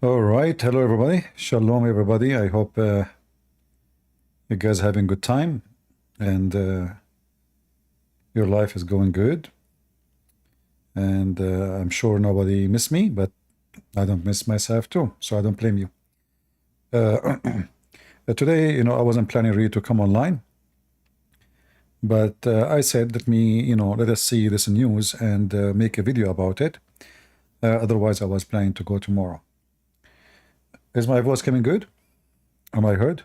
All right, hello everybody. Shalom everybody. I hope you guys having good time and your life is going good. And I'm sure nobody missed me, but I don't miss myself too, so I don't blame you. Today, I wasn't planning really to come online, but I said, let us see this news and make a video about it. Otherwise, I was planning to go tomorrow. Is my voice coming good? Am I heard?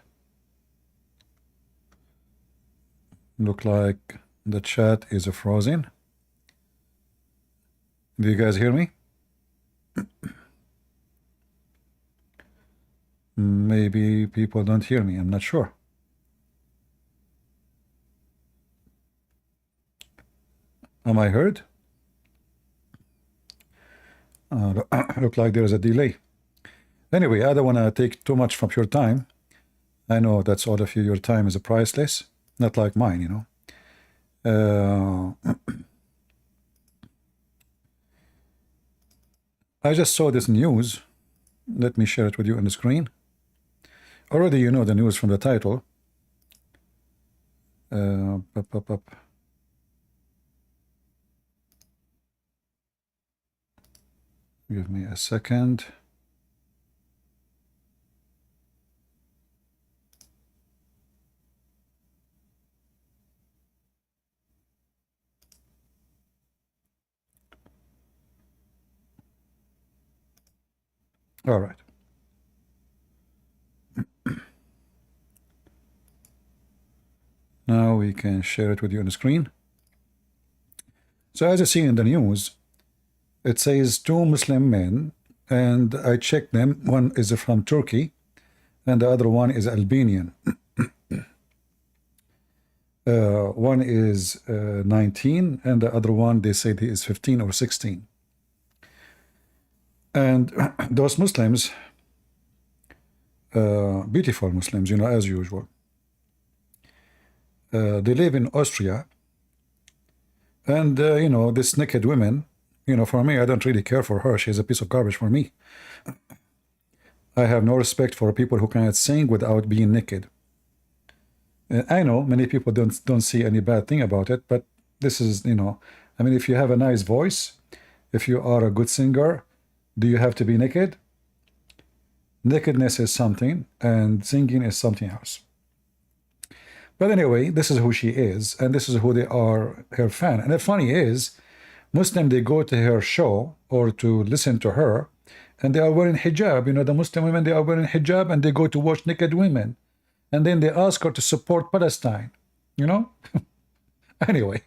Look like the chat is frozen. Do you guys hear me? Maybe people don't hear me. I'm not sure. Am I heard? Look like there's a delay. Anyway, I don't want to take too much from your time. I know that's all of you. Your time is priceless, not like mine, I just saw this news. Let me share it with you on the screen. Already you know the news from the title. Give me a second. All right. Now we can share it with you on the screen. So as you see in the news, it says 2 Muslim men, and I checked them. One is from Turkey, and the other one is Albanian. One is 19, and the other one, they say he is 15 or 16. And those Muslims, beautiful Muslims, as usual. They live in Austria, and this naked women, for me, I don't really care for her. She's a piece of garbage for me. I have no respect for people who cannot sing without being naked. I know many people don't see any bad thing about it, but this is, I mean, if you have a nice voice, if you are a good singer, do you have to be naked? Nakedness is something, and singing is something else. But anyway, this is who she is, and this is who they are, her fan. And the funny is, Muslim, they go to her show or to listen to her, and they are wearing hijab. The Muslim women, they are wearing hijab, and they go to watch naked women. And then they ask her to support Palestine, Anyway,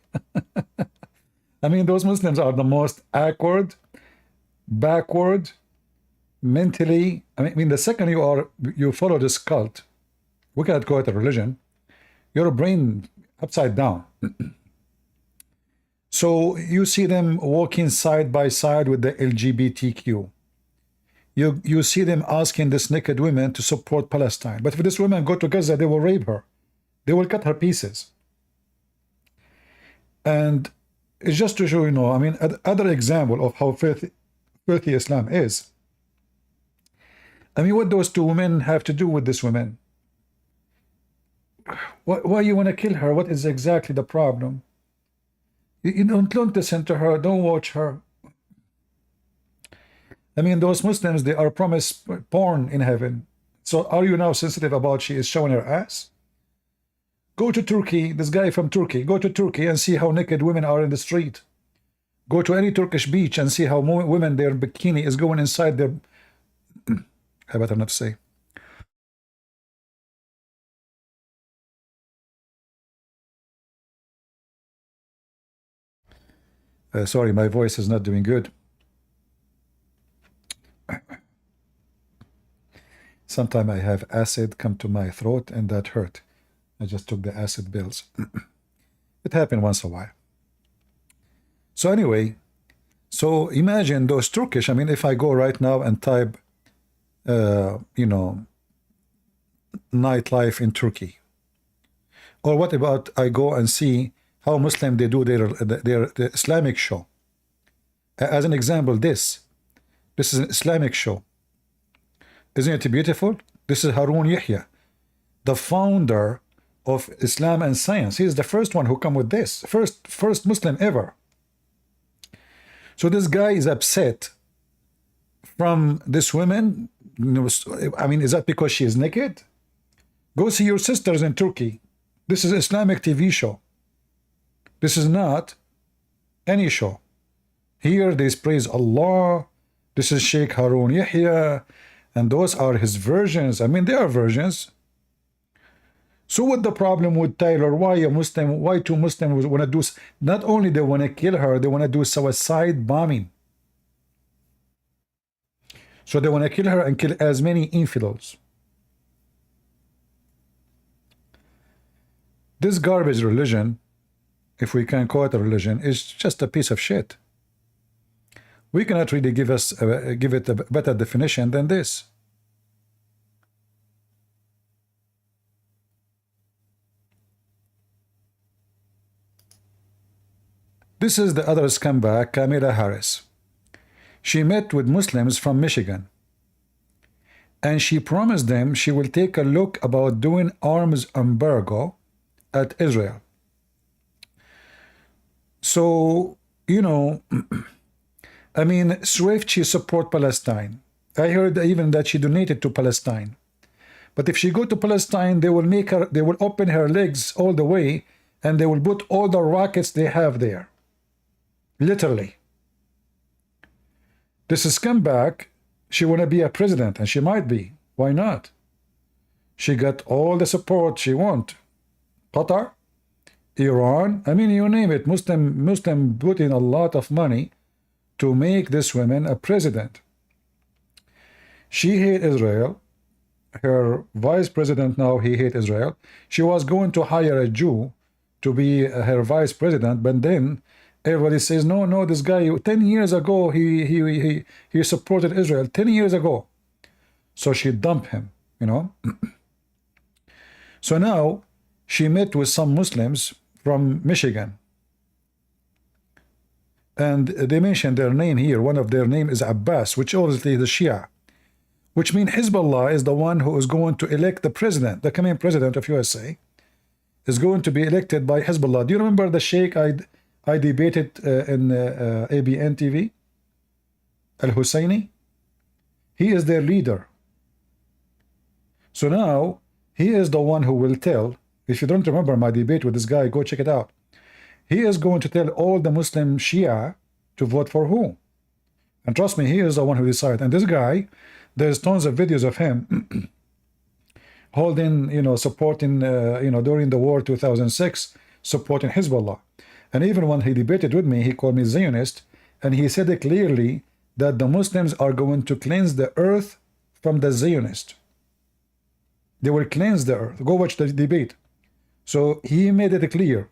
I mean, those Muslims are the most awkward, backward, mentally. I mean, the second you follow this cult, we cannot call it a religion, your brain upside down. So you see them walking side by side with the LGBTQ. You see them asking this naked women to support Palestine. But if this woman go to Gaza, they will rape her. They will cut her pieces. And it's just to show, I mean, other example of how filthy Islam is. I mean, what those 2 women have to do with this woman? Why you want to kill her? What is exactly the problem? You don't listen to her. Don't watch her. I mean, those Muslims, they are promised porn in heaven. So are you now sensitive about she is showing her ass? Go to Turkey, this guy from Turkey, go to Turkey and see how naked women are in the street. Go to any Turkish beach and see how women, their bikini is going inside their... I better not say. Sorry, my voice is not doing good. Sometimes I have acid come to my throat and that hurt. I just took the acid pills. It happened once in a while. So anyway, so imagine those Turkish. I mean, if I go right now and type, nightlife in Turkey, or what about I go and see how Muslim they do their Islamic show. As an example, this is an Islamic show. Isn't it beautiful? This is Harun Yahya, the founder of Islam and science. He is the first one who come with this. First Muslim ever. So this guy is upset from this woman. I mean, is that because she is naked? Go see your sisters in Turkey. This is Islamic TV show. This is not any show. Here they praise Allah. This is Sheikh Harun Yahya, and those are his versions. I mean, they are versions. So what the problem with Tyler? Why a Muslim? Why two Muslims want to do? Not only they want to kill her, they want to do suicide bombing. So they want to kill her and kill as many infidels. This garbage religion, if we can call it a religion, is just a piece of shit. We cannot really give it a better definition than this. This is the other scumbag, Kamala Harris. She met with Muslims from Michigan, and she promised them she will take a look about doing arms embargo at Israel. So, you know, I mean, Swift, she support Palestine. I heard even that she donated to Palestine. But if she go to Palestine, they will open her legs all the way, and they will put all the rockets they have there. Literally. This is scumbag. She want to be a president, and she might be. Why not? She got all the support she want. Qatar, Iran, I mean, you name it. Muslim put in a lot of money to make this woman a president. She hate Israel. Her vice president now, he hate Israel. She was going to hire a Jew to be her vice president, but then everybody says, no, this guy, 10 years ago, he supported Israel, 10 years ago. So she dumped him, you know. So now she met with some Muslims from Michigan. And they mentioned their name here. One of their name is Abbas, which obviously is the Shia, which means Hezbollah is the one who is going to elect the president, the coming president of USA, is going to be elected by Hezbollah. Do you remember the Sheikh I debated in ABN TV? Al-Husseini? He is their leader. So now, he is the one who will tell, if you don't remember my debate with this guy, go check it out. He is going to tell all the Muslim Shia to vote for who. And trust me, he is the one who decides. And this guy, there's tons of videos of him holding, you know, supporting, you know, during the war 2006, supporting Hezbollah. And even when he debated with me, he called me Zionist, and he said it clearly that the Muslims are going to cleanse the earth from the Zionist. They will cleanse the earth. Go watch the debate. So he made it clear.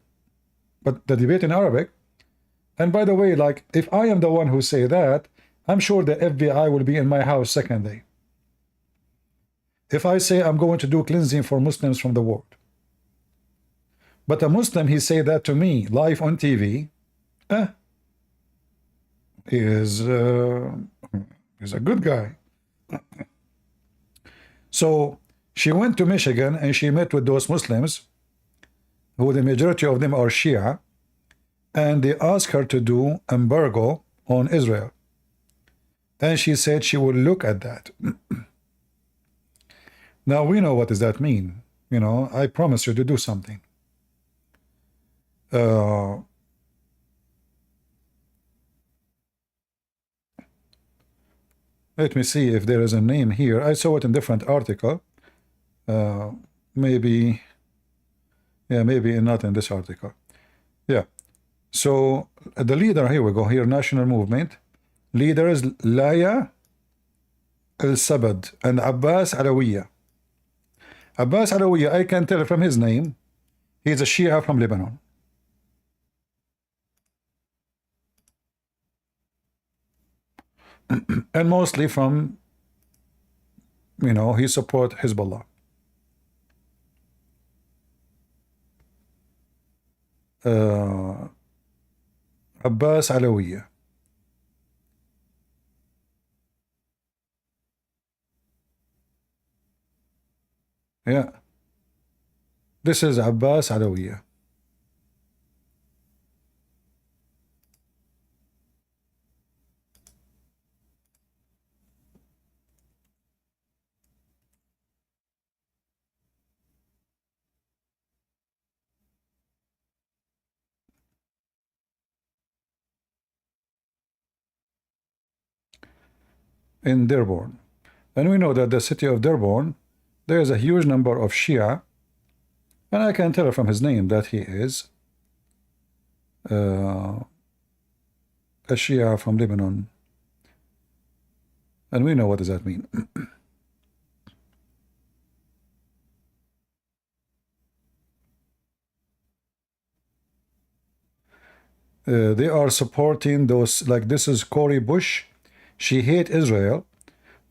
But the debate in Arabic, and by the way, like, if I am the one who say that, I'm sure the FBI will be in my house second day. If I say I'm going to do cleansing for Muslims from the world. But a Muslim, he say that to me live on TV, is a good guy. So she went to Michigan and she met with those Muslims, who the majority of them are Shia, and they asked her to do embargo on Israel. And she said she will look at that. Now we know what does that mean. You know, I promise you to do something. Let me see if there is a name here. I saw it in different article. Maybe, yeah, maybe not in this article. Yeah. So the leader, here we go, here, national movement. Leader is Laya al-Sabad and Abbas Alawiya. Abbas Alawiya, I can tell from his name, he's a Shia from Lebanon. And mostly from, you know, he support Hezbollah. Abbas Alawiya. Yeah. This is Abbas Alawiya. In Dearborn. And we know that the city of Dearborn, there is a huge number of Shia, and I can tell from his name that he is a Shia from Lebanon. And we know what does that mean. They are supporting those, like this is Cori Bush. She hate Israel,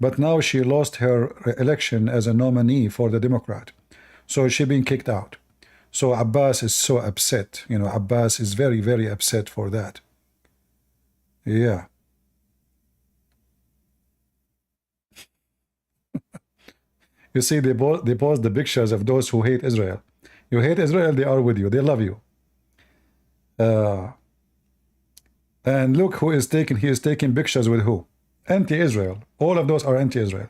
but now she lost her election as a nominee for the Democrat. So she been kicked out. So Abbas is so upset. You know, Abbas is very, very upset for that. Yeah. You see, they post the pictures of those who hate Israel. You hate Israel, they are with you. They love you. And look who is taking, he is taking pictures with who? Anti-Israel. All of those are anti-Israel.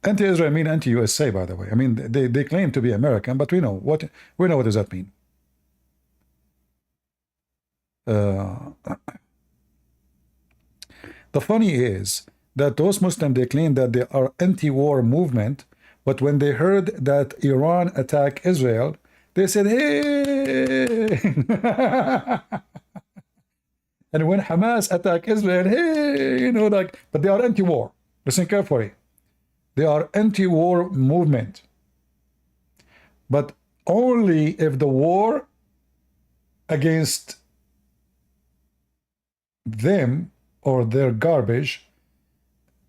Anti-Israel mean anti-USA, by the way. I mean, they claim to be American, but we know what does that mean. The funny is that those Muslims, they claim that they are anti-war movement, but when they heard that Iran attacked Israel, they said, hey! And when Hamas attacked Israel, hey, you know, like, but they are anti-war. Listen carefully. They are anti-war movement. But only if the war against them or their garbage,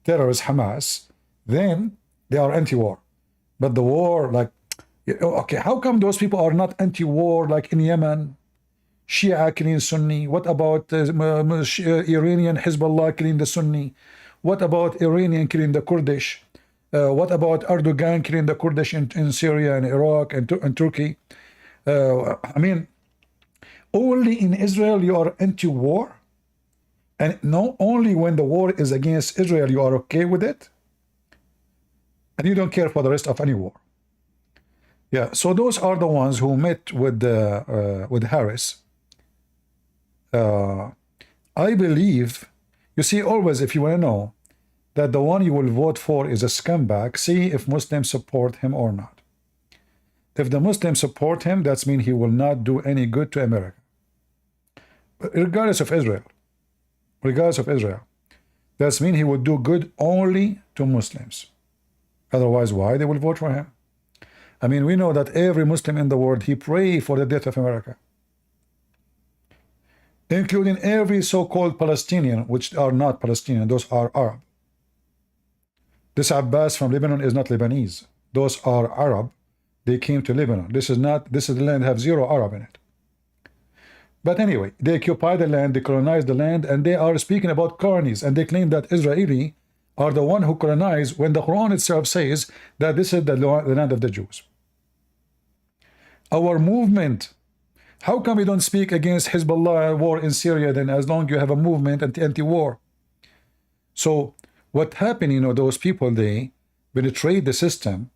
terrorist Hamas, then they are anti-war. But the war, like, okay, how come those people are not anti-war like in Yemen? Shia killing Sunni. What about Iranian Hezbollah killing the Sunni? What about Iranian killing the Kurdish? What about Erdogan killing the Kurdish in Syria and Iraq and Turkey? I mean, only in Israel you are anti-war, and not only when the war is against Israel you are okay with it, and you don't care for the rest of any war. Yeah, so those are the ones who met with Harris. I believe, you see, always if you want to know that the one you will vote for is a scumbag, see if Muslims support him or not. If the Muslims support him, that means he will not do any good to America. Regardless of Israel. Regardless of Israel. That means he would do good only to Muslims. Otherwise, why they will vote for him? I mean, we know that every Muslim in the world, he pray for the death of America. Including every so-called Palestinian, which are not Palestinian, those are Arab. This Abbas from Lebanon is not Lebanese. Those are Arab. They came to Lebanon. This is the land have zero Arab in it. But anyway, they occupy the land, they colonize the land, and they are speaking about colonies, and they claim that Israeli are the one who colonize when the Quran itself says that this is the land of the Jews. Our movement, how come we don't speak against Hezbollah war in Syria then, as long as you have a movement anti-war? So what happened, you know, those people, they betrayed the system,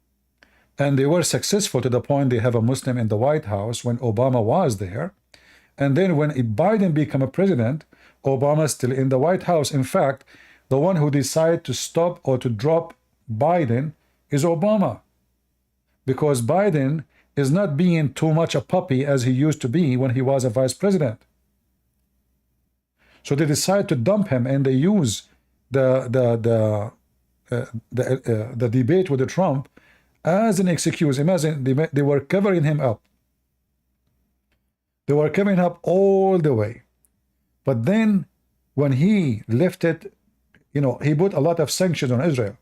and they were successful to the point they have a Muslim in the White House when Obama was there. And then when Biden became a president, Obama still in the White House. In fact, the one who decided to stop or to drop Biden is Obama, because Biden is not being too much a puppy as he used to be when he was a vice president. So they decide to dump him, and they use the debate with Trump as an excuse. Imagine they were covering him up. They were covering up all the way. But then when he lifted, you know, he put a lot of sanctions on Israel.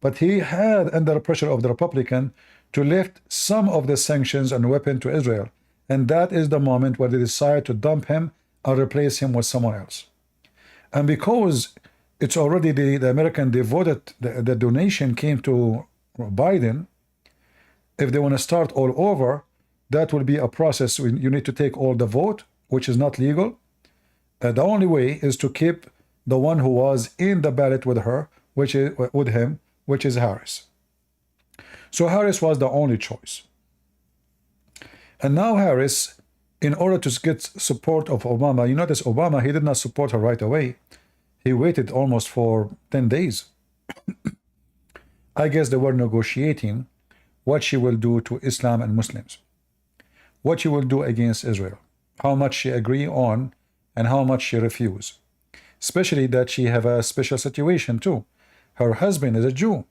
But he had, under pressure of the Republican, to lift some of the sanctions and weapon to Israel. And that is the moment where they decide to dump him and replace him with someone else. And because it's already the American devoted, the donation came to Biden, If they want to start all over, that will be a process. You need to take all the vote, which is not legal. The only way is to keep the one who was in the ballot with her, which is with him, which is Harris. So Harris was the only choice. And now Harris, in order to get support of Obama, you notice Obama, he did not support her right away. He waited almost for 10 days. I guess they were negotiating what she will do to Islam and Muslims, what she will do against Israel, how much she agree on and how much she refuse. Especially that she have a special situation too. Her husband is a Jew,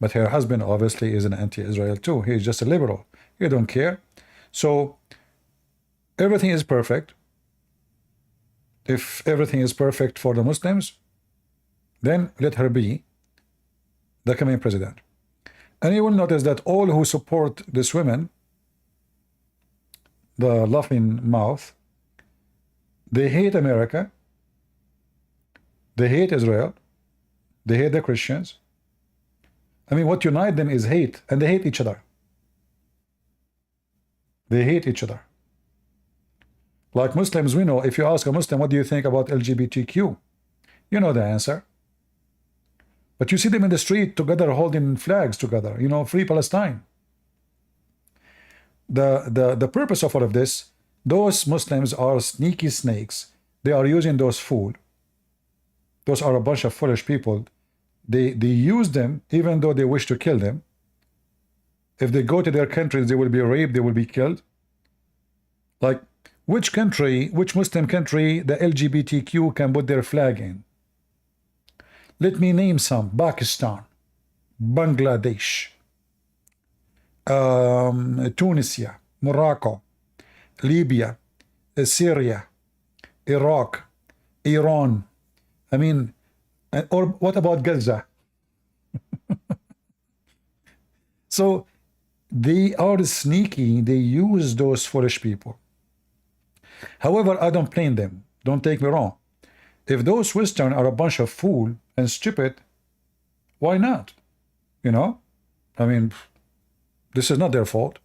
but her husband obviously is an anti-Israel too. He is just a liberal. He don't care. So everything is perfect. If everything is perfect for the Muslims, then let her be the coming president. And you will notice that all who support this woman, the laughing mouth, they hate America, they hate Israel, they hate the Christians. I mean, what unites them is hate, and they hate each other. They hate each other. Like Muslims, we know, if you ask a Muslim, what do you think about LGBTQ? You know the answer. But you see them in the street together holding flags together, you know, free Palestine. The purpose of all of this, those Muslims are sneaky snakes. They are using those food. Those are a bunch of foolish people. They use them even though they wish to kill them. If they go to their countries, they will be raped, they will be killed. Like, which country, which Muslim country the LGBTQ can put their flag in? Let me name some. Pakistan, Bangladesh, Tunisia, Morocco, Libya, Syria, Iraq, Iran. I mean, or what about Gaza? So they are sneaky. They use those foolish people. However, I don't blame them. Don't take me wrong. If those Western are a bunch of fool and stupid, why not? You know? I mean, this is not their fault.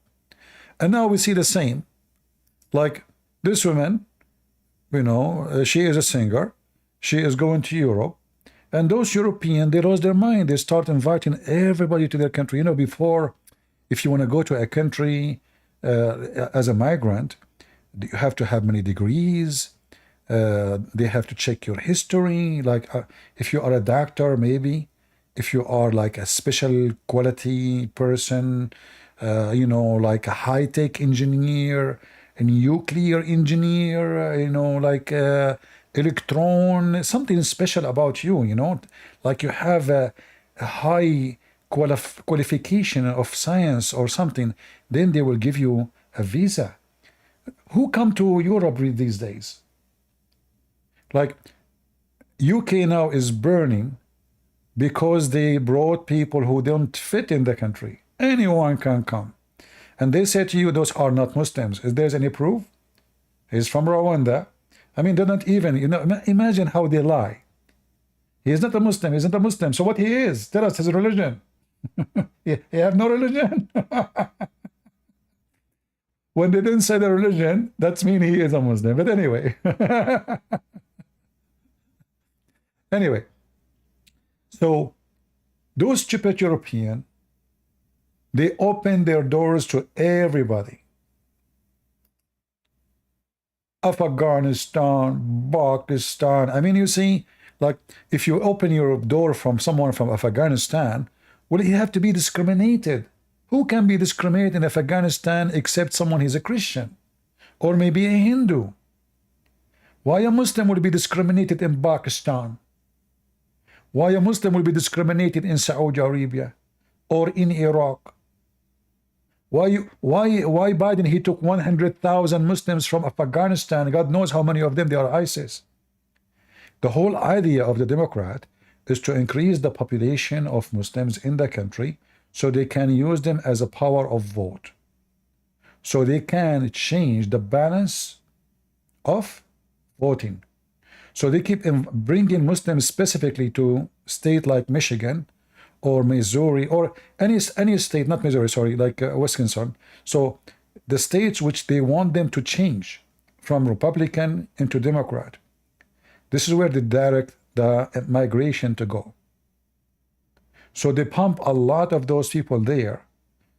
And now we see the same. Like this woman, you know, she is a singer. She is going to Europe. And those Europeans, they lost their mind. They start inviting everybody to their country. You know, before, if you want to go to a country as a migrant, you have to have many degrees. They have to check your history. Like if you are a doctor, maybe. If you are like a special quality person, you know, like a high-tech engineer, a nuclear engineer, you know, like electron, something special about you, you know, like you have a high qualification of science or something, then they will give you a visa. Who come to Europe these days? Like UK now is burning because they brought people who don't fit in the country. Anyone can come. And they say to you, those are not Muslims. Is there any proof? He's from Rwanda. I mean, they're not even, you know, imagine how they lie. He is not a Muslim. He's not a Muslim. So what he is? Tell us his religion. He have no religion. When they didn't say the religion, that's mean he is a Muslim. But anyway. Anyway. So those stupid European, they open their doors to everybody. Afghanistan, Pakistan. I mean, you see, like, if you open your door from someone from Afghanistan, well, you have to be discriminated. Who can be discriminated in Afghanistan except someone who's a Christian? Or maybe a Hindu? Why a Muslim will be discriminated in Pakistan? Why a Muslim will be discriminated in Saudi Arabia? Or in Iraq? Why Biden, he took 100,000 Muslims from Afghanistan. God knows how many of them they are ISIS. The whole idea of the Democrat is to increase the population of Muslims in the country so they can use them as a power of vote. So they can change the balance of voting. So they keep bringing Muslims specifically to state like Michigan or Missouri or any state, not Missouri, sorry, like Wisconsin. So the states which they want them to change from Republican into Democrat, this is where they direct the migration to go. So they pump a lot of those people there.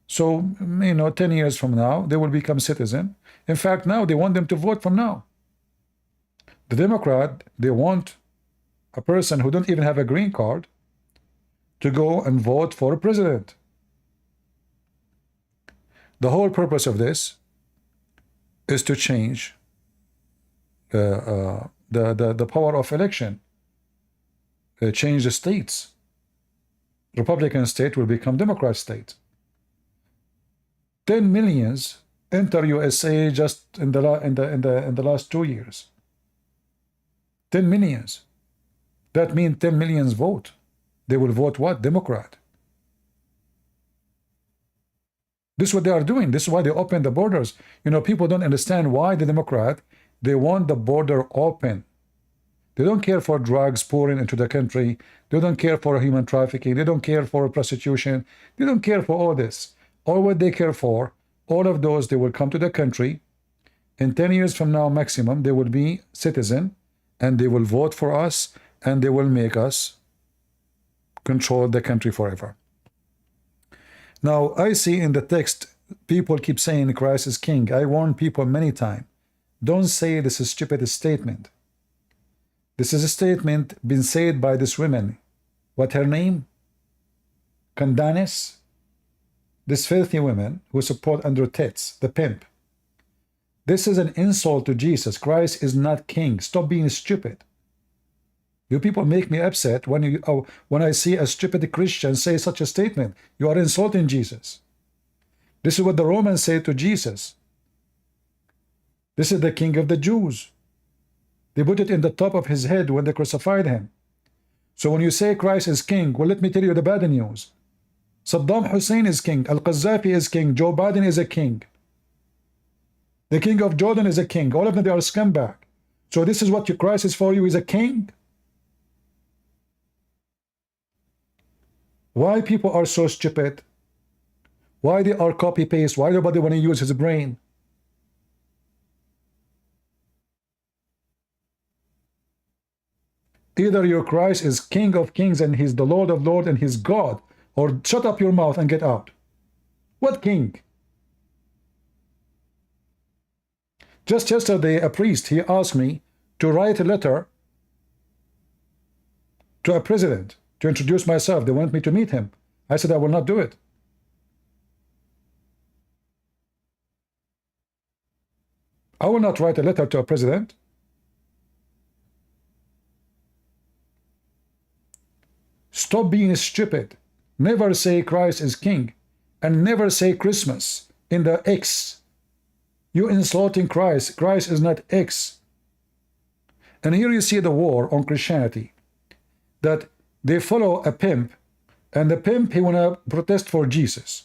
So, 10 years from now, they will become citizen. In fact, now they want them to vote from now. The Democrat, they want a person who don't even have a green card to go and vote for a president. The whole purpose of this is to change the power of election, change the states. Republican state will become Democrat state. 10 millions enter USA just in the last 2 years. 10 millions. That means 10 millions vote. They will vote what? Democrat. This is what they are doing. This is why they open the borders. People don't understand why the Democrat, they want the border open. They don't care for drugs pouring into the country. They don't care for human trafficking. They don't care for prostitution. They don't care for all this. All what they care for, all of those, they will come to the country. In 10 years from now, maximum, they will be citizen, and they will vote for us, and they will make us control the country forever. Now, I see in the text, people keep saying Christ is king. I warn people many times, don't say this is a stupid statement. This is a statement been said by this woman. What her name? Candace? This filthy woman who support Andrew Tate, the pimp. This is an insult to Jesus. Christ is not king. Stop being stupid. You people make me upset when I see a stupid Christian say such a statement. You are insulting Jesus. This is what the Romans say to Jesus. This is the king of the Jews. They put it in the top of his head when they crucified him. So when you say Christ is king, well, let me tell you the bad news. Saddam Hussein is king. Al-Qaddafi is king. Joe Biden is a king. The king of Jordan is a king. All of them, they are scumbag. So this is what your Christ is for you, is a king? Why people are so stupid? Why they are copy-paste? Why nobody want to use his brain? Either your Christ is King of Kings and he's the Lord of Lords and he's God, or shut up your mouth and get out. What king? Just yesterday, a priest, he asked me to write a letter to a president to introduce myself. They want me to meet him. I said I will not do it. I will not write a letter to a president. Stop being stupid. Never say Christ is king, and never say Christmas in the X. You insulting Christ. Christ is not X. And here you see the war on Christianity, that they follow a pimp, and the pimp, he wanna protest for Jesus.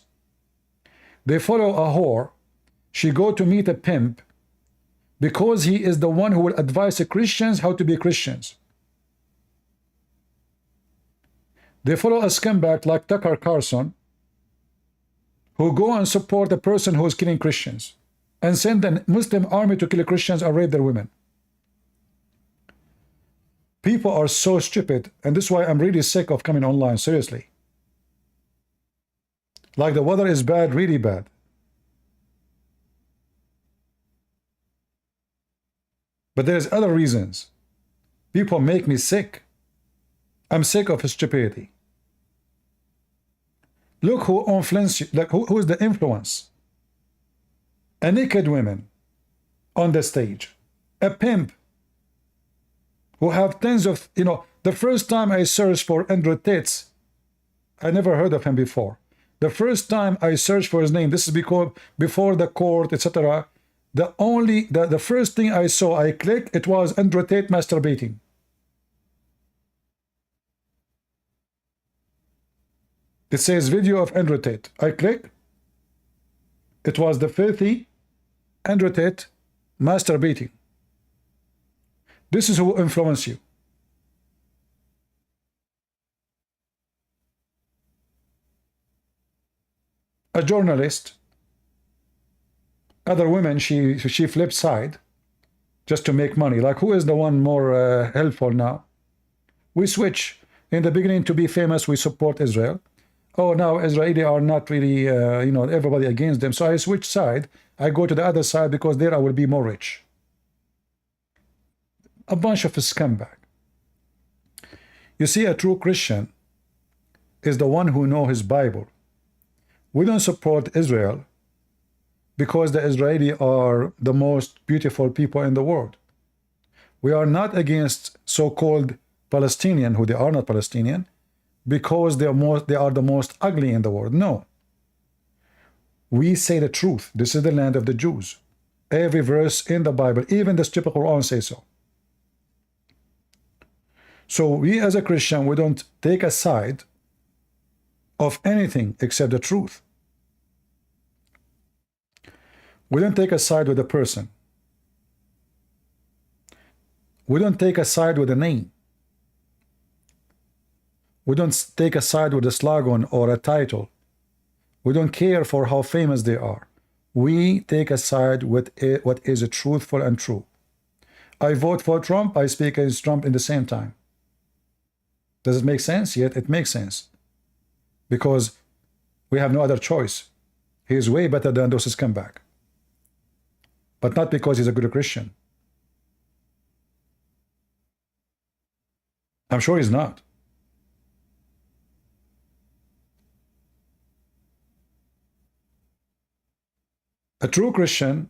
They follow a whore. She go to meet a pimp because he is the one who will advise the Christians how to be Christians. They follow a scumbag like Tucker Carlson, who go and support the person who is killing Christians and send a Muslim army to kill Christians and rape their women. People are so stupid, and this is why I'm really sick of coming online, seriously. Like the weather is bad, really bad. But there's other reasons. People make me sick. I'm sick of stupidity. Look who influence you, like who is the influence? A naked woman on the stage, a pimp who have tens of, the first time I searched for Andrew Tate, I never heard of him before. The first time I searched for his name, this is because before the court, etc. The first thing I saw, I clicked, it was Andrew Tate masturbating. It says video of Andrew Tate. I click. It was the filthy Andrew Tate masturbating. This is who influenced you. a journalist, other women, she flips side just to make money. Like, who is the one more helpful now? We switch. In the beginning, to be famous, we support Israel. Oh, now Israeli are not really, you know, everybody against them. So I switch side. I go to the other side because there I will be more rich. A bunch of scumbag. You see, a true Christian is the one who knows his Bible. We don't support Israel because the Israeli are the most beautiful people in the world. We are not against so-called Palestinian, who they are not Palestinian, because they are the most ugly in the world. No. We say the truth. This is the land of the Jews. Every verse in the Bible, even the stupid Quran, say so. So we as a Christian, we don't take a side of anything except the truth. We don't take a side with a person. We don't take a side with a name. We don't take a side with a slogan or a title. We don't care for how famous they are. We take a side with what is truthful and true. I vote for Trump, I speak against Trump in the same time. Does it make sense? Yet it makes sense. Because we have no other choice. He is way better than those scumbag. But not because he's a good Christian. I'm sure he's not. A true Christian,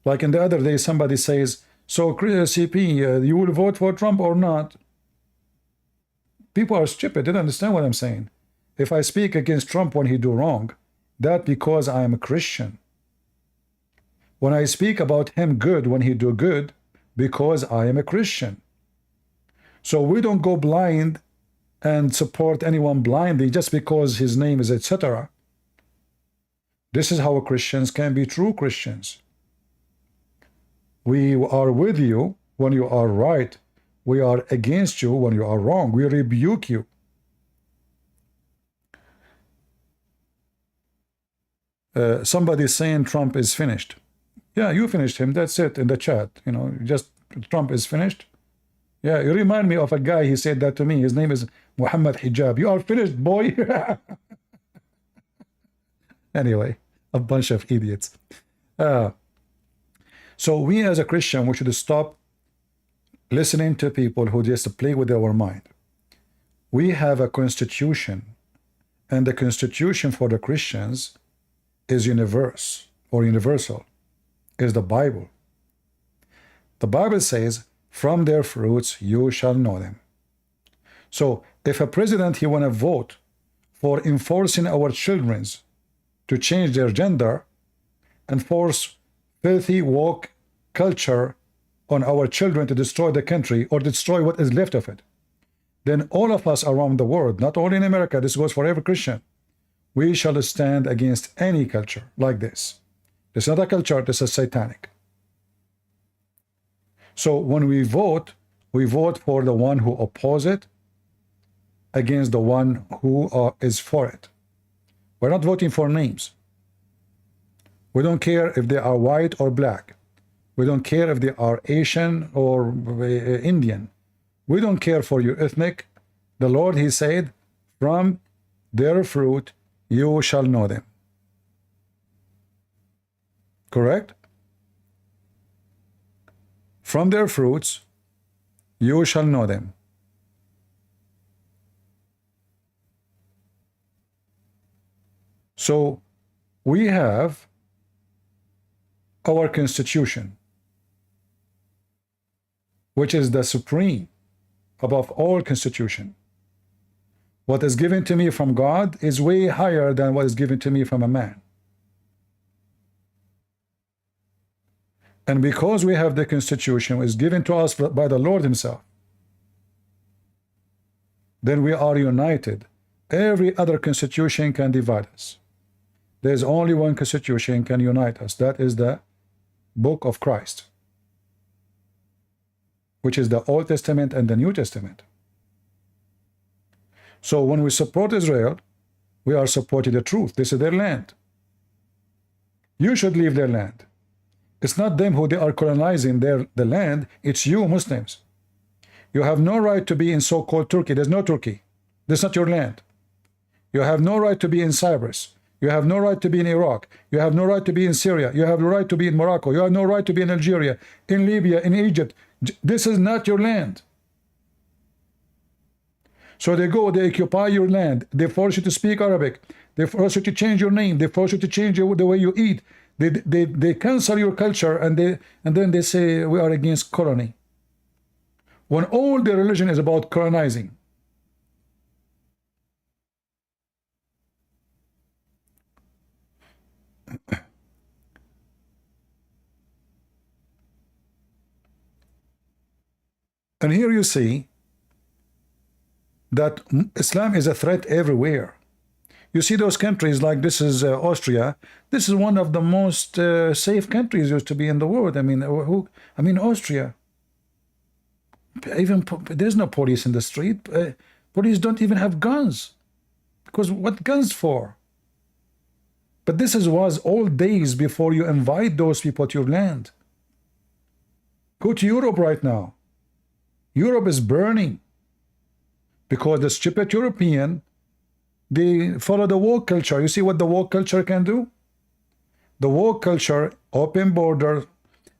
like in the other day, somebody says, so CP, you will vote for Trump or not? People are stupid. They don't understand what I'm saying. If I speak against Trump when he do wrong, that because I am a Christian. When I speak about him good when he do good, because I am a Christian. So we don't go blind and support anyone blindly just because his name is etc. This is how Christians can be true Christians. We are with you when you are right. We are against you when you are wrong. We rebuke you. Somebody saying Trump is finished. Yeah, you finished him. That's it in the chat. You know, just Trump is finished. Yeah, you remind me of a guy, he said that to me. His name is Muhammad Hijab. You are finished, boy. Anyway, a bunch of idiots. So we as a Christian, we should stop listening to people who just play with our mind. We have a constitution, and the constitution for the Christians is universal, is the Bible. The Bible says, from their fruits you shall know them. So if a president, he want to vote for enforcing our children's to change their gender and force filthy woke culture on our children to destroy the country or destroy what is left of it, then all of us around the world, not only in America, this goes for every Christian, we shall stand against any culture like this. This is not a culture, this is satanic. So when we vote for the one who opposes it against the one who is for it. We're not voting for names. We don't care if they are white or black. We don't care if they are Asian or Indian. We don't care for your ethnic. The Lord, he said, from their fruit you shall know them. Correct? From their fruits you shall know them. So we have our constitution, which is the supreme above all constitution. What is given to me from God is way higher than what is given to me from a man. And because we have the constitution which is given to us by the Lord himself, then we are united. Every other constitution can divide us. There's only one constitution can unite us. That is the book of Christ, which is the Old Testament and the New Testament. So when we support Israel, We are supporting the truth. This is their land. You should leave their land. It's not them who they are colonizing the land. It's you Muslims. You have no right to be in so-called Turkey. There's no Turkey. That's not your land. You have no right to be in Cyprus. You have no right to be in Iraq. You have no right to be in Syria. You have no right to be in Morocco. You have no right to be in Algeria, in Libya, in Egypt. This is not your land. So they go, they occupy your land. They force you to speak Arabic. They force you to change your name. They force you to change the way you eat. They cancel your culture, and then they say we are against colony. When all the religion is about colonizing. And here you see that Islam is a threat everywhere. You see those countries like this is Austria. This is one of the most safe countries used to be in the world. I mean, Austria. Even there's no police in the street. Police don't even have guns, because what guns for? But this was all days before you invite those people to your land. Go to Europe right now. Europe is burning because the stupid European, they follow the woke culture. You see what the woke culture can do? The woke culture, open border,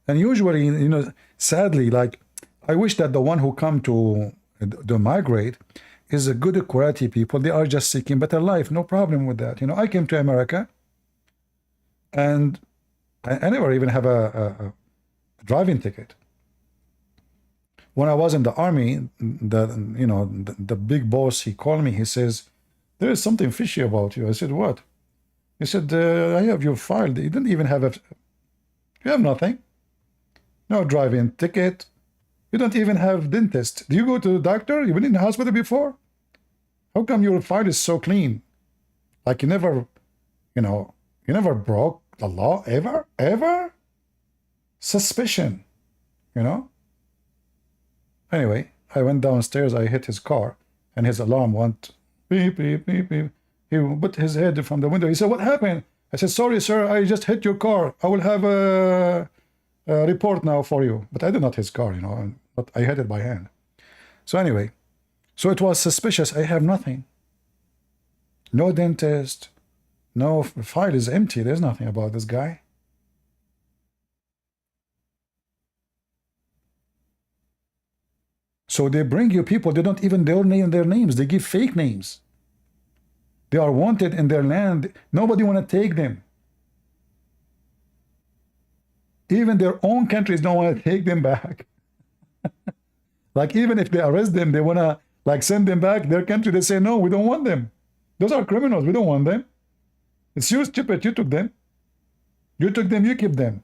and usually, you know, sadly, like, I wish that the one who come to migrate is a good quality people. They are just seeking better life. No problem with that. You know, I came to America, and I never even have a driving ticket. When I was in the army, the big boss, he called me. He says, "There is something fishy about you." I said, "What?" He said, "I have your file. You didn't even have you have nothing. No driving ticket. You don't even have dentist. Do you go to the doctor? You've been in the hospital before? How come your file is so clean? Like you never broke the law ever? Suspicion, you know?" Anyway, I went downstairs, I hit his car, and his alarm went beep, beep, beep, beep. He put his head from the window. He said, "What happened?" I said, "Sorry, sir, I just hit your car. I will have a report now for you." But I did not hit his car, you know, but I hit it by hand. So anyway, so it was suspicious. I have nothing. No dentist. No, file is empty. There's nothing about this guy. So they bring you people, they don't even name their names. They give fake names. They are wanted in their land. Nobody want to take them. Even their own countries don't want to take them back. Like even if they arrest them, they want to like send them back their country. They say, "No, we don't want them. Those are criminals. We don't want them. It's you, stupid. You took them. You took them. You keep them."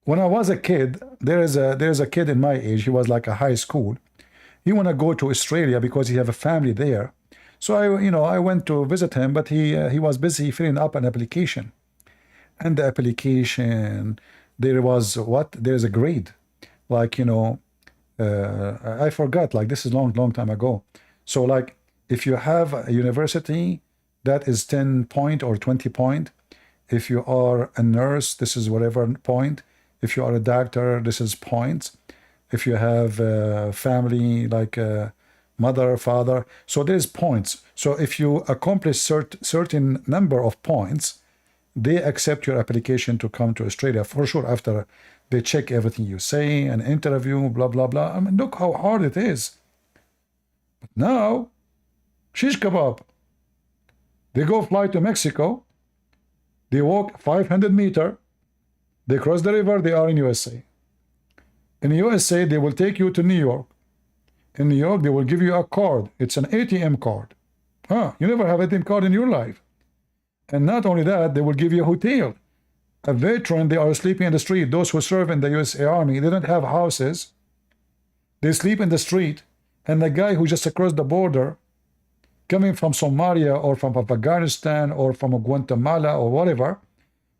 When I was a kid, there's a kid in my age. He was like a high school. He want to go to Australia because he have a family there. So I went to visit him, but he was busy filling up an application. And the application, there was there's a grade, like I forgot. Like this is long time ago. So like if you have a university, that is 10 point or 20 point. If you are a nurse, this is whatever point. If you are a doctor, this is points. If you have a family like a mother, father, so there's points. So if you accomplish certain number of points, they accept your application to come to Australia for sure. After they check everything you say, an interview, blah blah blah. I mean, look how hard it is. But now, shish kebab. They go fly to Mexico. They walk 500 meters. They cross the river, they are in USA. In USA, they will take you to New York. In New York, they will give you a card. It's an ATM card. You never have an ATM card in your life. And not only that, they will give you a hotel. A veteran, they are sleeping in the street. Those who serve in the USA Army, they don't have houses. They sleep in the street. And the guy who just across the border, coming from Somalia or from Afghanistan or from Guatemala or whatever,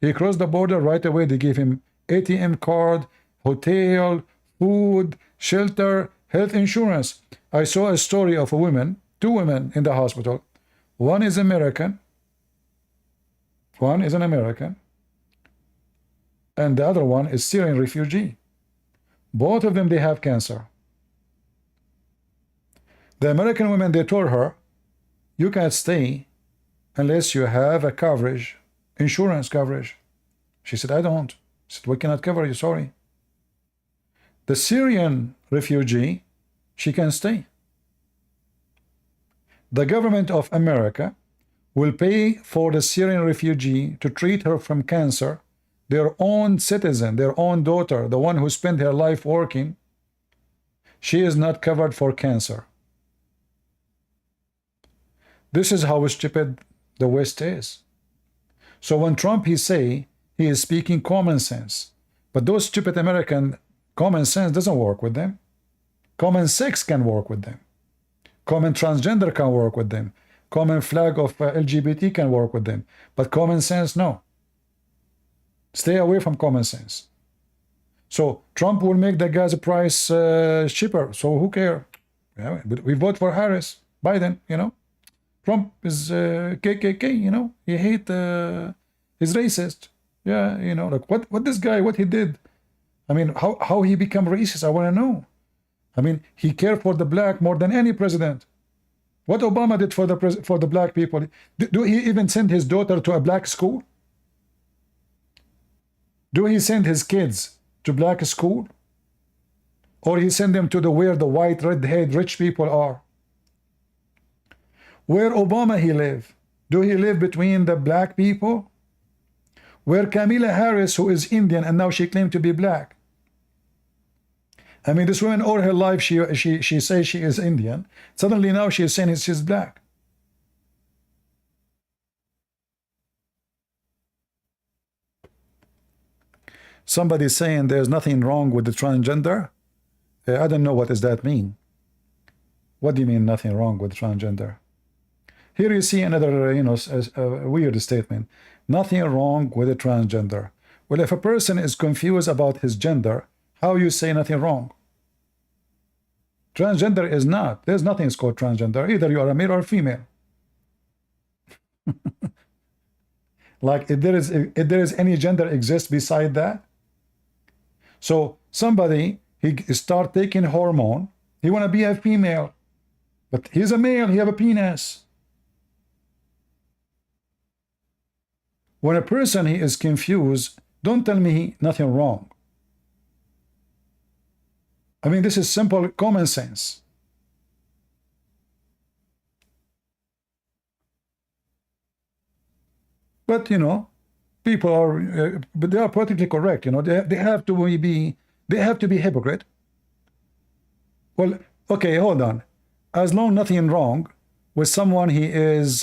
he crossed the border right away. They give him ATM card, hotel, food, shelter, Health insurance. I saw a story of a woman, two women in the hospital. One is American. One is an American. And the other one is Syrian refugee. Both of them, they have cancer. The American woman, they told her, you can't stay unless you have a coverage, insurance coverage. She said, I don't. She said, we cannot cover you, sorry. The Syrian refugee, she can stay. The government of America will pay for the Syrian refugee to treat her from cancer. Their own citizen, their own daughter, the one who spent her life working, she is not covered for cancer. This is how stupid the West is. So when Trump, he is speaking common sense. But those stupid American, common sense doesn't work with them. Common sex can work with them. Common transgender can work with them. Common flag of LGBT can work with them. But common sense, no. Stay away from common sense. So Trump will make the gas price cheaper. So who cares? Yeah, we vote for Harris, Biden, you know. Trump is KKK, you know. He hate, he's racist. Yeah, you know, like what this guy, what he did. I mean, how he become racist, I want to know. I mean, he cared for the black more than any president. What Obama did for the black people. Do he even send his daughter to a black school? Do he send his kids to black school? Or he send them to where the white, red-haired, rich people are? Where Obama he live? Do he live between the black people? Where Kamala Harris, who is Indian and now she claimed to be black. I mean, this woman all her life, she says she is Indian. Suddenly now she is saying she's black. Somebody saying there's nothing wrong with the transgender. I don't know what does that mean. What do you mean nothing wrong with transgender? Here you see another, you know, a weird statement. Nothing wrong with a transgender. Well, if a person is confused about his gender, how you say nothing wrong? Transgender is not. There's nothing called transgender. Either you are a male or a female. Like if there is any gender exists beside that. So somebody, he start taking hormone. He want to be a female, but he's a male. He have a penis. When a person he is confused, don't tell me nothing wrong. I mean, this is simple common sense. But you know, people are, but they are politically correct. You know, they have to be hypocrite. Well, okay, hold on. As long nothing wrong with someone he is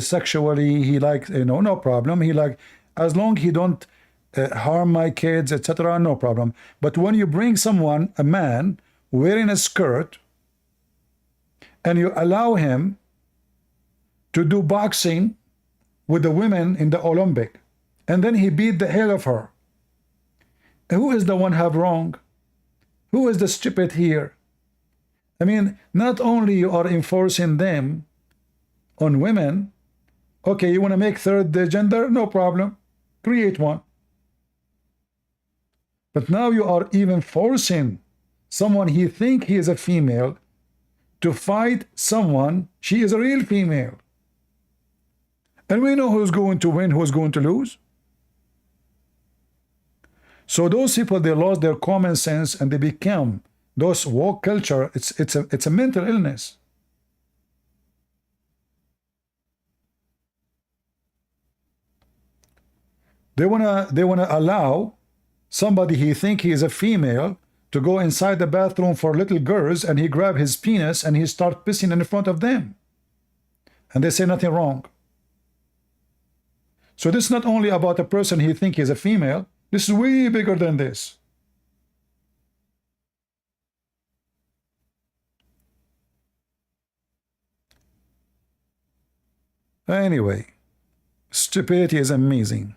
sexually, he like, you know, no problem. He like, as long he don't harm my kids, etc., no problem. But when you bring someone, a man wearing a skirt, and you allow him to do boxing with the women in the Olympic, and then he beat the hell of her, who is the one have wrong? Who is the stupid here? I mean, not only you are enforcing them on women. Okay, you want to make third gender? No problem. Create one. But now you are even forcing someone he think he is a female to fight someone she is a real female. And we know who's going to win, who's going to lose. So those people, they lost their common sense and they become those woke culture. It's a mental illness. They wanna allow somebody he think he is a female to go inside the bathroom for little girls, and he grab his penis and he start pissing in front of them, and they say nothing wrong. So this is not only about a person he think he is a female. This is way bigger than this. Anyway, stupidity is amazing.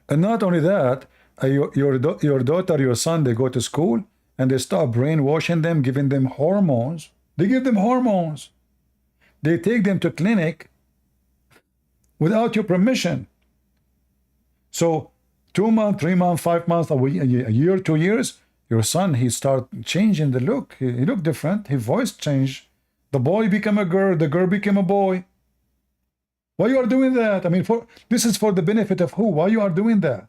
And not only that, your daughter, your son, they go to school and they start brainwashing them, giving them hormones. They give them hormones. They take them to clinic without your permission. So 2 months, 3 months, 5 months, a year, 2 years, your son, he start changing the look. He looked different. His voice changed. The boy became a girl. The girl became a boy. Why you are doing that? I mean, this is for the benefit of who? Why you are doing that?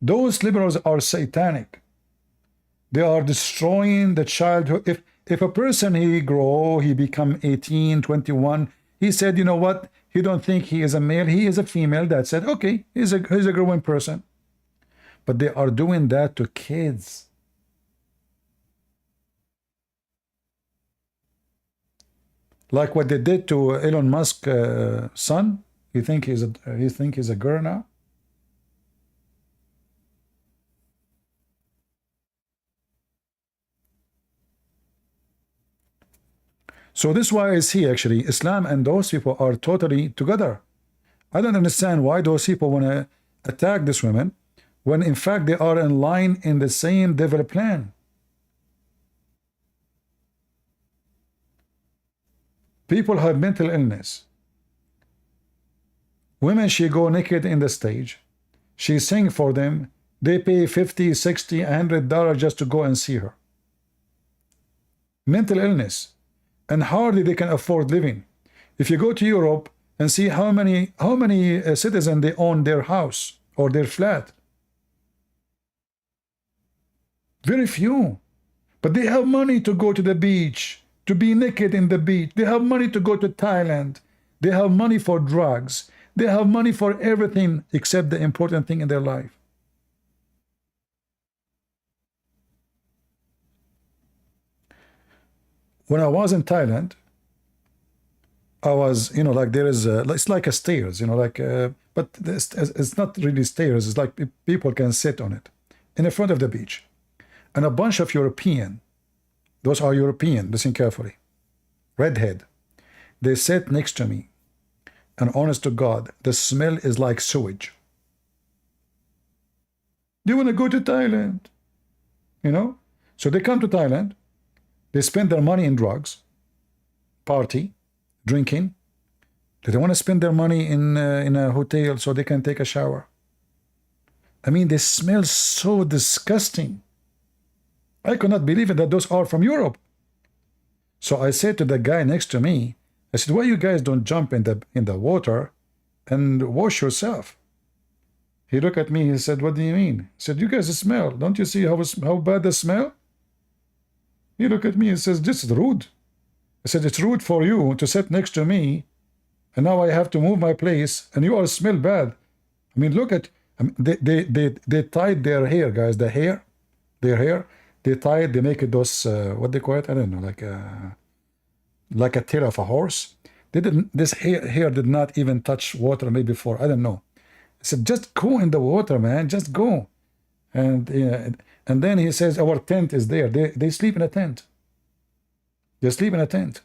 Those liberals are satanic. They are destroying the childhood. If a person, he grow, he become 18, 21, he said, you know what? He don't think he is a male, he is a female. That said, okay, he's a growing person. But they are doing that to kids. Like what they did to Elon Musk's son. He think he's a girl now. So this is why I see actually Islam and those people are totally together. I don't understand why those people want to attack these women when in fact they are in line in the same devil plan. People have mental illness. Women, she go naked in the stage. She sing for them. They pay $50, $60, $100 just to go and see her. Mental illness. And hardly they can afford living. If you go to Europe and see how many citizens they own their house or their flat. Very few. But they have money to go to the beach, to be naked in the beach. They have money to go to Thailand. They have money for drugs. They have money for everything except the important thing in their life. When I was in Thailand, I was, you know, like there is, it's like a stairs, you know, like, but it's not really stairs. It's like people can sit on it in the front of the beach. And a bunch of European, those are European, listen carefully, redhead, they sat next to me. And honest to God, the smell is like sewage. They want to go to Thailand, you know? So they come to Thailand. They spend their money in drugs, party, drinking. They don't want to spend their money in a hotel so they can take a shower. I mean, they smell so disgusting. I could not believe it that those are from Europe. So I said to the guy next to me, I said, why you guys don't jump in the water and wash yourself? He looked at me, he said, what do you mean? I said, you guys smell. Don't you see how bad the smell? He looked at me and says, this is rude. I said, it's rude for you to sit next to me, and now I have to move my place, and you all smell bad. I mean, look at, I mean, they tied their hair, guys, their hair, they tied, they make it those, what they call it, I don't know, like a tail of a horse. They didn't, this hair did not even touch water maybe before, I don't know. I said, just go in the water, man, just go. And then he says, our tent is there. They sleep in a tent. They sleep in a tent.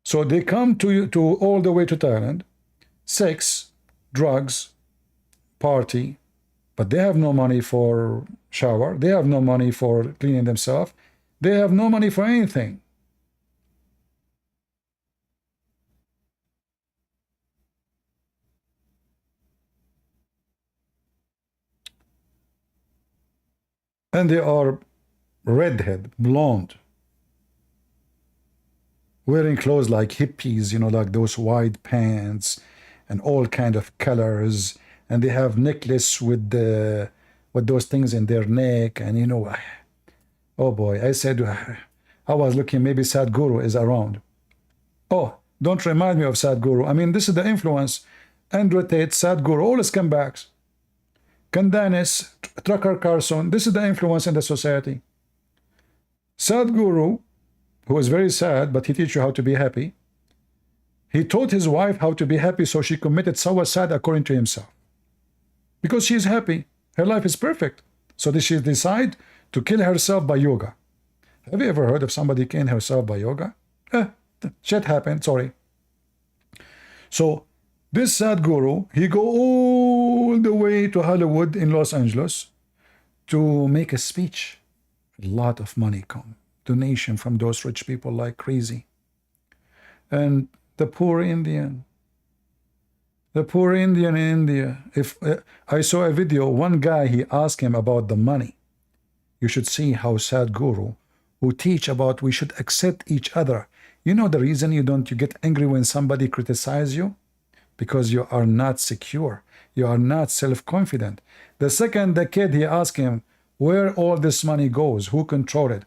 So they come to all the way to Thailand, sex, drugs, party, but they have no money for shower. They have no money for cleaning themselves. They have no money for anything. And they are redhead, blonde, wearing clothes like hippies, you know, like those wide pants and all kind of colors, and they have necklace with those things in their neck, and you know, oh boy, I said, I was looking, maybe Sadhguru is around. Oh, don't remind me of Sadhguru. I mean, this is the influence. Andrew Tate, Sadhguru, all scumbags. Candanis, Trucker Carson, this is the influence in the society. Sadhguru, who is very sad, but he teaches you how to be happy. He taught his wife how to be happy, so she committed suicide according to himself. Because she is happy. Her life is perfect. So she decided to kill herself by yoga. Have you ever heard of somebody killing herself by yoga? Shit happened, sorry. So This sad guru, he go all the way to Hollywood in Los Angeles to make a speech. A lot of money come, donation from those rich people like crazy. And the poor Indian in India. If I saw a video, one guy, he asked him about the money. You should see how sad guru who teach about we should accept each other. You know the reason you get angry when somebody criticizes you? Because you are not secure. You are not self-confident. The second the kid, he asked him where all this money goes, who control it.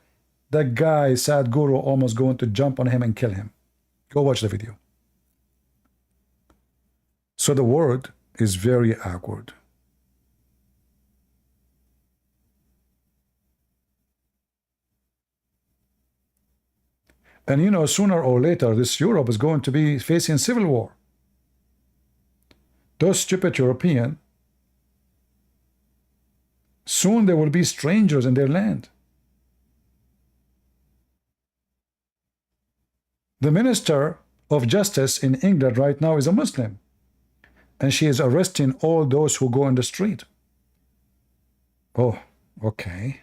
That guy, sad guru, almost going to jump on him and kill him. Go watch the video. So the world is very awkward. And you know, sooner or later, this Europe is going to be facing civil war. Those stupid Europeans, soon there will be strangers in their land. The Minister of Justice in England right now is a Muslim, and she is arresting all those who go in the street. Oh, okay.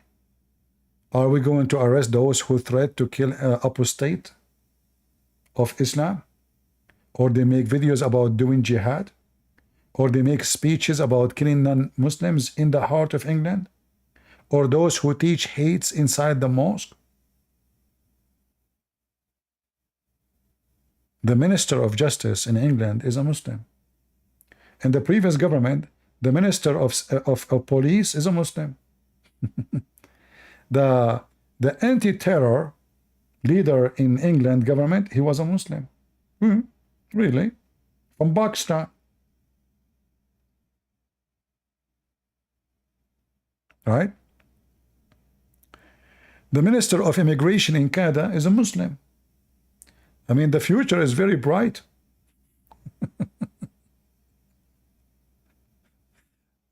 Are we going to arrest those who threat to kill apostate of Islam? Or they make videos about doing jihad? Or they make speeches about killing non-Muslims in the heart of England? Or those who teach hates inside the mosque? The Minister of Justice in England is a Muslim. In the previous government, the Minister of Police is a Muslim. The anti-terror leader in England government, he was a Muslim. Really? From Pakistan. Right? The Minister of Immigration in Canada is a Muslim. I mean, the future is very bright.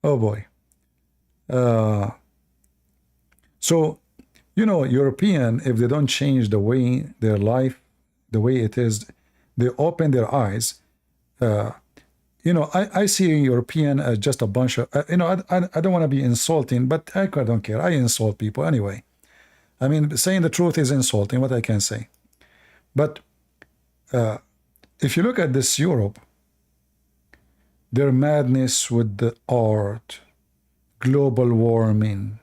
Oh boy. So, you know, European, if they don't change the way their life, the way it is, they open their eyes. You know, I see European as just a bunch of, you know, I don't want to be insulting, but I don't care. I insult people anyway. I mean, saying the truth is insulting, what I can say. But if you look at this Europe, their madness with the art, global warming,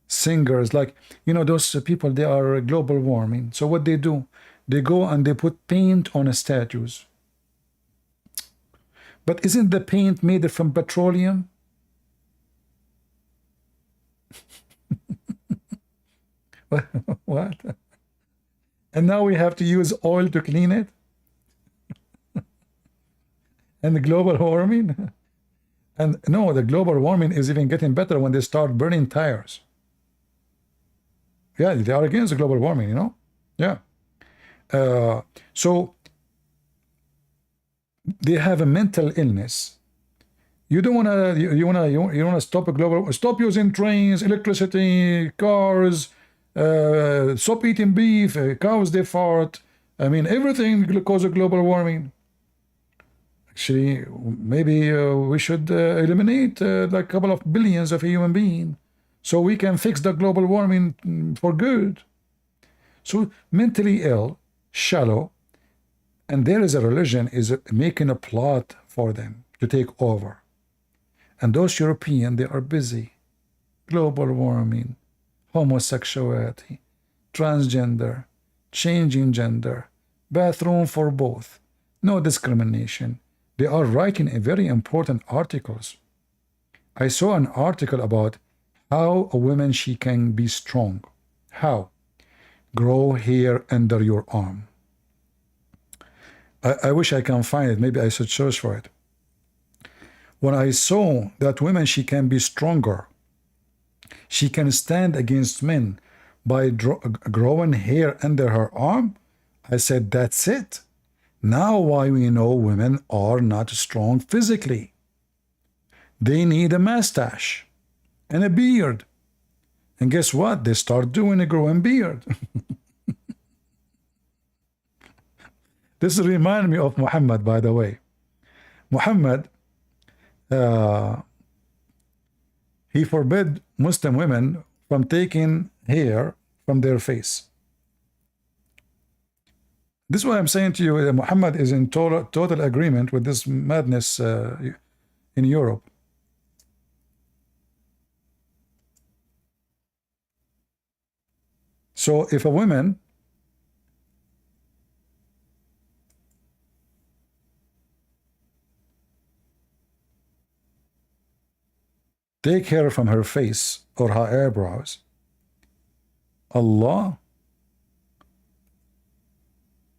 singers, like, you know, those people, they are global warming. So what they do, they go and they put paint on statues. But isn't the paint made from petroleum? What? And now we have to use oil to clean it? And the global warming? And no, the global warming is even getting better when they start burning tires. Yeah, they are against the global warming, you know? Yeah. So they have a mental illness. You don't wanna you wanna stop a global, stop using trains, electricity, cars, stop eating beef, cows they fart. I mean, everything causes global warming. Actually, maybe we should eliminate like a couple of billions of human beings so we can fix the global warming for good. So mentally ill, shallow, and there is a religion is making a plot for them to take over. And those Europeans, they are busy. Global warming, homosexuality, transgender, changing gender, bathroom for both, no discrimination. They are writing a very important articles. I saw an article about how a woman, she can be strong. How? Grow hair under your arm. I wish I can find it. Maybe I should search for it. When I saw that women, she can be stronger, she can stand against men by growing hair under her arm, I said, that's it. Now why we know women are not strong physically. They need a mustache and a beard. And guess what? They start doing a growing beard. This reminds me of Muhammad, by the way. Muhammad, he forbid Muslim women from taking hair from their face. This is why I'm saying to you that Muhammad is in total agreement with this madness in Europe. So if a woman take hair from her face or her eyebrows, Allah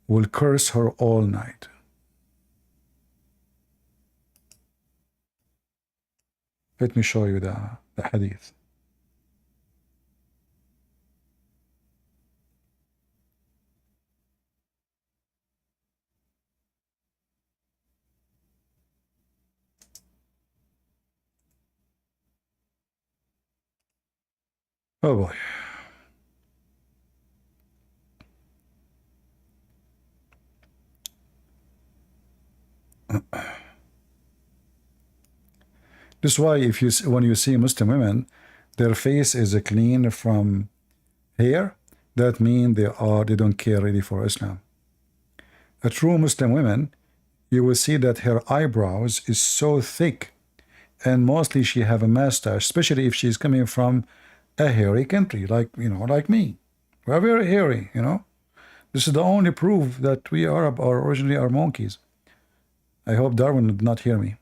will curse her all night. Let me show you the hadith. Oh boy. This is why if you when you see Muslim women, their face is clean from hair, that means they don't care really for Islam. A true Muslim woman, you will see that her eyebrows is so thick, and mostly she have a mustache, especially if she's coming from a hairy country, like like me. We're very hairy, This is the only proof that we Arab are originally are monkeys. I hope Darwin did not hear me.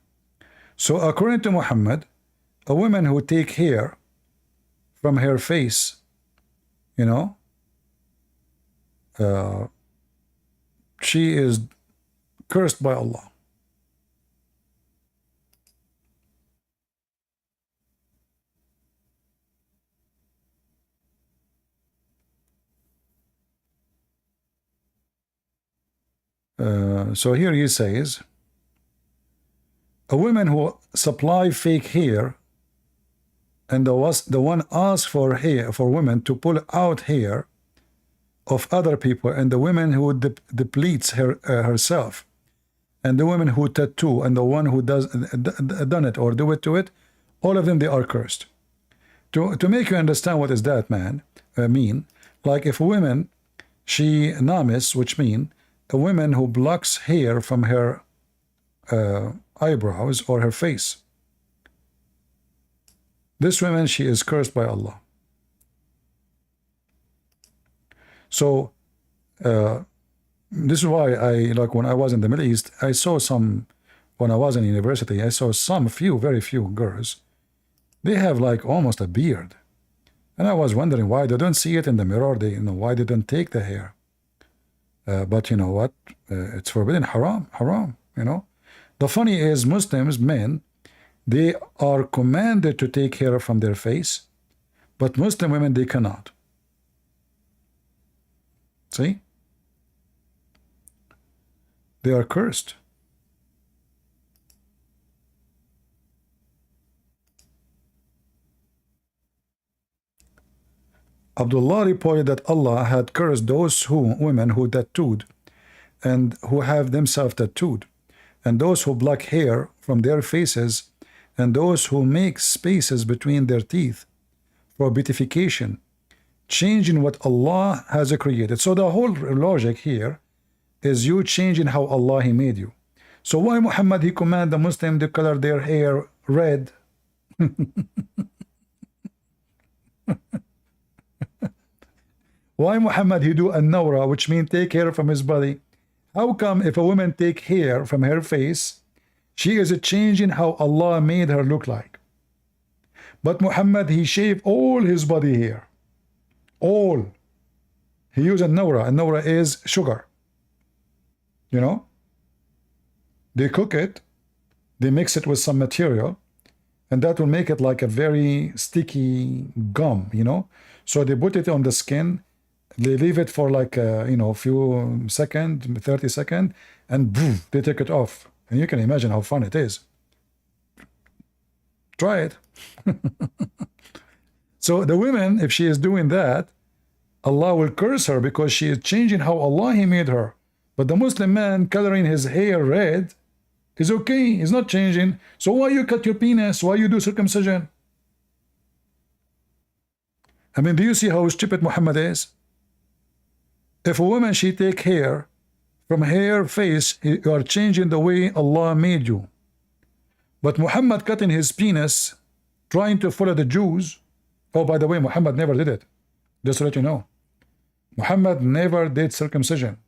So according to Muhammad, a woman who take hair from her face, she is cursed by Allah. So here he says, a woman who supply fake hair, and the one asks for hair for women to pull out hair of other people, and the woman who depletes herself, and the woman who tattoo, and the one who done it or do it to it, all of them they are cursed. To make you understand what is that mean, like if a woman she namis, which mean a woman who blocks hair from her eyebrows or her face. This woman, she is cursed by Allah. So this is why like when I was in the Middle East, I saw when I was in university, I saw very few girls. They have like almost a beard. And I was wondering why they don't see it in the mirror, why they don't take the hair. But you know what? It's forbidden, haram, The funny is Muslims, men, they are commanded to take hair from their face, but Muslim women, they cannot. See? They are cursed. Abdullah reported that Allah had cursed those women who tattooed and who have themselves tattooed, and those who block hair from their faces, and those who make spaces between their teeth for beautification, changing what Allah has created. So the whole logic here is you changing how Allah He made you. So why Muhammad He command the Muslim to color their hair red? Why Muhammad He do an-nawra, which means take hair from his body? How come if a woman take hair from her face, she is changing how Allah made her look like? But Muhammad, he shaved all his body hair. All. He used an-nawra. An-nawra is sugar. They cook it, they mix it with some material, and that will make it like a very sticky gum, So they put it on the skin, they leave it for like a few seconds, 30 seconds, and boom, they take it off. And you can imagine how fun it is. Try it. So the woman, if she is doing that, Allah will curse her because she is changing how Allah He made her. But the Muslim man coloring his hair red, It's okay. It's not changing. So why you cut your penis? Why you do circumcision? I mean, do you see how stupid Muhammad is? If a woman, she take hair from her face, you are changing the way Allah made you. But Muhammad cutting his penis, trying to follow the Jews. Oh, by the way, Muhammad never did it. Just to let you know. Muhammad never did circumcision.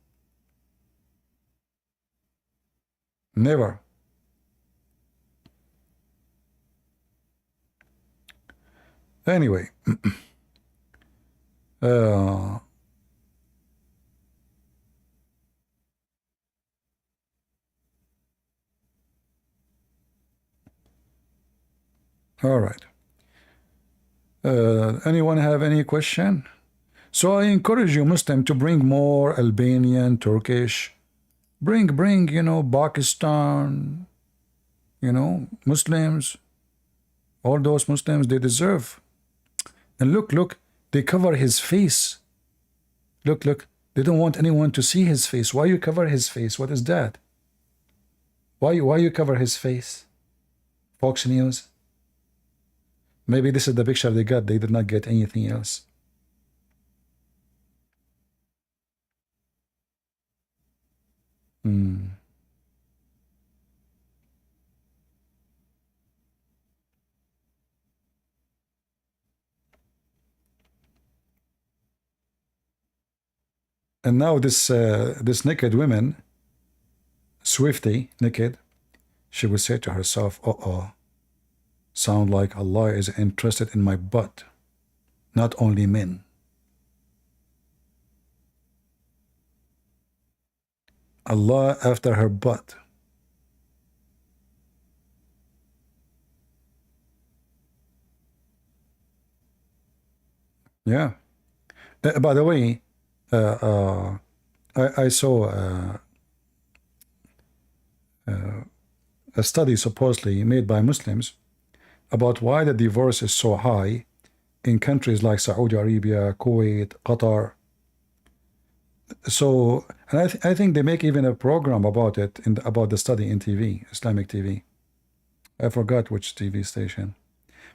Never. Anyway. All right. Anyone have any question? So I encourage you, Muslim, to bring more Albanian, Turkish. Bring, you know, Pakistan, you know, Muslims. All those Muslims, they deserve. And look, they cover his face. Look, they don't want anyone to see his face. Why you cover his face? What is that? Why you cover his face? Fox News. Maybe this is the picture they got. They did not get anything else. And now this naked woman, Swifty, naked, she would say to herself, sound like Allah is interested in my butt, not only men. Allah after her butt. Yeah. By the way, I saw a study supposedly made by Muslims about why the divorce is so high in countries like Saudi Arabia, Kuwait, Qatar. So, and I think they make even a program about it, about the study in TV, Islamic TV. I forgot which TV station.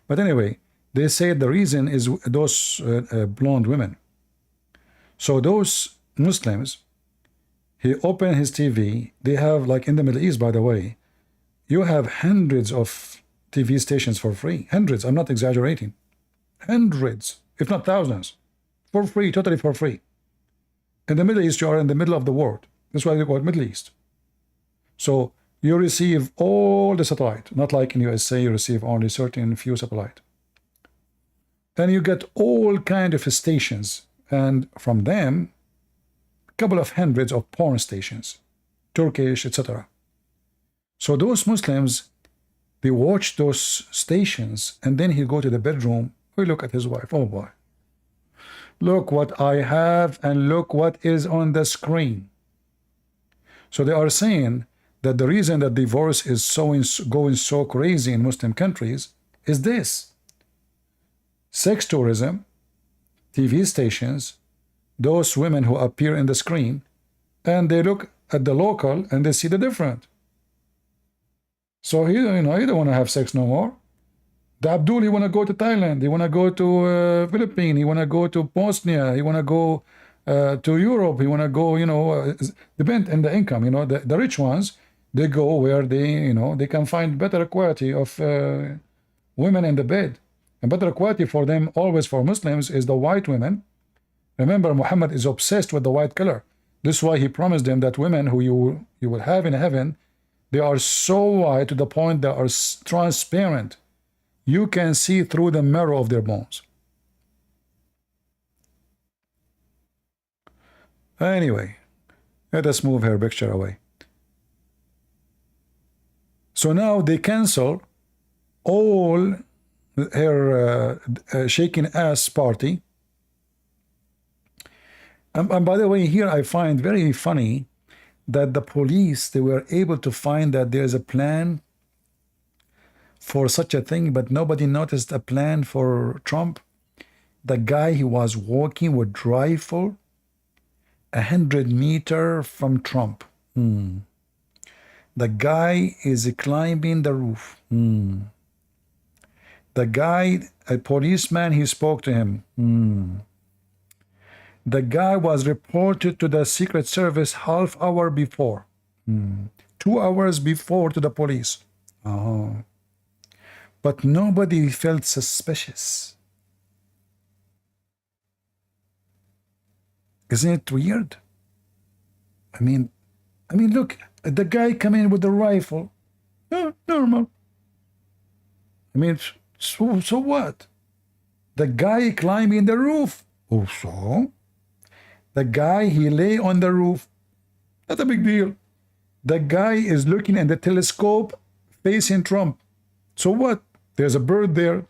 But anyway, they say the reason is those blonde women. So those Muslims, he opened his TV. They have, like in the Middle East, by the way, you have hundreds of TV stations for free. Hundreds, I'm not exaggerating. Hundreds, if not thousands, for free, totally for free. In the Middle East, you are in the middle of the world. That's why they call it Middle East. So you receive all the satellite, not like in USA, you receive only certain few satellite. Then you get all kind of stations, and from them, a couple of hundreds of porn stations, Turkish, etc. So those Muslims, they watch those stations, and then he go to the bedroom, he look at his wife, oh boy. Look what I have, and look what is on the screen. So they are saying that the reason that divorce is going so crazy in Muslim countries is this: sex tourism, TV stations, those women who appear in the screen, and they look at the local and they see the different. So he, you know, he don't want to have sex no more. The Abdul, he want to go to Thailand, he want to go to Philippines, he want to go to Bosnia, he want to go to Europe, he want to go, you know, depend on the income, you know, the rich ones, they go where they, you know, they can find better quality of women in the bed. And better quality for them, always for Muslims, is the white women. Remember, Muhammad is obsessed with the white color. This is why he promised them that women who you will have in heaven, they are so white to the point they are transparent. You can see through the marrow of their bones. Anyway, let us move her picture away. So now they cancel all her shaking ass party. And by the way, here I find very funny that the police, they were able to find that there's a plan for such a thing, but nobody noticed a plan for Trump. The guy, he was walking with rifle 100 meters from Trump. The guy is climbing the roof. The guy, a policeman, he spoke to him. The guy was reported to the Secret Service half hour before. 2 hours before to the police. But nobody felt suspicious. Isn't it weird? I mean, look, the guy coming in with the rifle. Normal. I mean, so what? The guy climbing the roof. Oh, so? The guy, he lay on the roof. Not a big deal. The guy is looking in the telescope facing Trump. So what? There's a bird there.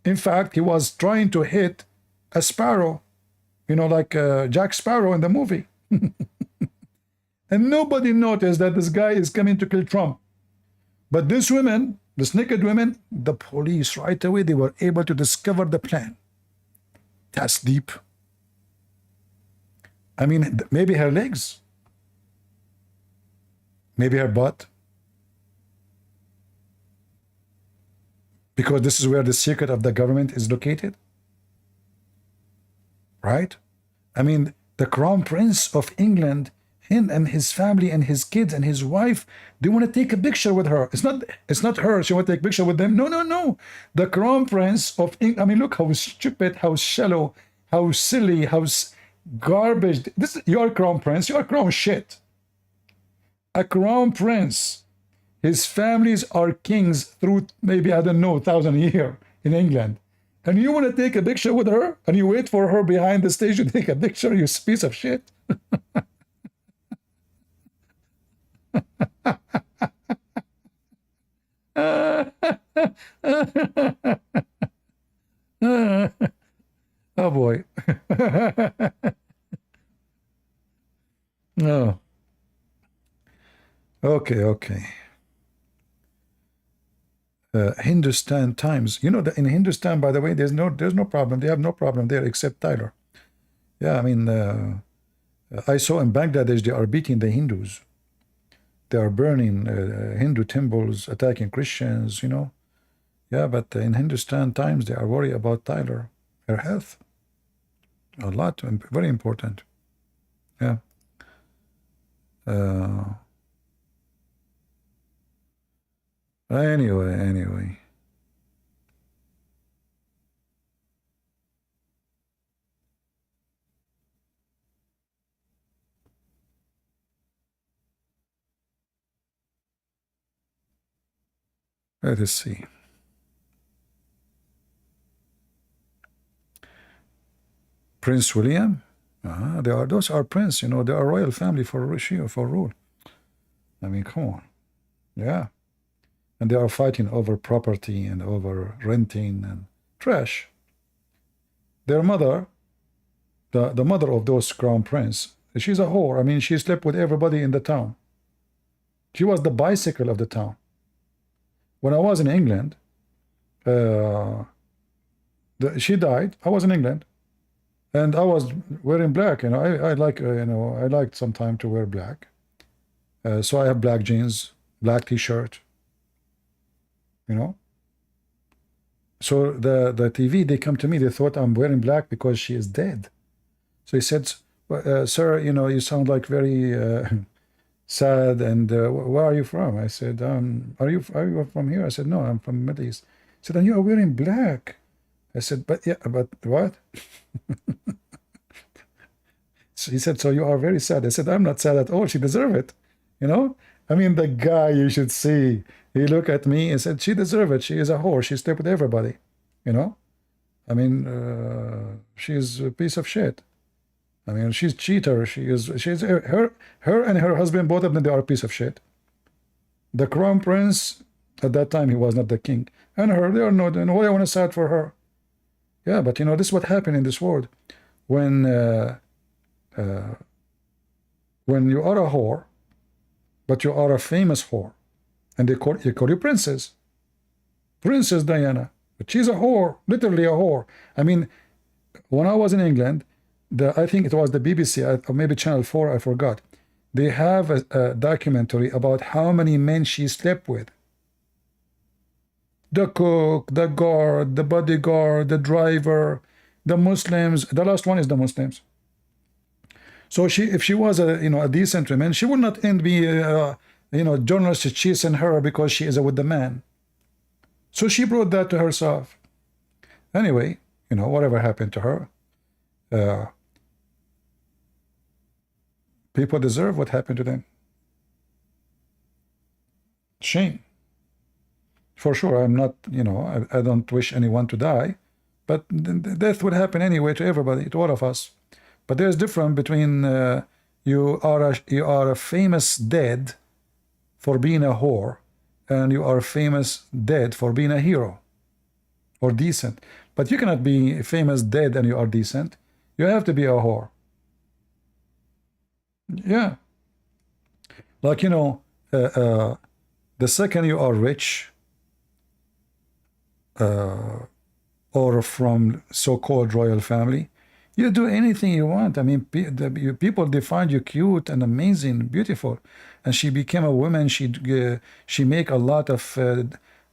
In fact, he was trying to hit a sparrow. You know, like Jack Sparrow in the movie. And nobody noticed that this guy is coming to kill Trump. But this women, this naked women, the police right away, they were able to discover the plan. That's deep. I mean, maybe her legs. Maybe her butt. Because this is where the secret of the government is located. Right? I mean, the Crown Prince of England, him and his family and his kids and his wife, they want to take a picture with her. It's not her. She want to take a picture with them. No. The Crown Prince of England. I mean, look how stupid, how shallow, how silly, how garbage. You're Crown Prince. You're Crown shit. A Crown Prince. His families are kings through maybe, I don't know, 1,000 years in England. And you want to take a picture with her, and you wait for her behind the stage to take a picture, you piece of shit. Oh boy. No. Okay. Hindustan Times. You know that in Hindustan, by the way, there's no problem. They have no problem there except Tyler. Yeah, I mean, I saw in Bangladesh they are beating the Hindus. They are burning Hindu temples, attacking Christians. You know. Yeah, but in Hindustan Times they are worried about Tyler, her health. A lot, very important. Yeah. Anyway. Let us see. Prince William? Those are prince, you know, they are royal family for rule. I mean, come on. Yeah. And they are fighting over property and over renting and trash. Their mother, the mother of those crown prince, she's a whore. I mean, she slept with everybody in the town. She was the bicycle of the town. When I was in England, she died. I was in England, and I was wearing black. You know, I like I liked sometime to wear black. So I have black jeans, black T-shirt. You know. So the TV, they come to me. They thought I'm wearing black because she is dead. So he said, "Sir, you know, you sound like very sad. And where are you from?" I said, "Are you from here?" I said, "No, I'm from the Middle East." He said, "And you are wearing black." I said, "But what?" So he said, "So you are very sad." I said, "I'm not sad at all. She deserves it." You know? I mean, the guy, you should see. He looked at me and said, "She deserves it. She is a whore. She slept with everybody." You know? I mean, she's a piece of shit. I mean, she's cheater. She's her and her husband, both of them, they are a piece of shit. The crown prince, at that time, he was not the king. And her, they are not. And why I want to sad for her. Yeah, but you know, this is what happened in this world. When you are a whore, but you are a famous whore, and they call you princess. Princess Diana. But she's a whore, literally a whore. I mean, when I was in England, I think it was the BBC, or maybe Channel 4, I forgot. They have a documentary about how many men she slept with. The cook, the guard, the bodyguard, the driver, the Muslims. The last one is the Muslims. So if she was a decent woman, she would not end be journalists chasing her because she is with the man. So she brought that to herself. Anyway, whatever happened to her, people deserve what happened to them. Shame. For sure, I'm not, I don't wish anyone to die, but death would happen anyway to everybody, to all of us. But there's difference between you are a famous dead for being a whore, and you are famous dead for being a hero or decent. But you cannot be famous dead and you are decent. You have to be a whore. Yeah. Like, the second you are rich, or from so-called royal family, you do anything you want. I mean, people they find you cute and amazing, beautiful. And she became a woman. She make a lot of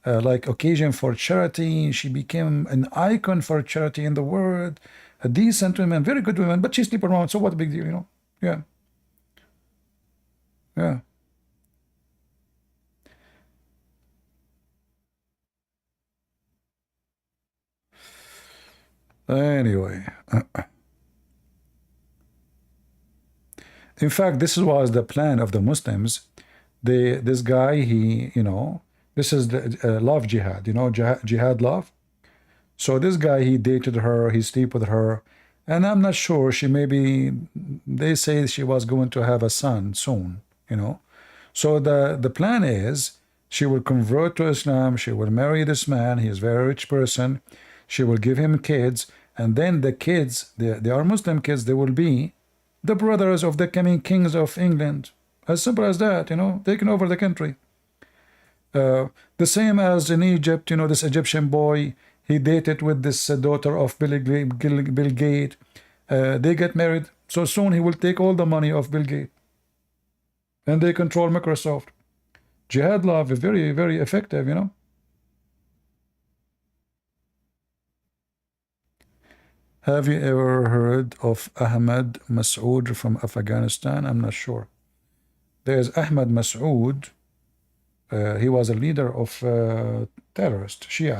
like occasion for charity. She became an icon for charity in the world. A decent woman, very good woman, but she sleep around. So what a big deal, Yeah. Yeah. Anyway. In fact, this was the plan of the Muslims. This guy, this is the love jihad, jihad love. So this guy, he dated her, he slept with her, and I'm not sure, they say she was going to have a son soon, So the plan is, she will convert to Islam, she will marry this man, he is a very rich person, she will give him kids, and then the kids, they are Muslim kids, they will be the brothers of the coming kings of England. As simple as that, taking over the country. The same as in Egypt, this Egyptian boy, he dated with this daughter of Bill Gates. They get married. So soon he will take all the money of Bill Gates. And they control Microsoft. Jihad love is very, very effective, Have you ever heard of Ahmad Masood from Afghanistan? I'm not sure. There's Ahmad Masood. He was a leader of Shia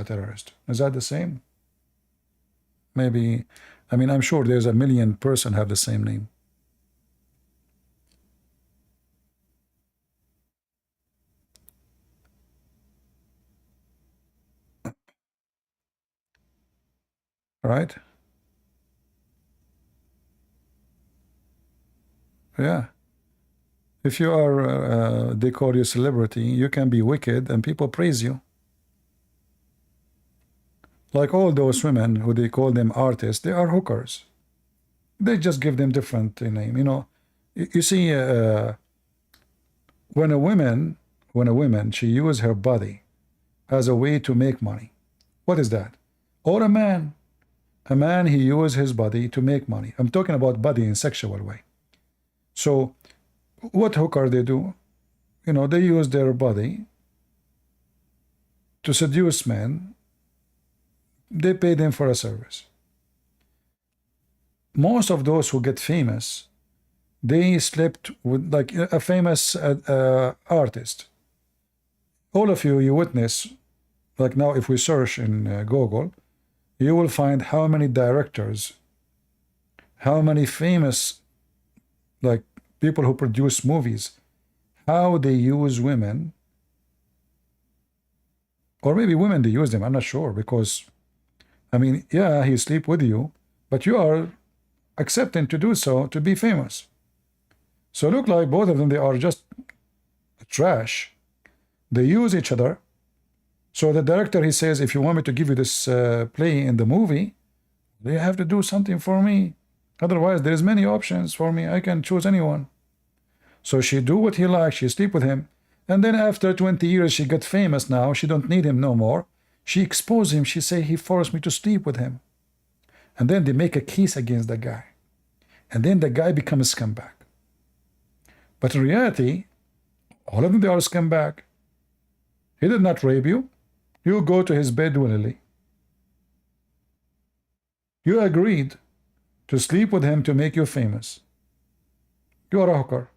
terrorist. Is that the same? Maybe. I mean, I'm sure there's a million person have the same name. Right? Yeah. If you are, they call you celebrity, you can be wicked and people praise you. Like all those women who they call them artists, they are hookers. They just give them different name. You see, when a woman, she use her body as a way to make money. What is that? Or a man, he use his body to make money. I'm talking about body in sexual way. So what hooker they do? They use their body to seduce men. They pay them for a service. Most of those who get famous, they slept with like a famous artist. All of you witness, like now if we search in Google, you will find how many directors, how many famous like people who produce movies, how they use women, or maybe women they use them, I'm not sure, because I mean, yeah, he sleep with you, but you are accepting to do so to be famous. So look like both of them, they are just trash. They use each other. So the director, he says, if you want me to give you this play in the movie, you have to do something for me. Otherwise, there is many options for me. I can choose anyone. So she do what he likes. She sleep with him. And then after 20 years, she got famous now. She don't need him no more. She expose him. She say, he forced me to sleep with him. And then they make a case against the guy. And then the guy becomes a scumbag. But in reality, all of them, they are scumbag. He did not rape you. You go to his bed willingly. You agreed to sleep with him to make you famous. You are a hooker.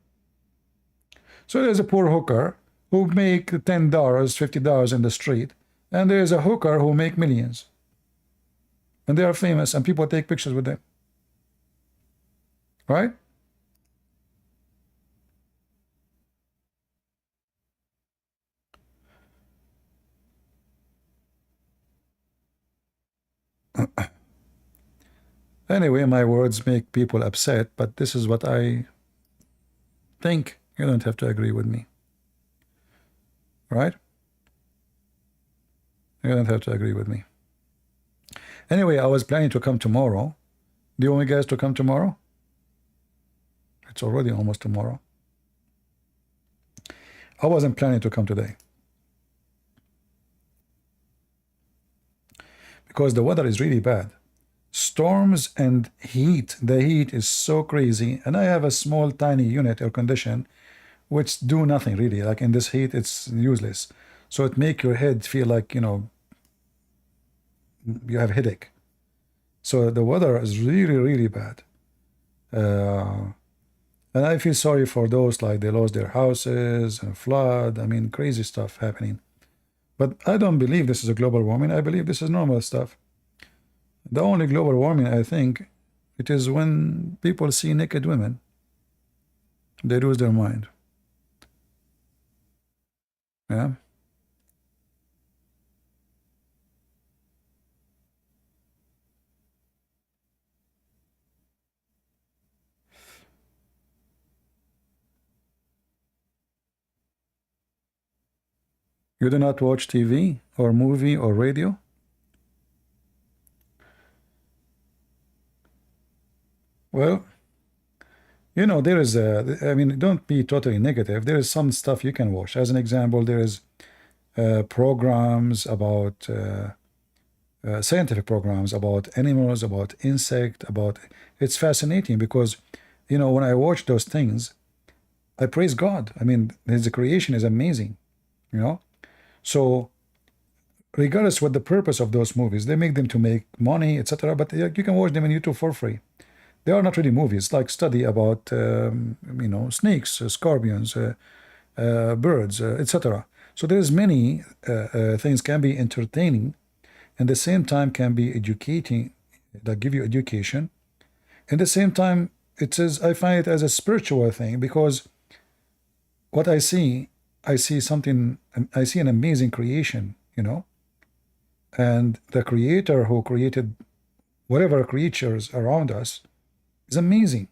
So there's a poor hooker who make $10, $50 in the street, and there's a hooker who make millions. And they are famous, and people take pictures with them. Right? Anyway, my words make people upset, but this is what I think. You don't have to agree with me. Right? You don't have to agree with me. Anyway, I was planning to come tomorrow. Do you want me guys to come tomorrow? It's already almost tomorrow. I wasn't planning to come today, because the weather is really bad. Storms and heat. The heat is so crazy, and I have a small tiny unit, air condition, which do nothing really. Like in this heat, it's useless. So it make your head feel like, you know, you have headache. So the weather is really, really bad. And I feel sorry for those, like they lost their houses and flood. I mean, crazy stuff happening. But I don't believe this is a global warming. I believe this is normal stuff. The only global warming, I think, it is when people see naked women. They lose their mind. Yeah. You do not watch TV or movie or radio? Well, you know, there is I mean, don't be totally negative. There is some stuff you can watch. As an example, there is programs about scientific programs about animals, about insect, about. It's fascinating because, you know, when I watch those things, I praise God. I mean, His creation is amazing, you know. So, regardless what the purpose of those movies, they make them to make money, etc. But you can watch them on YouTube for free. They are not really movies, like study about, you know, snakes, scorpions, birds, etc. So there's many things can be entertaining, and the same time can be educating, that give you education. And the same time, it says I find it as a spiritual thing, because what I see something, I see an amazing creation, you know, and the creator who created whatever creatures around us is amazing.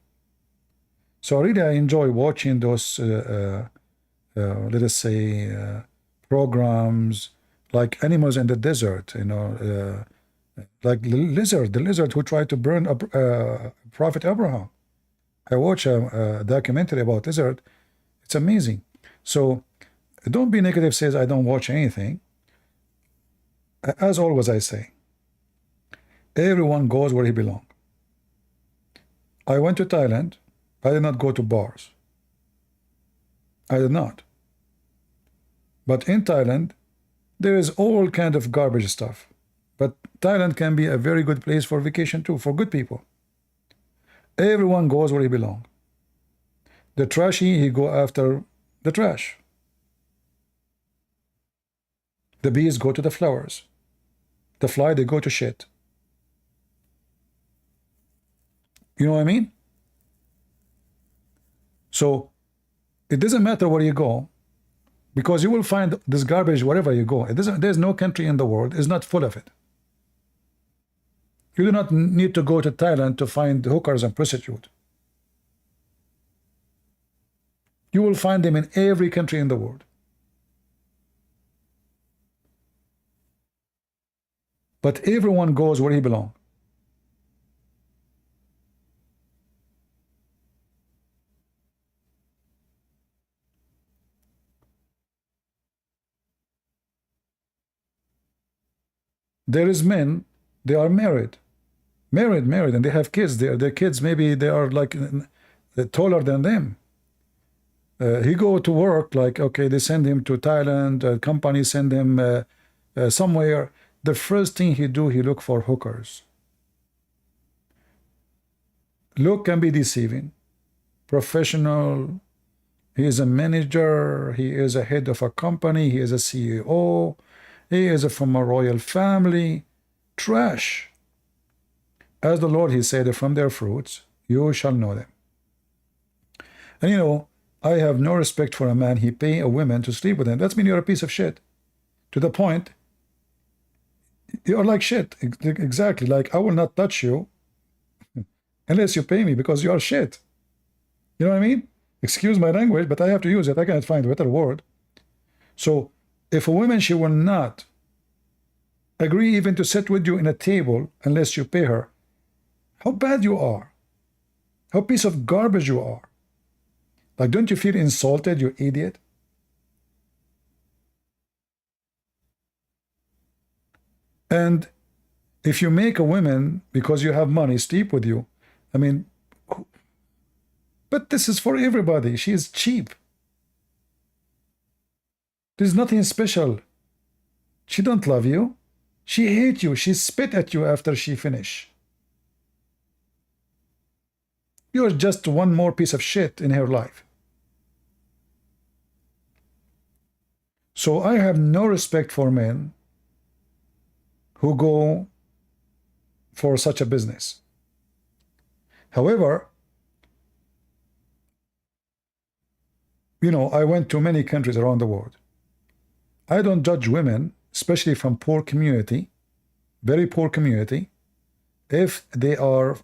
So really I enjoy watching those let us say programs like animals in the desert, you know, like the lizard who tried to burn Prophet Abraham. I watch a documentary about lizard. It's amazing. So don't be negative, says I don't watch anything. As always I say, everyone goes where he belongs. I went to Thailand. I did not go to bars. I did not. But in Thailand, there is all kind of garbage stuff. But Thailand can be a very good place for vacation too, for good people. Everyone goes where he belongs. The trashy, he go after the trash. The bees go to the flowers. The fly, they go to shit. You know what I mean? So it doesn't matter where you go, because you will find this garbage wherever you go. There's no country in the world is not full of it. You do not need to go to Thailand to find hookers and prostitutes. You will find them in every country in the world. But everyone goes where he belongs. There is men, they are married, and they have kids. Their kids, maybe they are like taller than them. He go to work, like, okay, they send him to Thailand, company send him somewhere. The first thing he do, he look for hookers. Look can be deceiving. Professional, he is a manager, he is a head of a company, he is a CEO, he is from a royal family. Trash. As the Lord, he said, from their fruits you shall know them. And you know, I have no respect for a man, he pay a woman to sleep with him. That's mean you're a piece of shit. To the point, you're like shit. Exactly. Like, I will not touch you unless you pay me, because you are shit. You know what I mean? Excuse my language, but I have to use it. I cannot find a better word. So if a woman, she will not agree even to sit with you in a table unless you pay her, how bad you are. How piece of garbage you are. Like, don't you feel insulted, you idiot? And if you make a woman, because you have money, sleep with you, I mean, but this is for everybody. She is cheap. There's nothing special. She don't love you. She hate you. She spit at you after she finish. You're just one more piece of shit in her life. So I have no respect for men who go for such a business. However, you know, I went to many countries around the world. I don't judge women, especially from poor community, very poor community, if they are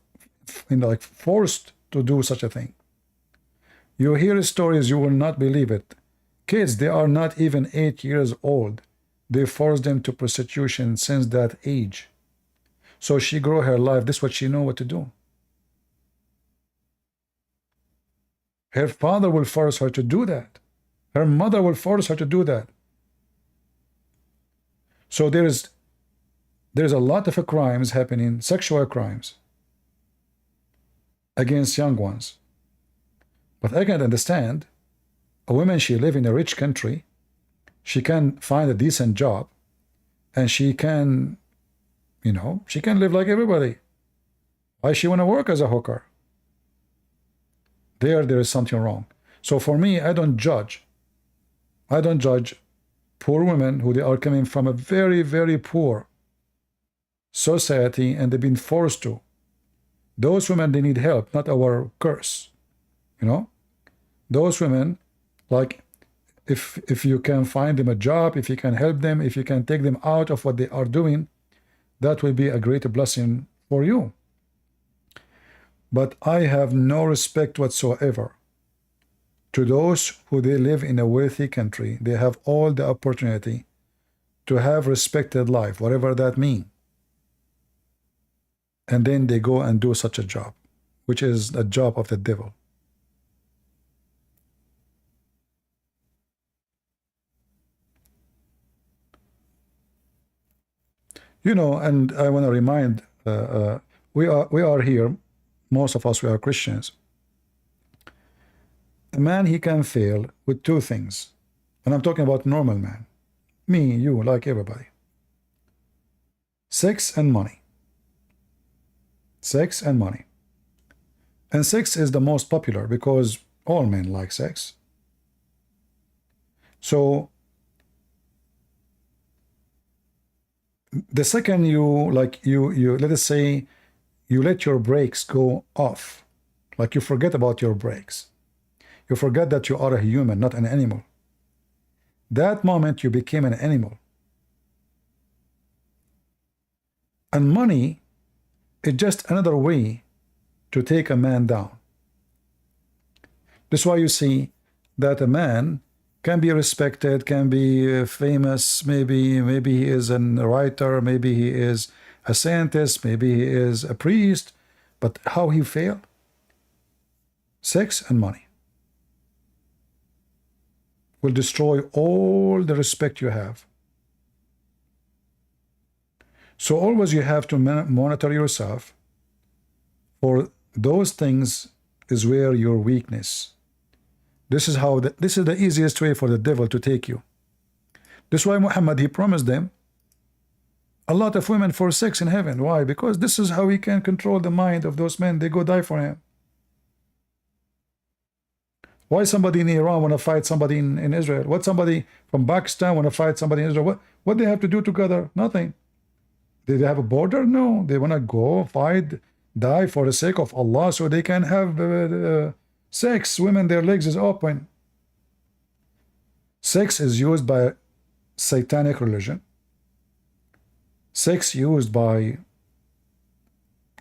like forced to do such a thing. You hear stories, you will not believe it. Kids, they are not even 8 years old. They force them to prostitution since that age. So she grow her life. This is what she know what to do. Her father will force her to do that. Her mother will force her to do that. So there's a lot of crimes happening, sexual crimes, against young ones. But I can understand a woman, she live in a rich country, she can find a decent job, and she can, you know, she can live like everybody. Why she want to work as a hooker? There is something wrong. So for me, I don't judge. I don't judge poor women who they are coming from a very, very poor society and they've been forced to. Those women, they need help, not our curse. You know? Those women, like, if you can find them a job, if you can help them, if you can take them out of what they are doing, that will be a great blessing for you. But I have no respect whatsoever to those who they live in a wealthy country. They have all the opportunity to have respected life, whatever that means. And then they go and do such a job, which is a job of the devil. You know, and I want to remind, we are here, most of us, we are Christians. A man, he can fail with two things. And I'm talking about normal man. Me, you, like everybody. Sex and money. Sex and money. And sex is the most popular because all men like sex. So the second you, like, you let us say, you let your brakes go off, like you forget about your brakes. You forget that you are a human, not an animal. That moment you became an animal. And money is just another way to take a man down. That's why you see that a man can be respected, can be famous, maybe he is a writer, maybe he is a scientist, maybe he is a priest, but how he failed? Sex and money will destroy all the respect you have. So always you have to monitor yourself, for those things is where your weakness. This is how this is the easiest way for the devil to take you. This is why Muhammad, he promised them a lot of women for sex in heaven. Why? Because this is how he can control the mind of those men. They go die for him. Why somebody in Iran want to fight somebody in Israel? What somebody from Pakistan want to fight somebody in Israel? What they have to do together? Nothing. Did they have a border? No. They want to go fight, die for the sake of Allah, so they can have sex. Women, their legs is open. Sex is used by satanic religion. Sex used by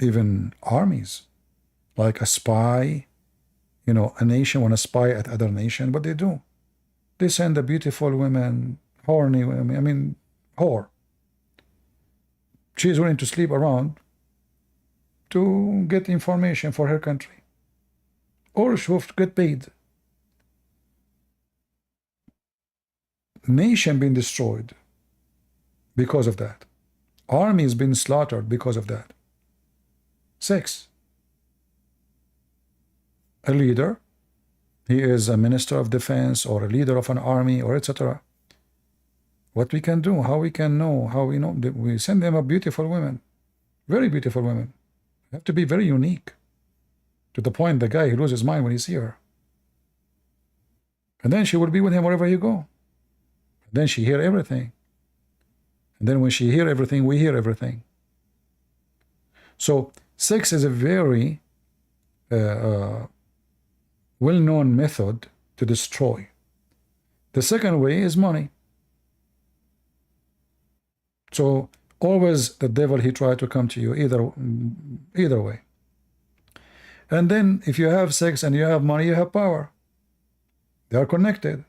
even armies, like a spy. You know, a nation want to spy at other nation. What they do? They send the beautiful women, horny women, I mean, whore. She is willing to sleep around to get information for her country. Or she will get paid. Nation being destroyed because of that. Armies being slaughtered because of that. Sex. A leader, he is a minister of defense or a leader of an army or etc. What we can do, how we can know, how we know, we send them a beautiful women, very beautiful women. You have to be very unique, to the point the guy, he loses his mind when he see her. And then she will be with him wherever he go. Then she hear everything. And then when she hear everything, we hear everything. So sex is a very well-known method to destroy. The second way is money. So always the devil, he tried to come to you either way. And then if you have sex and you have money, you have power. They are connected.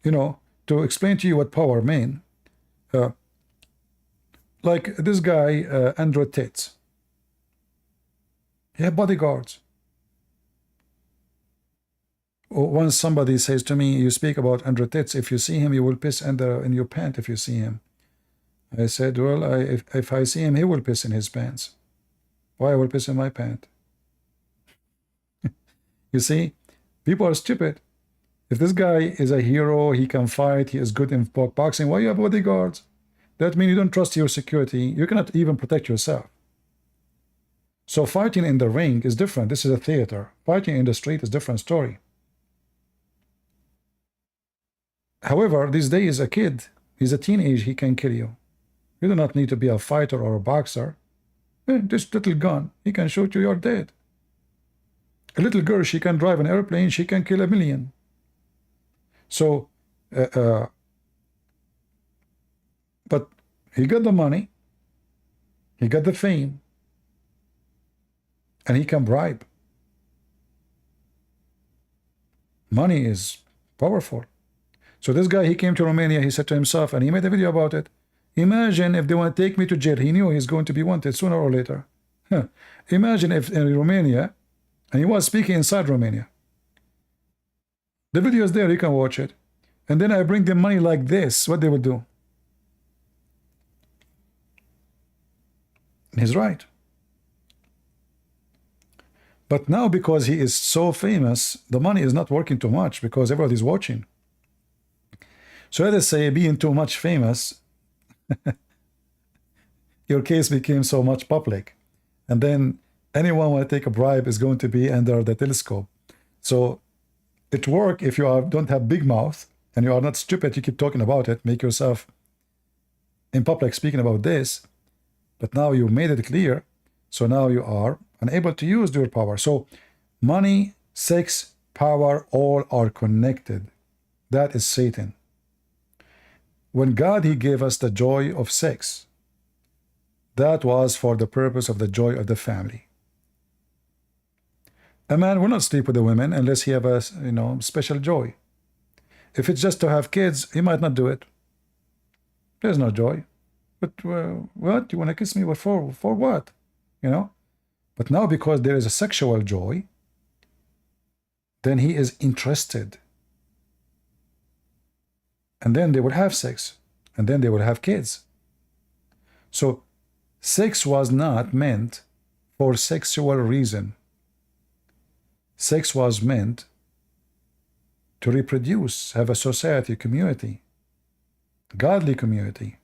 You know, to explain to you what power mean, like this guy, Andrew Tate. He had bodyguards. Once somebody says to me, you speak about Andrew Tate, if you see him, you will piss in your pant if you see him. I said, well, if I see him, he will piss in his pants. Why I will piss in my pant? You see, people are stupid. If this guy is a hero, he can fight, he is good in boxing, why you have bodyguards? That means you don't trust your security. You cannot even protect yourself. So fighting in the ring is different. This is a theater. Fighting in the street is a different story. However, these days a kid, he's a teenage, he can kill you. You do not need to be a fighter or a boxer. This little gun, he can shoot you, you're dead. A little girl, she can drive an airplane, she can kill 1,000,000. So, but he got the money, he got the fame, and he can bribe. Money is powerful. So this guy, he came to Romania, he said to himself, and he made a video about it, imagine if they want to take me to jail. He knew he's going to be wanted sooner or later. Imagine if in Romania, and he was speaking inside Romania. The video is there, you can watch it. And then I bring them money like this, what they would do. He's right. But now because he is so famous, the money is not working too much because everybody's watching. So let us say being too much famous, your case became so much public. And then anyone want to take a bribe is going to be under the telescope. So it works if you don't have big mouth and you are not stupid, you keep talking about it, make yourself in public speaking about this. But now you made it clear, so now you are unable to use your power. So money, sex, power, all are connected. That is Satan. When God, he gave us the joy of sex, that was for the purpose of the joy of the family. A man will not sleep with the women unless he have a special joy. If it's just to have kids, he might not do it. There's no joy. But what? You want to kiss me? What for? For what? But now because there is a sexual joy, then he is interested. And then they will have sex. And then they will have kids. So sex was not meant for sexual reason. Sex was meant to reproduce, have a society, community, godly community.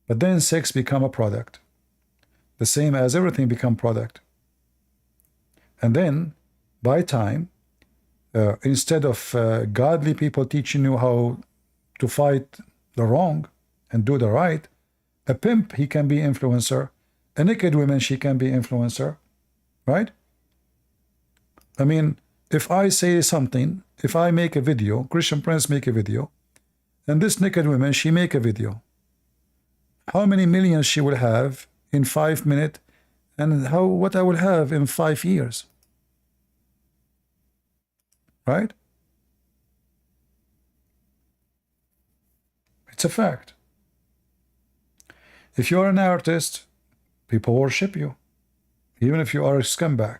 But then sex become a product, the same as everything become product. And then, by time, instead of godly people teaching you how to fight the wrong and do the right, a pimp, he can be influencer. A naked woman, she can be influencer, right? I mean, if I say something, if I make a video, Christian Prince make a video, and this naked woman, she make a video, how many millions she will have in 5 minutes, and what I will have in 5 years, right? It's a fact. If you're an artist, people worship you, even if you are a scumbag,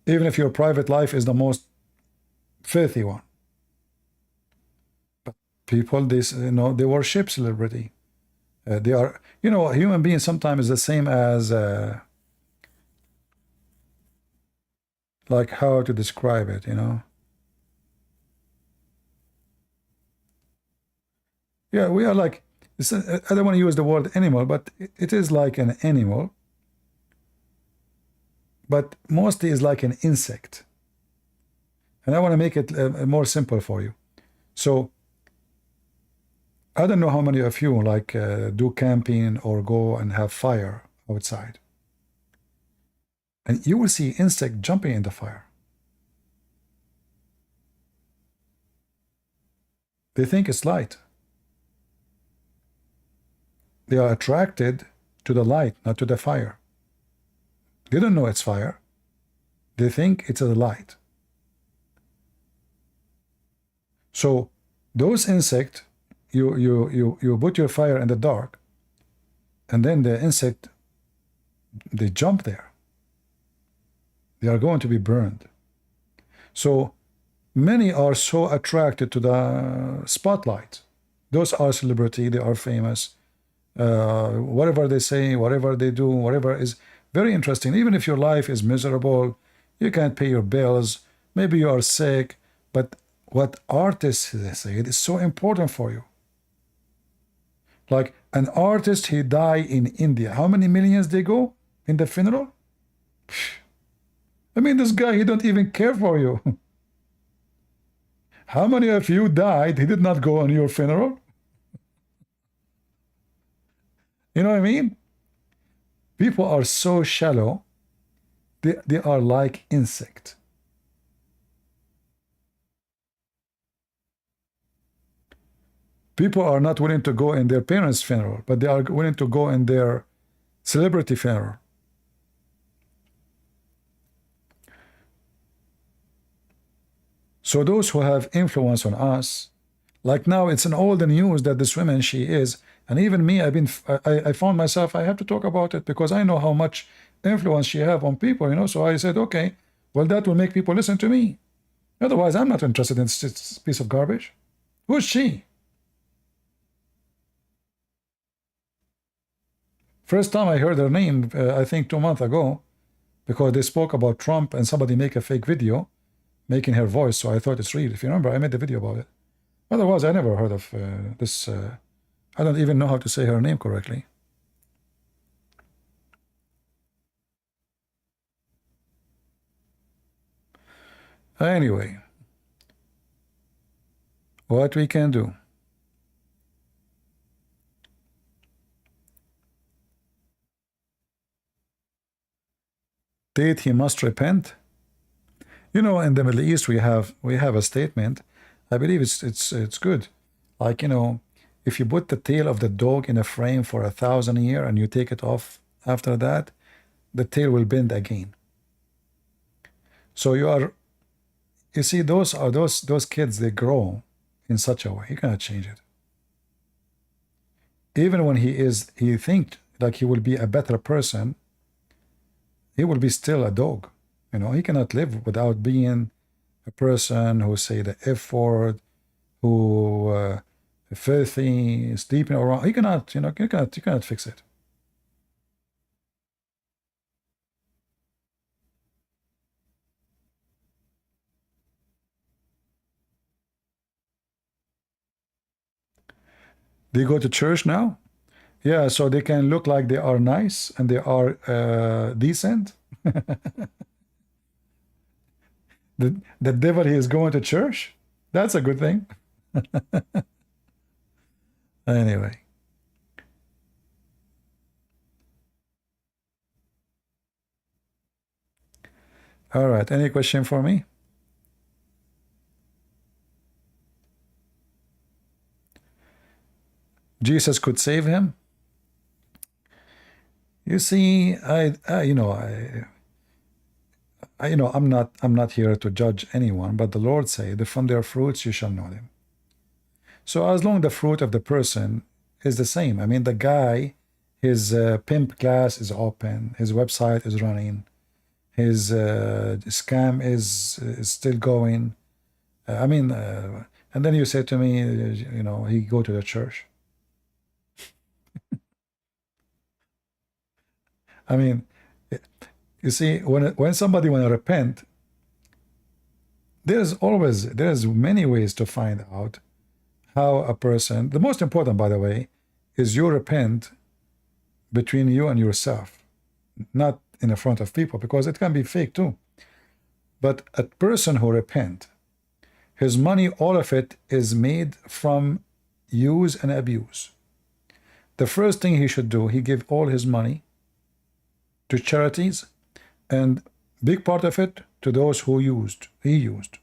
even if your private life is the most filthy one. But people, they worship celebrity. They are, human beings sometimes is the same as, like, how to describe it, Yeah, we are like, I don't want to use the word animal, but it is like an animal, but mostly is like an insect. And I want to make it more simple for you. So I don't know how many of you like do camping or go and have fire outside. And you will see insect jumping in the fire. They think it's light. They are attracted to the light, not to the fire. They don't know it's fire. They think it's a light. So those insects, you put your fire in the dark, and then the insect, they jump there. They are going to be burned. So many are so attracted to the spotlight. Those are celebrity, they are famous. Whatever they say, whatever they do, whatever is very interesting. Even if your life is miserable, you can't pay your bills, maybe you are sick, but what artists say, it is so important for you. Like an artist, he died in India. How many millions they go in the funeral? I mean, this guy, he don't even care for you. How many of you died, he did not go on your funeral? You know what I mean? People are so shallow. They are like insects. People are not willing to go in their parents' funeral, but they are willing to go in their celebrity funeral. So those who have influence on us, like now it's in all the news that this woman, she is, and even me, I found myself, I have to talk about it because I know how much influence she have on people, so I said, okay, well, that will make people listen to me. Otherwise, I'm not interested in this piece of garbage. Who's she? First time I heard her name, I think 2 months ago, because they spoke about Trump and somebody make a fake video making her voice, so I thought it's real. If you remember, I made a video about it. Otherwise, I never heard of this. I don't even know how to say her name correctly. Anyway, what we can do. Did he must repent? In the Middle East we have a statement. I believe it's good. Like, if you put the tail of the dog in a frame for 1,000 years and you take it off after that, the tail will bend again. So you see, those kids, they grow in such a way. You cannot change it. Even when he thinks like he will be a better person, he will be still a dog. He cannot live without being a person who say the F word, who filthy, sleeping around. He cannot, you cannot fix it. They go to church now? Yeah, so they can look like they are nice and they are decent. The devil, he is going to church? That's a good thing. Anyway. All right, any question for me? Jesus could save him? You see, I'm not here to judge anyone, but the Lord said that from their fruits you shall know them. So as long the fruit of the person is the same, I mean, the guy, his pimp class is open, his website is running, his scam is still going. And then you say to me, he go to the church. I mean, you see, when somebody want to repent, there's many ways to find out how a person. The most important, by the way, is you repent between you and yourself, not in the front of people, because it can be fake too. But a person who repent, his money, all of it is made from use and abuse. The first thing he should do, he give all his money to charities, and big part of it to those who he used.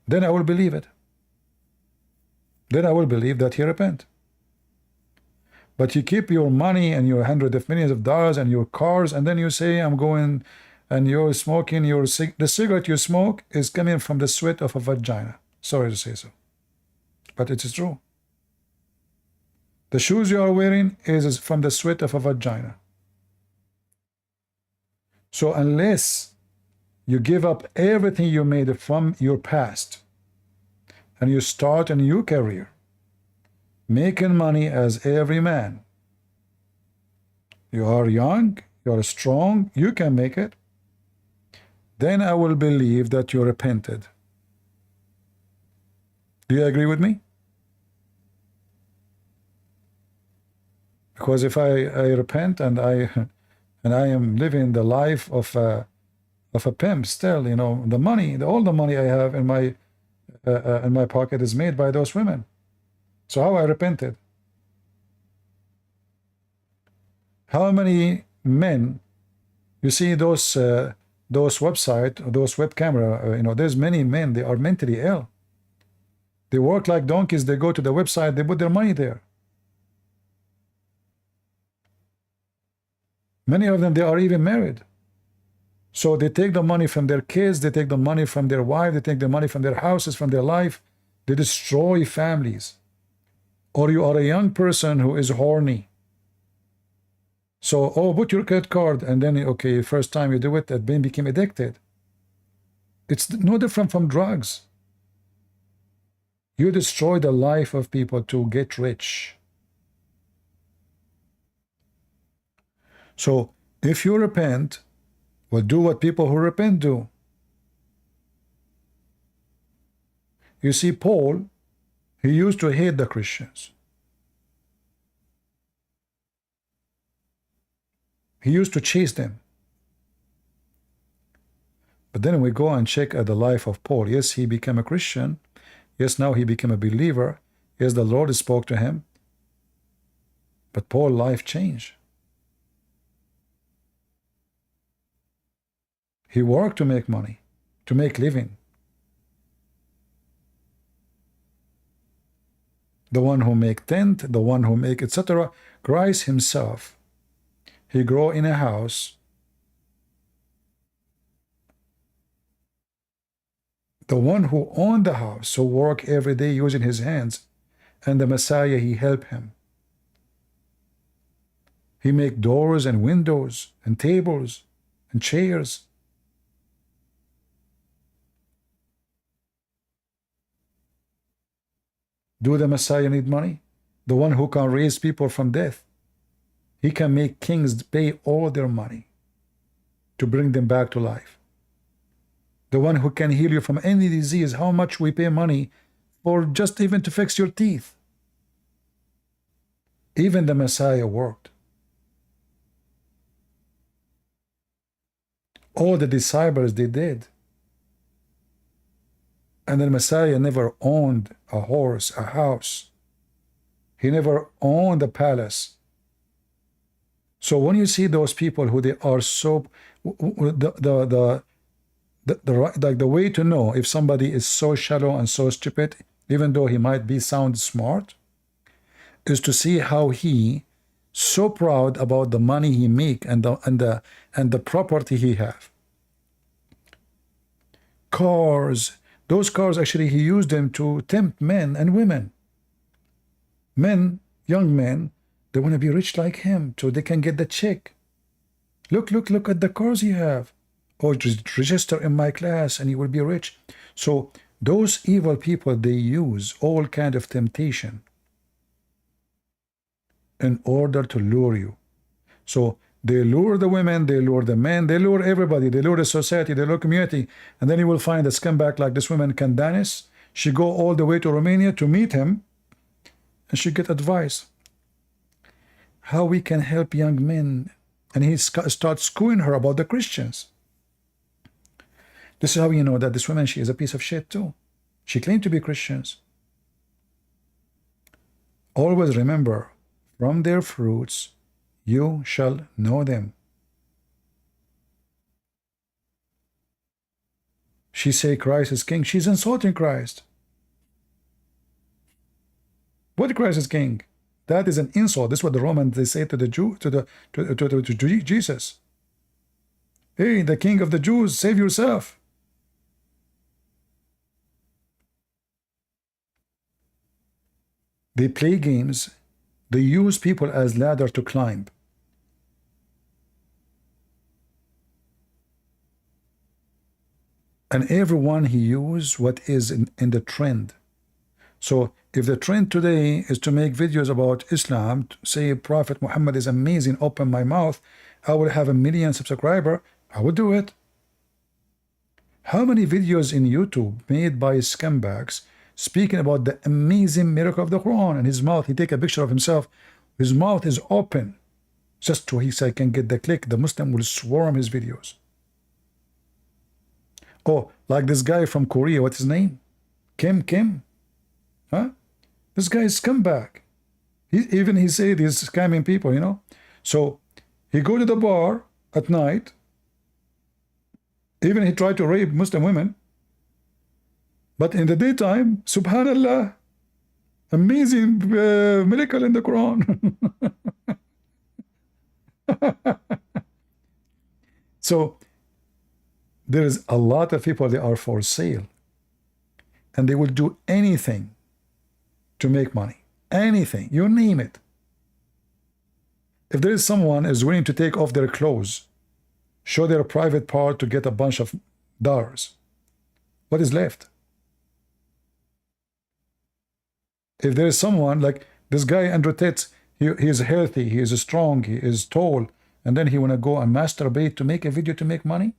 Then I will believe it. Then I will believe that he repent. But you keep your money and your hundreds of millions of dollars and your cars, and then you say, I'm going, and you're smoking the cigarette you smoke is coming from the sweat of a vagina. Sorry to say so, but it is true. The shoes you are wearing is from the sweat of a vagina. So unless you give up everything you made from your past and you start a new career, making money as every man, you are young, you are strong, you can make it, then I will believe that you repented. Do you agree with me? Because if I repent and I am living the life of a pimp still, the money, all the money I have in my pocket is made by those women. So how I repented? How many men, you see those website, those web camera, there's many men, they are mentally ill. They work like donkeys, they go to the website, they put their money there. Many of them, they are even married. So they take the money from their kids, they take the money from their wife, they take the money from their houses, from their life. They destroy families. Or you are a young person who is horny. So, put your credit card, and then, okay, first time you do it, that then became addicted. It's no different from drugs. You destroy the life of people to get rich. So if you repent, well, do what people who repent do. You see, Paul, he used to hate the Christians. He used to chase them. But then we go and check at the life of Paul. Yes, he became a Christian. Yes, now he became a believer. Yes, the Lord spoke to him. But Paul's life changed. He worked to make money, to make living. The one who make tent, the one who make etc. Christ himself, he grew in a house. The one who owned the house, so work every day using his hands, and the Messiah, he helped him. He make doors and windows and tables and chairs. Do the Messiah need money? The one who can raise people from death. He can make kings pay all their money to bring them back to life. The one who can heal you from any disease. How much we pay money or just even to fix your teeth. Even the Messiah worked. All the disciples, they did. And the Messiah never owned a horse, a house. He never owned a palace. So when you see those people who they are so, the way to know if somebody is so shallow and so stupid, even though he might be sound smart, is to see how he so proud about the money he make and the property he have. Cars, those cars actually he used them to tempt men and women. Men, young men, they want to be rich like him so they can get the check. Look at the cars you have. Or just register in my class and you will be rich. So those evil people, they use all kind of temptation in order to lure you. So they lure the women, they lure the men, they lure everybody, they lure the society, they lure community, and then you will find a scumbag like this woman Candace. She go all the way to Romania to meet him, and she get advice how we can help young men, and he starts schooling her about the Christians. This is how you know that this woman, she is a piece of shit too. She claimed to be Christians. Always remember, from their fruits you shall know them. She say Christ is king. She's insulting Christ. What Christ is king? That is an insult. This is what the Romans, they say to the Jew, to Jesus. Hey, the king of the Jews, save yourself. They play games. They use people as ladder to climb. And everyone he use what is in the trend. So if the trend today is to make videos about Islam, to say Prophet Muhammad is amazing, open my mouth, I will have 1 million subscribers, I will do it. How many videos in YouTube made by scumbags speaking about the amazing miracle of the Quran, and his mouth, he take a picture of himself, his mouth is open, just so he can get the click, the Muslim will swarm his videos. Oh, like this guy from Korea, what's his name? Kim? Huh? This guy is scumbag. He said he's scamming people, you know. So he go to the bar at night. Even he tried to rape Muslim women. But in the daytime, subhanallah, amazing miracle in the Quran. So there is a lot of people, they are for sale. And they will do anything to make money. Anything, you name it. If there is someone is willing to take off their clothes, show their private part to get a bunch of dollars, what is left? If there is someone like this guy Andrew Tate, he is healthy, he is strong, he is tall, and then he want to go and masturbate to make a video to make money?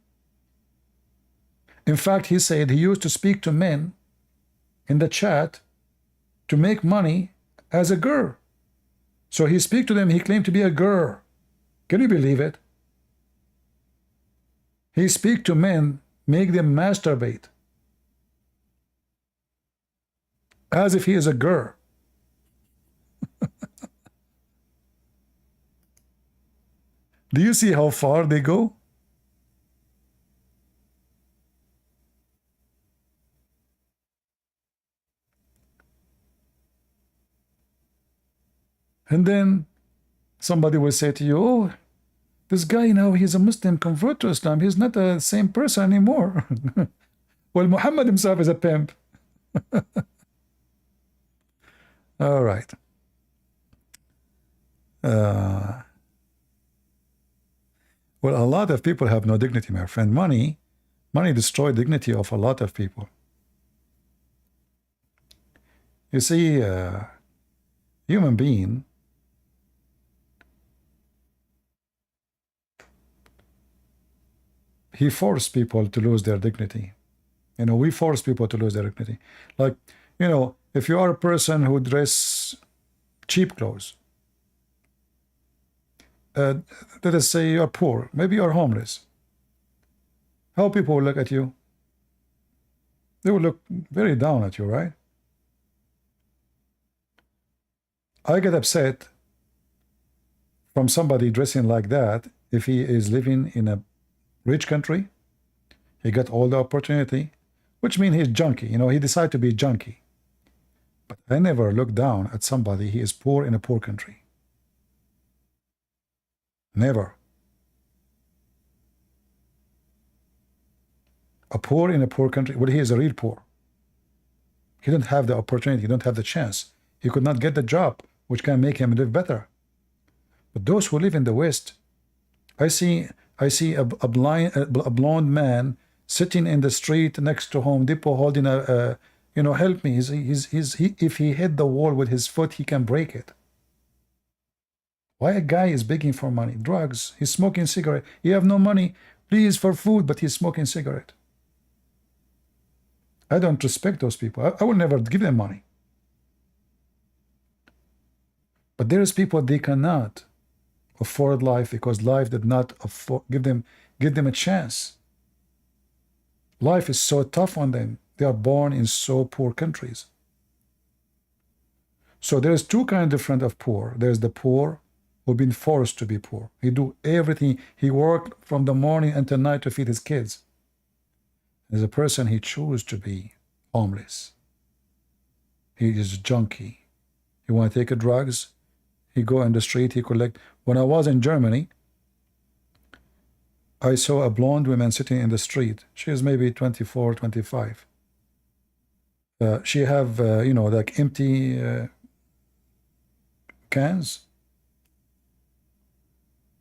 In fact, he said he used to speak to men in the chat to make money as a girl. So he speak to them, he claimed to be a girl. Can you believe it? He speak to men, make them masturbate as if he is a girl. Do you see how far they go? And then somebody will say to you, oh, this guy now, he's a Muslim, convert to Islam. He's not the same person anymore. Well, Muhammad himself is a pimp. All right. Well, a lot of people have no dignity, my friend. Money destroys dignity of a lot of people. You see, human being, he forced people to lose their dignity. You know, we force people to lose their dignity. Like, You know, if you are a person who dress cheap clothes, let us say you're poor, maybe you're homeless, how people will look at you? They will look very down at you, right? I get upset from somebody dressing like that if he is living in a rich country. He got all the opportunity, which means he's junky. You know, he decided to be junky. But I never look down at somebody he is poor in a poor country. Never. A poor in a poor country, well, he is a real poor. He don't have the opportunity, he don't have the chance. He could not get the job, which can make him live better. But those who live in the West, I see a blonde man sitting in the street next to Home Depot holding you know, help me. If he hit the wall with his foot, he can break it. Why a guy is begging for money? Drugs. He's smoking cigarette. He have no money, please, for food, but he's smoking cigarette. I don't respect those people. I will never give them money. But there is people, they cannot afford life because life did not give them a chance. Life is so tough on them. They are born in so poor countries. So there is two kinds different of poor. There's the poor who've been forced to be poor. He do everything. He worked from the morning until night to feed his kids. There's a person he chose to be homeless. He is junkie. He want to take drugs. He go in the street. He collect. When I was in Germany, I saw a blonde woman sitting in the street. She is maybe 24, 25. She have, you know, like empty cans.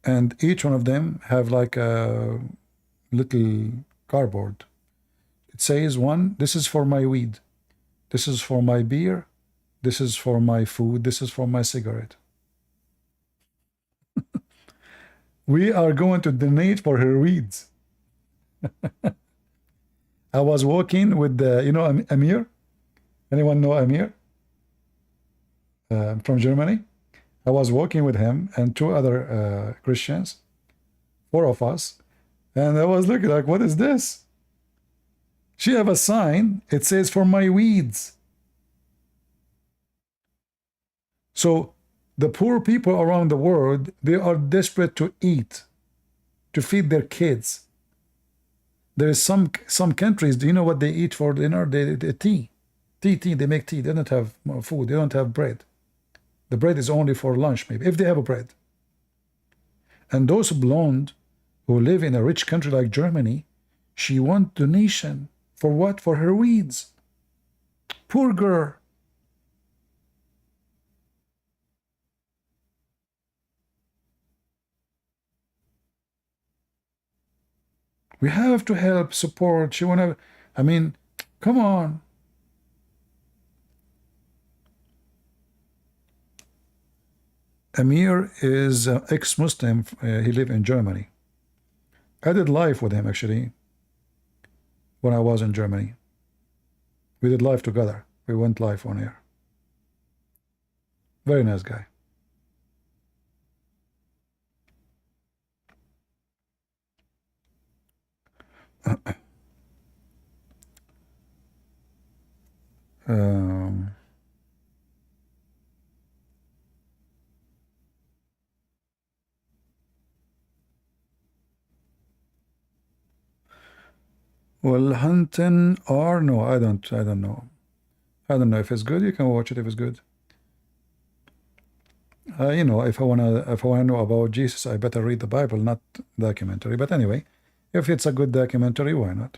And each one of them have like a little cardboard. It says one, this is for my weed. This is for my beer. This is for my food. This is for my cigarette. We are going to donate for her weeds. I was walking with, you know, Amir. Anyone know Amir? From Germany. I was walking with him and two other Christians, 4 of us, and I was looking like, what is this? She have a sign. It says for my weeds. So the poor people around the world, they are desperate to eat, to feed their kids. There is some countries, do you know what they eat for dinner? They tea. They make tea. They don't have food. They don't have bread. The bread is only for lunch, maybe, if they have a bread. And those blonde who live in a rich country like Germany, she wants donation. For what? For her weeds. Poor girl. We have to help, support. She wanna, I mean, come on. Amir is ex-Muslim. He lived in Germany. I did live with him, actually, when I was in Germany. We did live together. We went live on air. Very nice guy. um, well, hunting or no, I don't know. I don't know if it's good. You can watch it if it's good. You know, if I wanna know about Jesus, I better read the Bible, not documentary. But anyway, if it's a good documentary, why not?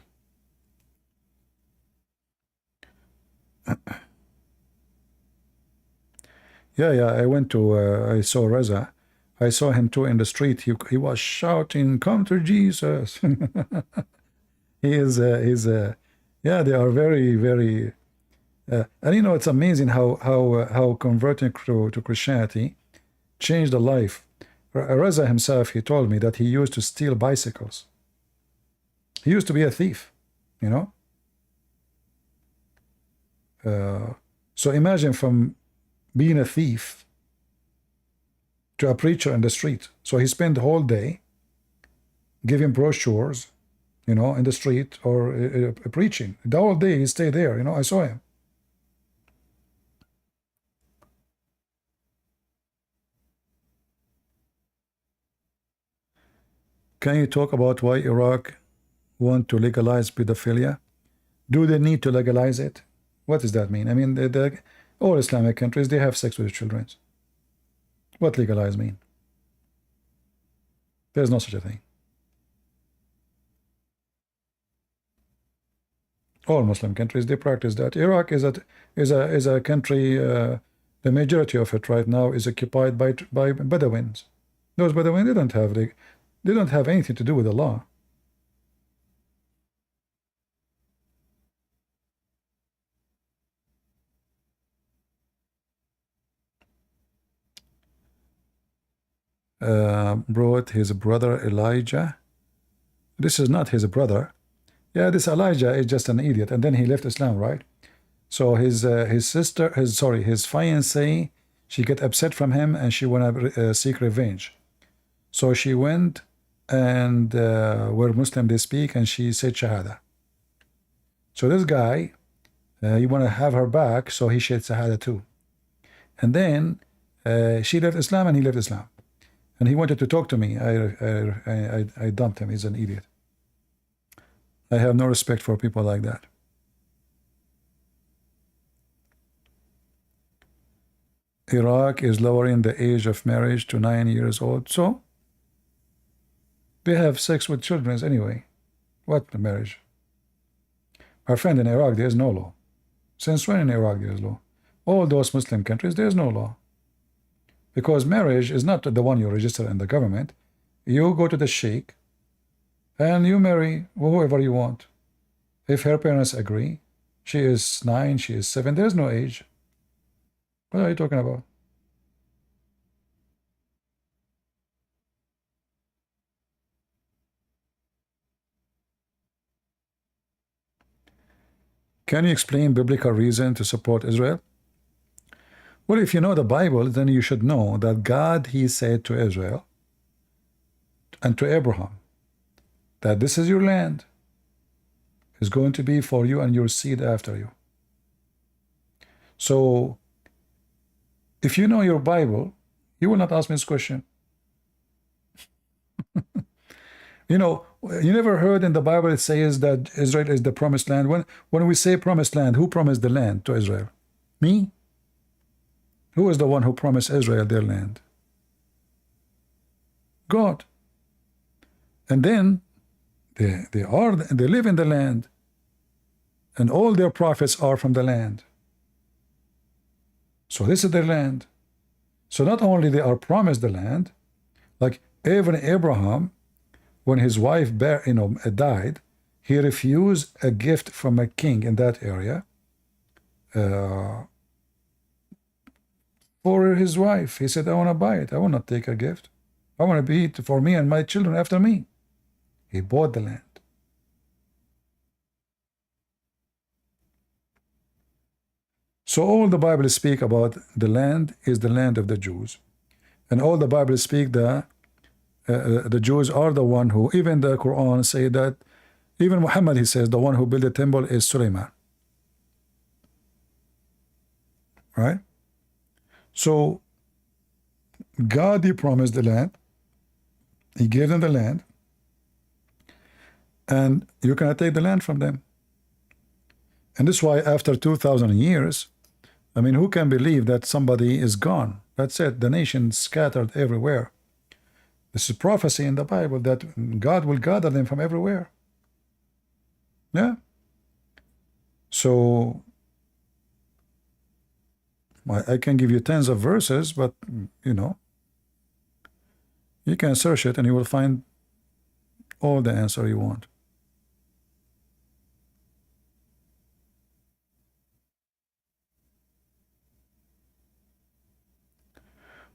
Yeah, I went to, I saw Reza. I saw him too in the street. He was shouting, "Come to Jesus!" Yeah, they are very, very, and you know, it's amazing how converting to Christianity changed the life. Reza himself, he told me that he used to steal bicycles. He used to be a thief, you know. So imagine from being a thief to a preacher in the street. So he spent the whole day giving brochures, you know, in the street or preaching. The whole day he stayed there, you know, I saw him. Can you talk about why Iraq want to legalize pedophilia? Do they need to legalize it? What does that mean? I mean, all Islamic countries, they have sex with children. What legalize mean? There's no such a thing. All Muslim countries, they practice that. Iraq is a country, the majority of it right now is occupied by Bedouins. Those Bedouins, they don't have anything to do with the law. Brought his brother Elijah. This is not his brother. Yeah, this Elijah is just an idiot, and then he left Islam, right? So his sister, his fiancée, she get upset from him, and she wanna seek revenge. So she went and where Muslim they speak, and she said Shahada. So this guy, he wanna have her back, so he said Shahada too. And then she left Islam, and he left Islam. And he wanted to talk to me. I dumped him. He's an idiot. I have no respect for people like that. Iraq is lowering the age of marriage to 9 years old. So they have sex with children anyway. What marriage? Our friend in Iraq, there is no law. Since when in Iraq there is law? All those Muslim countries, there is no law. Because marriage is not the one you register in the government. You go to the sheikh and you marry whoever you want. If her parents agree, she is 9, she is 7, there's no age. What are you talking about? Can you explain biblical reason to support Israel? Well, if you know the Bible, then you should know that God, he said to Israel and to Abraham that this is your land. It's going to be for you and your seed after you. So if you know your Bible, you will not ask me this question. You know, you never heard in the Bible it says that Israel is the promised land. When we say promised land, who promised the land to Israel? Me? Who is the one who promised Israel their land? God. And then they live in the land, and all their prophets are from the land. So this is their land. So not only they are promised the land, like even Abraham, when his wife died, he refused a gift from a king in that area for his wife. He said, I want to buy it. I will not take a gift. I want to be it for me and my children after me. He bought the land. So all the Bible speak about the land is the land of the Jews. And all the Bible speak that the Jews are the one who, even the Quran say that, even Muhammad, he says, the one who built the temple is Sulaiman. Right? So God, he promised the land. He gave them the land. And you cannot take the land from them. And this is why after 2,000 years, I mean, who can believe that somebody is gone? That's it. The nation scattered everywhere. This is prophecy in the Bible that God will gather them from everywhere. Yeah. So I can give you tens of verses, but you know, you can search it and you will find all the answer you want.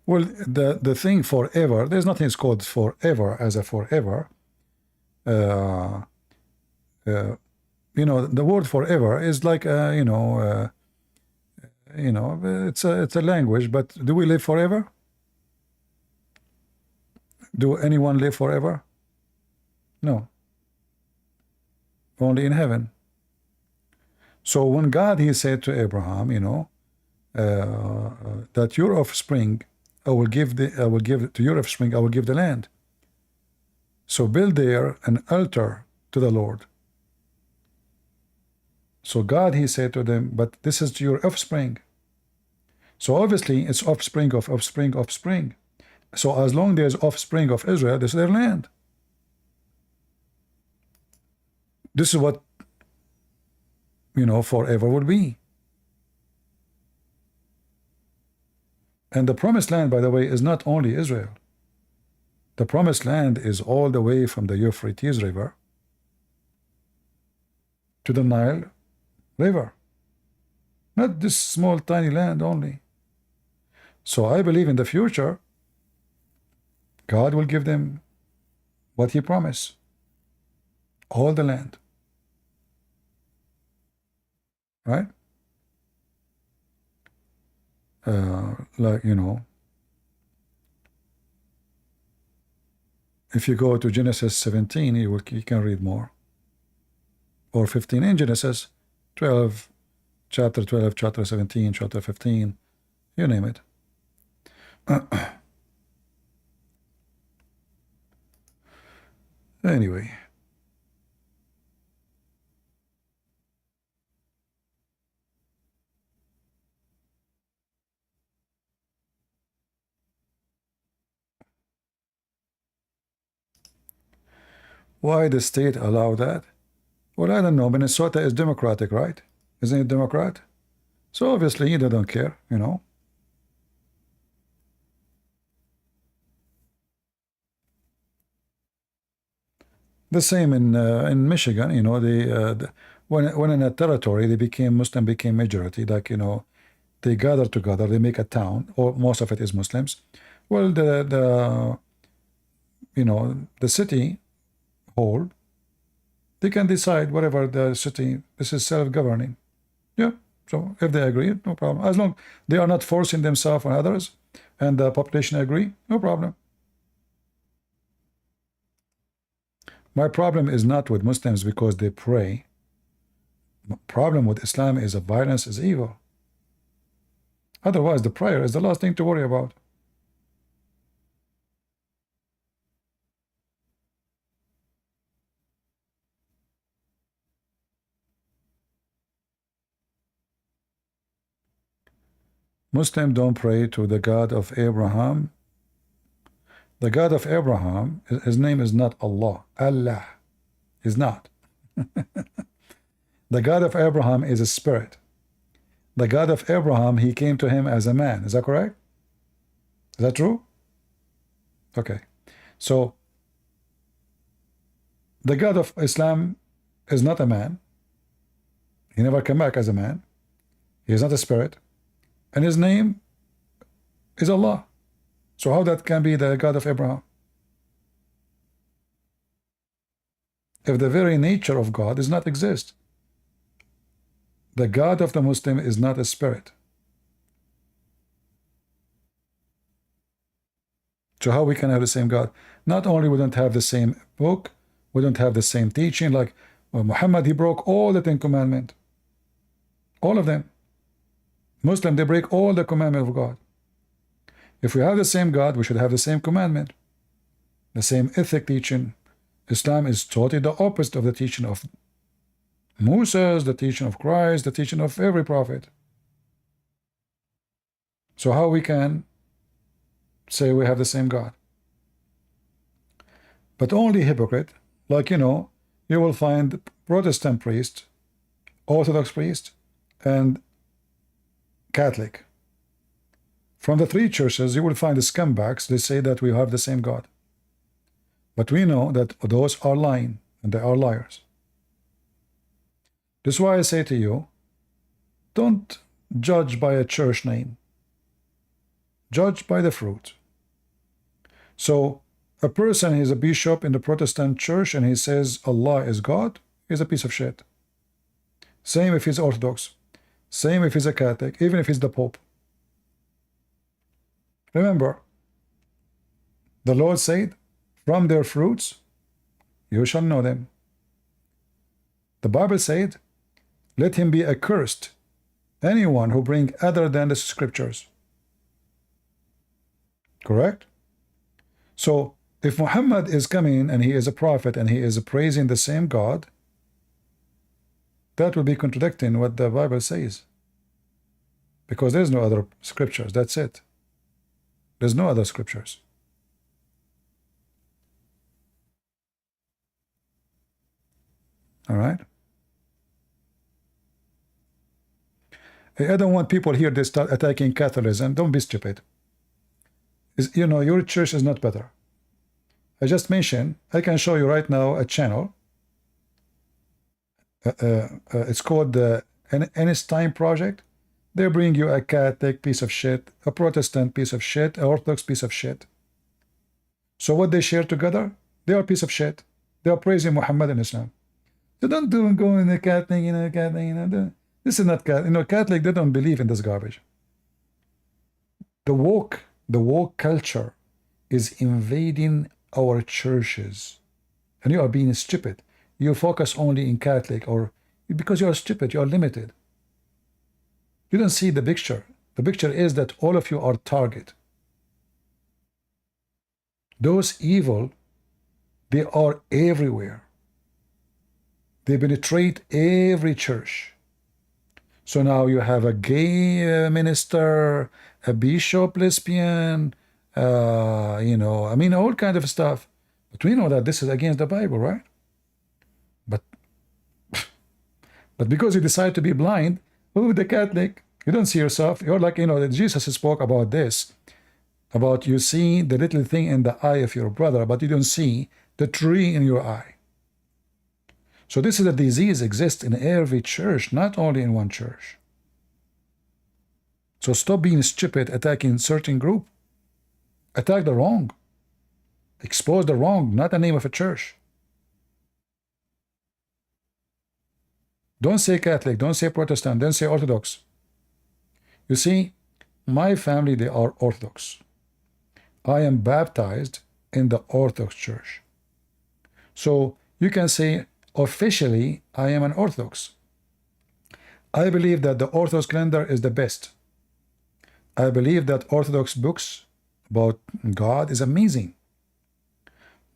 Well, the thing forever, there's nothing called forever as a forever. You know, the word forever is like, you know, You know, it's a language, but do we live forever? Do anyone live forever? No. Only in heaven. So when God, he said to Abraham, you know, that your offspring, I will give to your offspring, I will give the land. So build there an altar to the Lord. So God, he said to them, but this is to your offspring. So obviously it's offspring of offspring, offspring. So as long there's offspring of Israel, this is their land. This is what, you know, forever would be. And the promised land, by the way, is not only Israel. The promised land is all the way from the Euphrates River to the Nile River. Not this small tiny land only. So I believe in the future, God will give them what he promised. All the land. Right? Like, you know, if you go to Genesis 17, you can read more. Or 15 in Genesis 12, chapter 12, chapter 17, chapter 15, you name it. Anyway. Why the state allow that? Well, I don't know. Minnesota is Democratic, right? Isn't it Democrat? So obviously they don't care, you know. The same in Michigan, you know. When in a territory they became Muslim, became majority, like, you know, they gather together, they make a town, or most of it is Muslims. Well, the you know, the city hall, they can decide whatever the city, this is self-governing. Yeah, so if they agree, no problem. As long they are not forcing themselves on others and the population agree, no problem. My problem is not with Muslims because they pray. My problem with Islam is that violence is evil. Otherwise, the prayer is the last thing to worry about. Muslims don't pray to the God of Abraham. The God of Abraham, his name is not Allah. Allah is not. The God of Abraham is a spirit. The God of Abraham, he came to him as a man. Is that correct? Is that true? Okay. So the God of Islam is not a man. He never came back as a man. He is not a spirit. And his name is Allah. So how that can be the God of Abraham? If the very nature of God does not exist. The God of the Muslim is not a spirit. So how we can have the same God? Not only we don't have the same book, we don't have the same teaching, like Muhammad, he broke all the 10 commandments. All of them. Muslim, they break all the commandments of God. If we have the same God, we should have the same commandment, the same ethic teaching. Islam is totally the opposite of the teaching of Moses, the teaching of Christ, the teaching of every prophet. So how we can say we have the same God? But only hypocrite, like, you know, you will find Protestant priest, Orthodox priest, and Catholic. From the three churches, you will find the scumbags. They say that we have the same God. But we know that those are lying, and they are liars. This is why I say to you, don't judge by a church name. Judge by the fruit. So a person is a bishop in the Protestant church and he says Allah is God, he's a piece of shit. Same if he's Orthodox. Same if he's a Catholic, even if he's the Pope. Remember, the Lord said, from their fruits you shall know them. The Bible said, let him be accursed, anyone who bring other than the scriptures. Correct? So if Muhammad is coming and he is a prophet and he is praising the same God, that will be contradicting what the Bible says, because there's no other scriptures. That's it. There's no other scriptures. All right. I don't want people here to start attacking Catholicism. Don't be stupid. You know, your church is not better. I just mentioned, I can show you right now a channel. It's called the Einstein Project. They bring you a Catholic piece of shit, a Protestant piece of shit, an Orthodox piece of shit. So what they share together, they are a piece of shit. They are praising Muhammad and Islam. So don't go in the Catholic, Catholic, this is not Catholic. Catholic, they don't believe in this garbage. The woke culture is invading our churches, and you are being stupid. You focus only in Catholic, or because you are stupid, you are limited. You don't see the picture. The picture is that all of you are target. Those evil, they are everywhere. They penetrate every church. So now you have a gay minister, a bishop lesbian, I mean, all kind of stuff. But we know that this is against the Bible, right? But because you decide to be blind, oh, the Catholic, you don't see yourself. You're like, Jesus spoke about this, about you see the little thing in the eye of your brother, but you don't see the tree in your eye. So this is a disease exists in every church, not only in one church. So stop being stupid, attacking certain group. Attack the wrong. Expose the wrong, not the name of a church. Don't say Catholic, don't say Protestant, don't say Orthodox. You see, my family, they are Orthodox. I am baptized in the Orthodox Church. So you can say, officially, I am an Orthodox. I believe that the Orthodox calendar is the best. I believe that Orthodox books about God is amazing.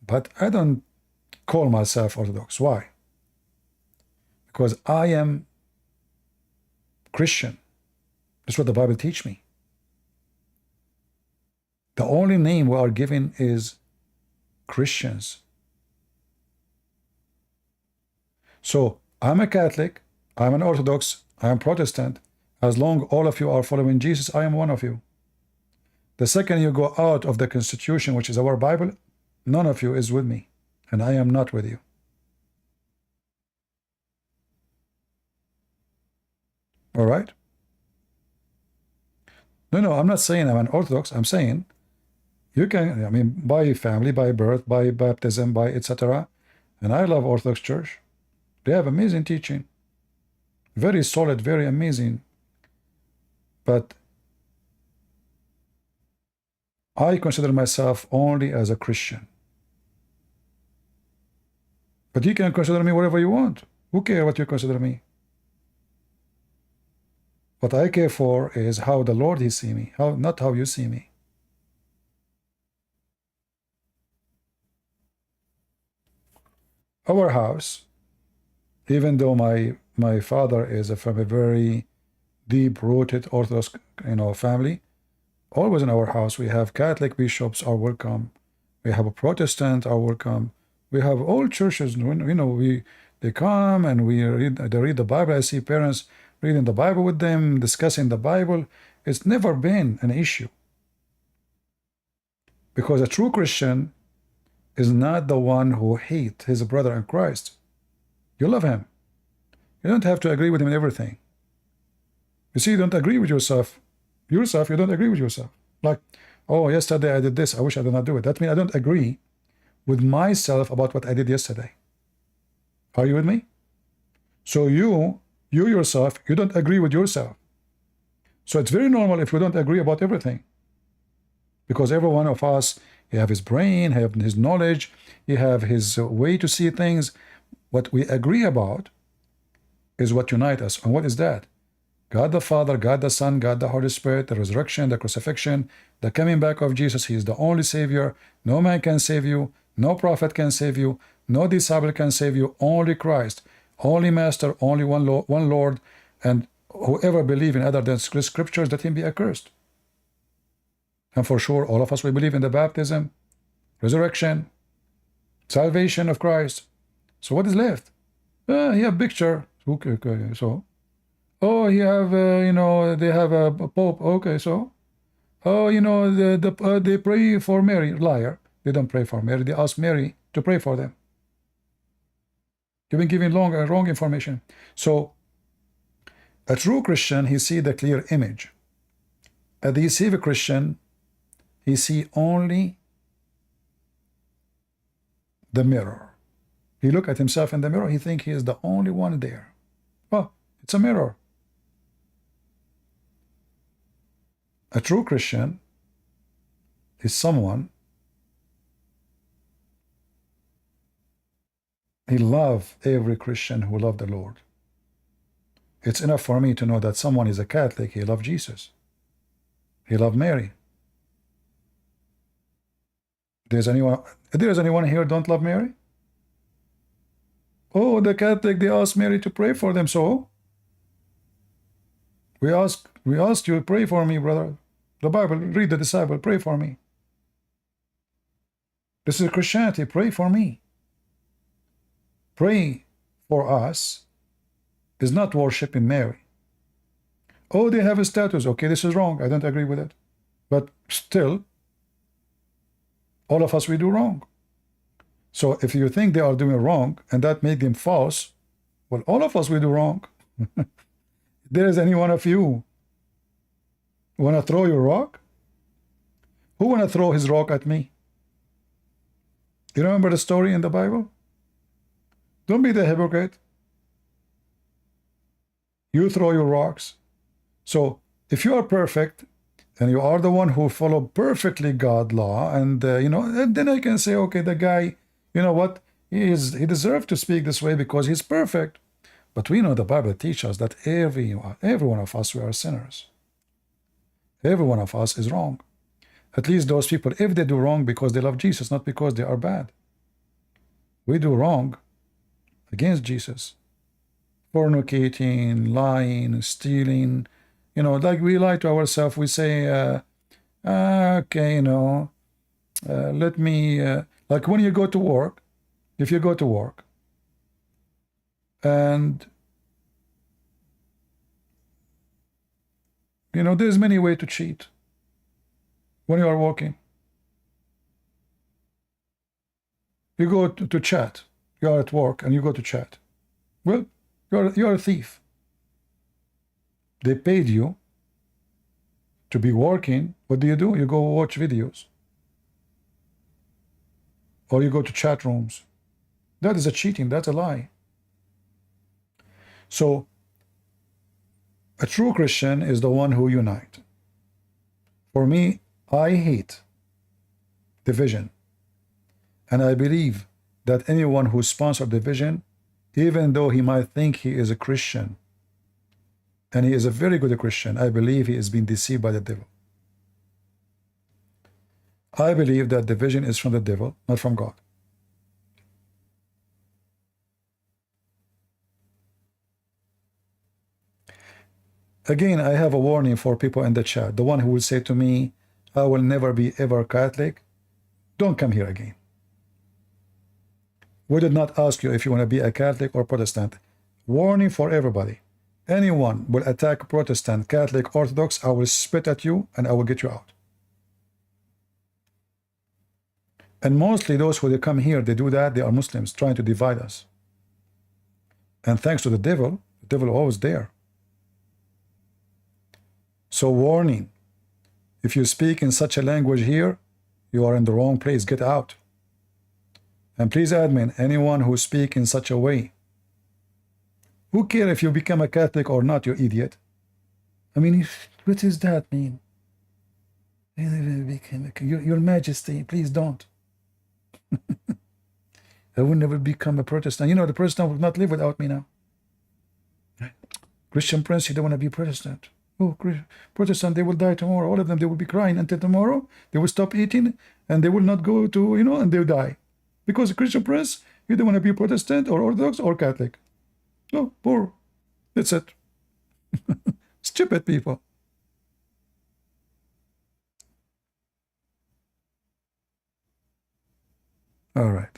But I don't call myself Orthodox. Why? Because I am Christian. That's what the Bible teaches me. The only name we are given is Christians. So I'm a Catholic, I'm an Orthodox, I am Protestant. As long all of you are following Jesus, I am one of you. The second you go out of the Constitution, which is our Bible, none of you is with me, and I am not with you. All right? No, I'm not saying I'm an Orthodox. I'm saying you can, by family, by birth, by baptism, by etc. And I love Orthodox Church. They have amazing teaching. Very solid, very amazing. But I consider myself only as a Christian. But you can consider me whatever you want. Who cares what you consider me? What I care for is how the Lord He see me, not how you see me. Our house, even though my father is from a very deep-rooted Orthodox family, always in our house we have Catholic bishops are welcome, we have a Protestant are welcome, we have all churches. They come and they read the Bible. I see parents reading the Bible with them, discussing the Bible. It's never been an issue, because a true Christian is not the one who hates his brother in Christ. You love him. You don't have to agree with him in everything. You see, you don't agree with yourself. You don't agree with yourself. Like, oh, yesterday I did this, I wish I did not do it. That means I don't agree with myself about what I did yesterday. Are you with me? So you You yourself, you don't agree with yourself. So it's very normal if we don't agree about everything. Because every one of us, he have his brain, have his knowledge, he have his way to see things. What we agree about is what unites us. And what is that? God the Father, God the Son, God the Holy Spirit, the resurrection, the crucifixion, the coming back of Jesus. He is the only Savior. No man can save you. No prophet can save you. No disciple can save you. Only Christ. Only Master. Only one Lord. And whoever believe in other than scriptures, let him be accursed. And for sure, all of us, we believe in the baptism, resurrection, salvation of Christ. So what is left? He have picture. Okay, so. Oh, he have, they have a pope. Okay, so. Oh, they pray for Mary. Liar. They don't pray for Mary. They ask Mary to pray for them. You've been giving wrong information. So, a true Christian, he see the clear image. A deceived Christian, he see only the mirror. He look at himself in the mirror, he think he is the only one there. Oh, it's a mirror. A true Christian is someone, he love every Christian who love the Lord. It's enough for me to know that someone is a Catholic, he love Jesus. He love Mary. There's anyone here don't love Mary? Oh, the Catholic, they ask Mary to pray for them, so we ask you, pray for me, brother. The Bible, read the disciple, pray for me. This is Christianity, pray for me. Pray for us is not worshiping Mary. Oh, they have a status. Okay, this is wrong. I don't agree with it. But still, all of us, we do wrong. So if you think they are doing wrong and that make them false, well, all of us, we do wrong. There is any one of you want to throw your rock? Who want to throw his rock at me? You remember the story in the Bible? Don't be the hypocrite. You throw your rocks. So if you are perfect and you are the one who follow perfectly God law, and then I can say, okay, the guy, you know what, he deserved to speak this way because he's perfect. But we know the Bible teaches us that every one of us, we are sinners. Every one of us is wrong. At least those people, if they do wrong because they love Jesus, not because they are bad. We do wrong against Jesus. Fornicating, lying, stealing, like we lie to ourselves. We say, okay, let me, like when you go to work, if you go to work, and, there's many ways to cheat when you are working. You go to chat. You are at work and you go to chat. Well, you're a thief. They paid you to be working. What do? You go watch videos. Or you go to chat rooms. That is a cheating. That's a lie. So, a true Christian is the one who unites. For me, I hate division. And I believe that anyone who sponsors division, even though he might think he is a Christian, and he is a very good Christian, I believe he is being deceived by the devil. I believe that division is from the devil, not from God. Again, I have a warning for people in the chat. The one who will say to me, I will never be ever Catholic, don't come here again. We did not ask you if you want to be a Catholic or Protestant. Warning for everybody. Anyone will attack Protestant, Catholic, Orthodox, I will spit at you and I will get you out. And mostly those who come here, they do that, they are Muslims trying to divide us. And thanks to the devil always there. So warning, if you speak in such a language here, you are in the wrong place, get out. And please admin, anyone who speak in such a way, Who cares if you become a Catholic or not, you idiot? I mean, what does that mean? Your Majesty, please don't. I will never become a Protestant. You know, the Protestant will not live without me now. Christian Prince, you don't want to be Protestant. Oh, Protestant, they will die tomorrow. All of them, they will be crying until tomorrow. They will stop eating and they will not go to, you know, and they'll die. Because Christian Prince, you don't want to be Protestant or Orthodox or Catholic. No, poor. That's it. Stupid people. All right.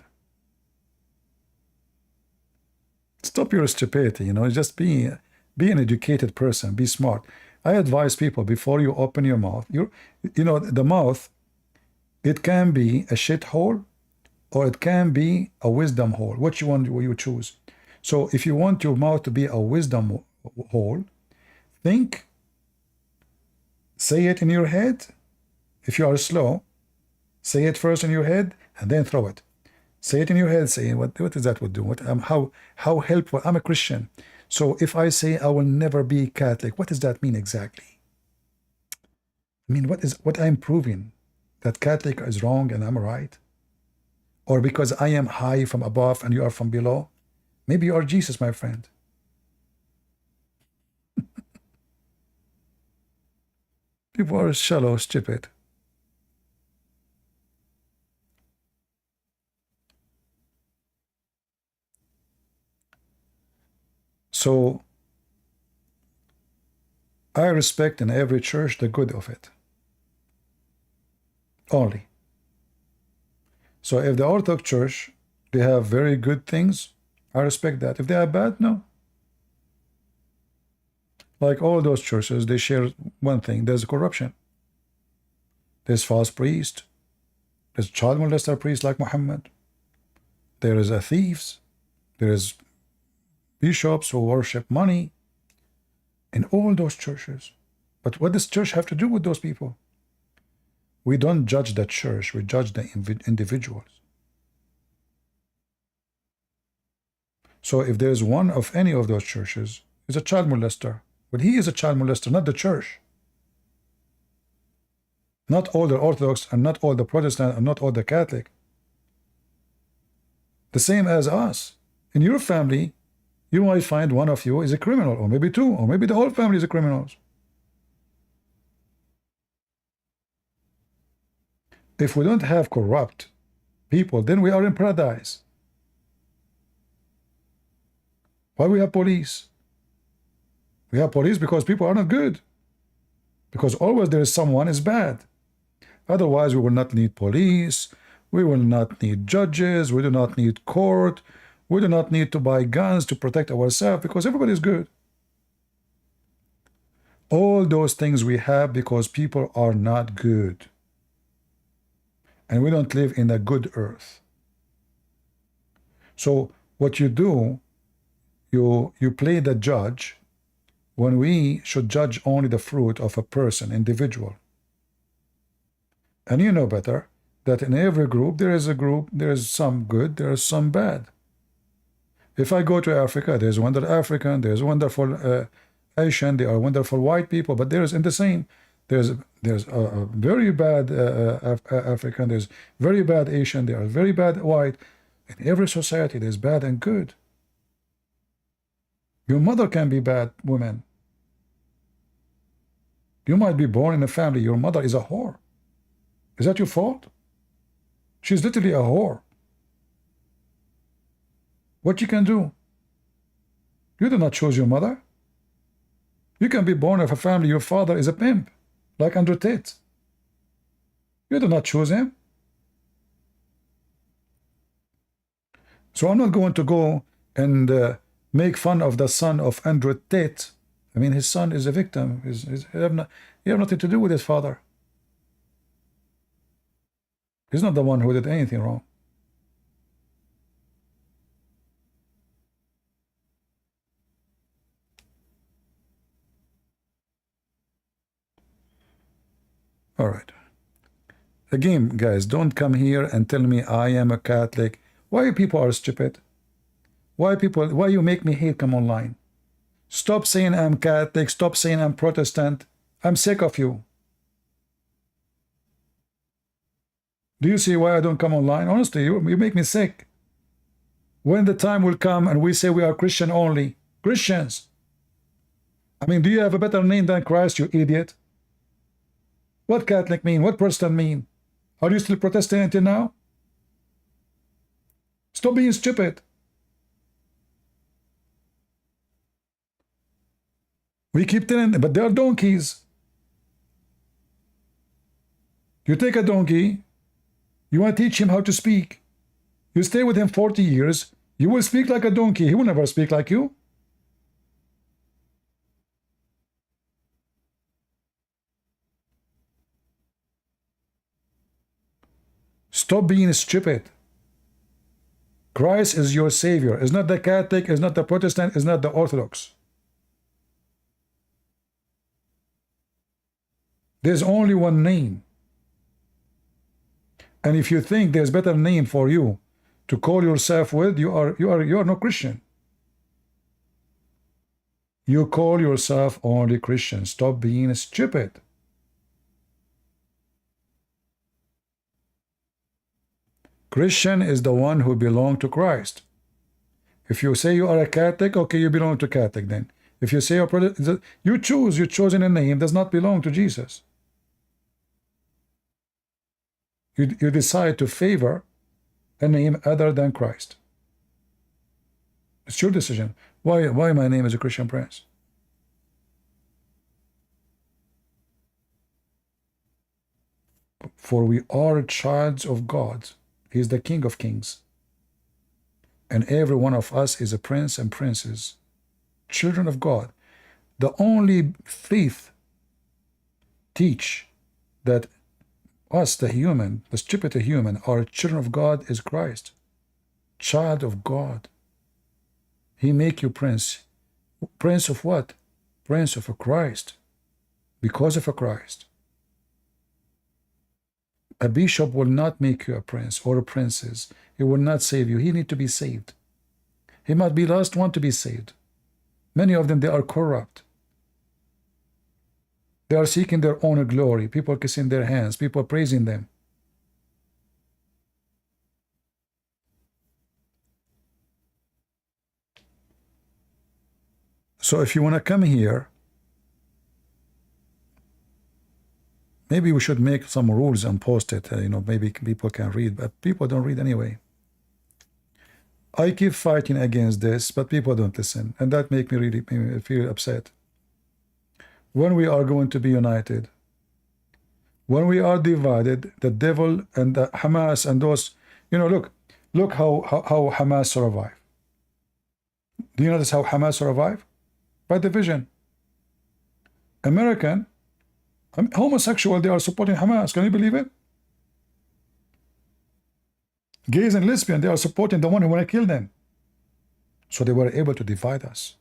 Stop your stupidity, you know, just be an educated person, be smart. I advise people before you open your mouth, you know, the mouth, it can be a shithole or it can be a wisdom hole. Which one will you choose? So if you want your mouth to be a wisdom hole, think, say it in your head. If you are slow, say it first in your head and then throw it. Say it in your head, say what does that would do? What how helpful? I'm a Christian. So if I say I will never be Catholic, what does that mean exactly? I mean, what I'm proving? That Catholic is wrong and I'm right? Or because I am high from above and you are from below? Maybe you are Jesus, my friend. People are shallow, stupid. So I respect in every church the good of it. Only. So if the Orthodox Church, they have very good things, I respect that. If they are bad, no. Like all those churches, they share one thing. There's corruption. There's false priest. There's child molester priest like Muhammad. There is a thieves. There is bishops who worship money in all those churches. But what does church have to do with those people? We don't judge the church, we judge the individuals. So if there's one of any of those churches is a child molester, but he is a child molester, not the church. Not all the Orthodox and not all the Protestant and not all the Catholic. The same as us. In your family, you might find one of you is a criminal, or maybe two, or maybe the whole family is a criminals. If we don't have corrupt people, then we are in paradise. Why we have police? We have police because people are not good. Because always there is someone is bad. Otherwise, we will not need police. We will not need judges. We do not need court. We do not need to buy guns to protect ourselves because everybody is good. All those things we have because people are not good. And we don't live in a good earth. So what you do, you play the judge when we should judge only the fruit of a person, individual. And you know better that in every group, there is some good, there is some bad. If I go to Africa, there's wonderful African, there's wonderful Asian, there are wonderful white people, but there's in the same, there's a very bad African, there's very bad Asian, there are very bad white. In every society, there's bad and good. Your mother can be bad woman. You might be born in a family, your mother is a whore. Is that your fault? She's literally a whore. What you can do? You do not choose your mother. You can be born of a family, your father is a pimp, like Andrew Tate. You do not choose him. So I'm not going to go and make fun of the son of Andrew Tate. I mean, his son is a victim. He have nothing to do with his father. He's not the one who did anything wrong. All right. Again, guys, don't come here and tell me I am a Catholic. Why people are stupid? Why you make me hate come online? Stop saying I'm Catholic. Stop saying I'm Protestant. I'm sick of you. Do you see why I don't come online? Honestly, you make me sick. When the time will come and we say we are Christian only. Christians. I mean, do you have a better name than Christ, you idiot? What Catholic mean? What Protestant mean? Are you still Protestant until now? Stop being stupid. We keep telling them, but they are donkeys. You take a donkey, you want to teach him how to speak. You stay with him 40 years, you will speak like a donkey. He will never speak like you. Stop being stupid. Christ is your Savior. It's not the Catholic, it's not the Protestant, it's not the Orthodox. There's only one name. And if you think there's better name for you to call yourself with, you are no Christian. You call yourself only Christian. Stop being stupid. Christian is the one who belongs to Christ. If you say you are a Catholic, okay, you belong to Catholic then. If you say you're Protestant, you choose. You're choosing a name does not belong to Jesus. You decide to favor a name other than Christ. It's your decision. Why my name is a Christian Prince? For we are childs of God. He is the King of Kings. And every one of us is a prince and princess, children of God. The only faith teach that us, the human, the stupid human, are children of God is Christ. Child of God. He make you prince. Prince of what? Prince of a Christ. Because of a Christ. A bishop will not make you a prince or a princess. He will not save you. He need to be saved. He might be the last one to be saved. Many of them, they are corrupt. They are seeking their own glory. People kissing their hands. People praising them. So if you want to come here, maybe we should make some rules and post it. Maybe people can read, but people don't read anyway. I keep fighting against this, but people don't listen, and that makes me really feel upset. When we are going to be united, when we are divided, the devil and the Hamas and those, look how Hamas survive. Do you notice how Hamas survive? By division. American, homosexual, they are supporting Hamas. Can you believe it? Gays and lesbians, they are supporting the one who want to kill them. So they were able to divide us.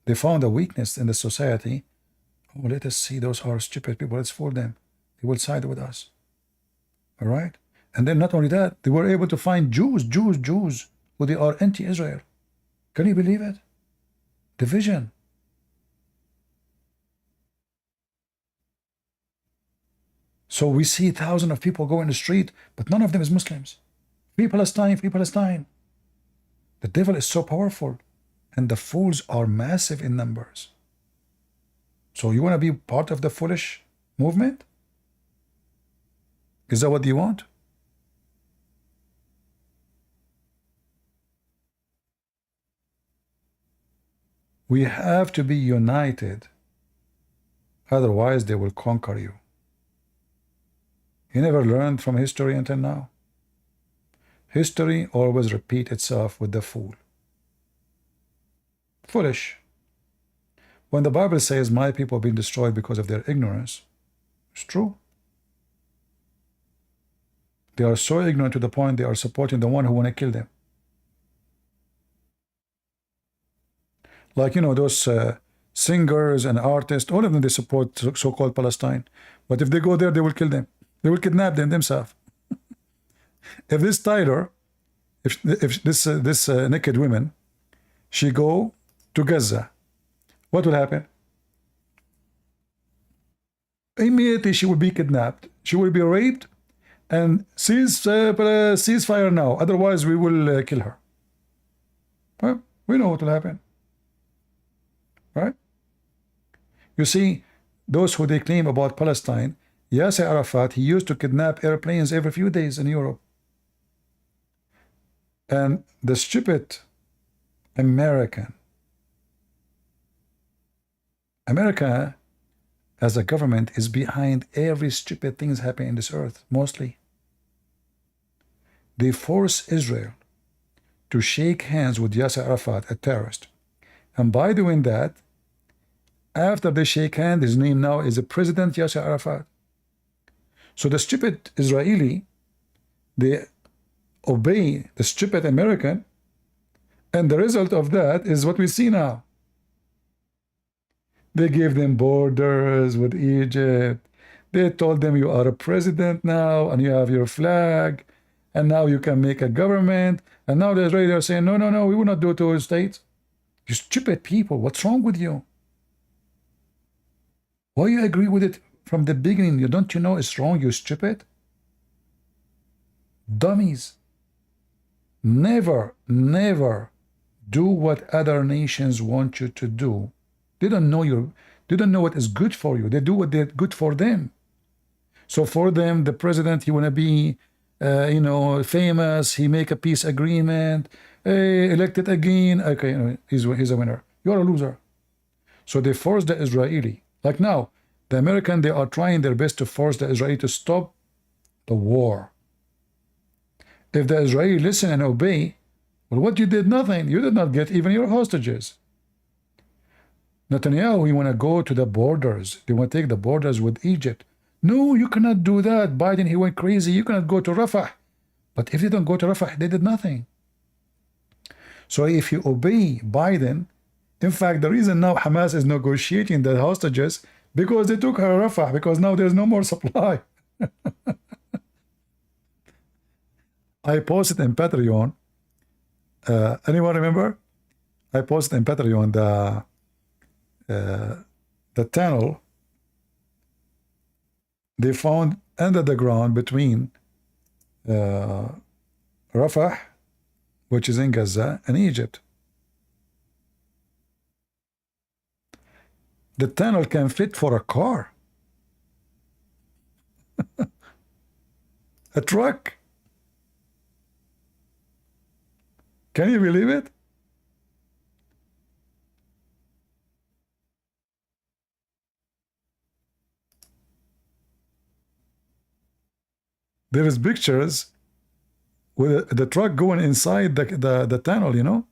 They found a weakness in the society. Oh, let us see, those are stupid people. Let's fool them. They will side with us. All right? And then not only that, they were able to find Jews, who they are anti-Israel. Can you believe it? Division. So we see thousands of people go in the street, but none of them is Muslims. Free Palestine, free Palestine. The devil is so powerful, and the fools are massive in numbers. So you want to be part of the foolish movement? Is that what you want? We have to be united. Otherwise, they will conquer you. You never learned from history until now. History always repeats itself with the fool. Foolish. When the Bible says, my people have been destroyed because of their ignorance, it's true. They are so ignorant to the point they are supporting the one who want to kill them. Like, those singers and artists, all of them, they support so-called Palestine. But if they go there, they will kill them. They will kidnap them themselves. If this Tyler, if this naked woman, she go to Gaza What will happen? Immediately she will be kidnapped. She will be raped and ceasefire now. Otherwise, we will kill her. Well, we know what will happen. Right? You see, those who they claim about Palestine, Yasser Arafat, he used to kidnap airplanes every few days in Europe. And the stupid America as a government is behind every stupid thing happening in this earth, mostly. They force Israel to shake hands with Yasser Arafat, a terrorist. And by doing that, after they shake hands, his name now is the President Yasser Arafat. So the stupid Israeli, they obey the stupid American, and the result of that is what we see now. They gave them borders with Egypt. They told them you are a president now, and you have your flag, and now you can make a government. And now the Israelis are saying, no, no, no, we will not do it to our states. You stupid people, what's wrong with you? Why you agree with it from the beginning? Don't you know it's wrong, you stupid? Dummies. Never, never do what other nations want you to do. They don't know what is good for you. They do what they're good for them. So for them, the president, he want to be, famous. He make a peace agreement, elected again. Okay, he's a winner. You're a loser. So they force the Israeli. Like now, the American, they are trying their best to force the Israeli to stop the war. If the Israeli listen and obey, well, what you did? Nothing. You did not get even your hostages. Netanyahu, he want to go to the borders. They want to take the borders with Egypt. No, you cannot do that. Biden, he went crazy. You cannot go to Rafah. But if they don't go to Rafah, they did nothing. So if you obey Biden, in fact, the reason now Hamas is negotiating the hostages, because they took her Rafah, because now there's no more supply. I posted in Patreon. Anyone remember? I posted in Patreon the tunnel they found under the ground between Rafah, which is in Gaza, and Egypt. The tunnel can fit for a car. A truck. Can you believe it? There is pictures with the truck going inside the tunnel, you know?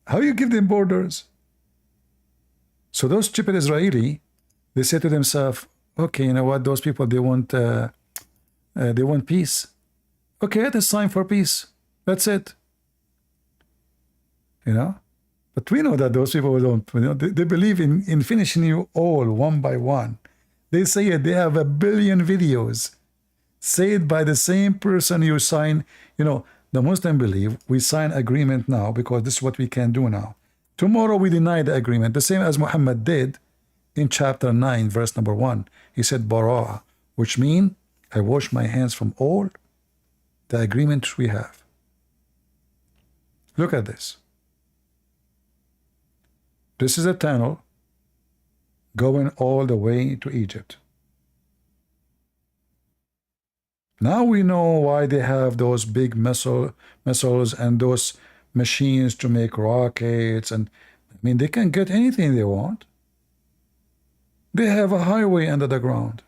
How you give them borders? So those stupid Israeli, they say to themselves, okay, you know what, those people, they want peace. Okay, it is time for peace. That's it. You know? But we know that those people don't, they believe in finishing you all one by one. They say it, they have 1 billion videos said by the same person you sign. The Muslim believe we sign agreement now because this is what we can do now. Tomorrow we deny the agreement, the same as Muhammad did in chapter 9, verse number 1. He said, Bara'ah, which means I wash my hands from all the agreements we have. Look at this. This is a tunnel going all the way to Egypt. Now we know why they have those big missiles and those machines to make rockets. And I mean, they can get anything they want. They have a highway under the ground.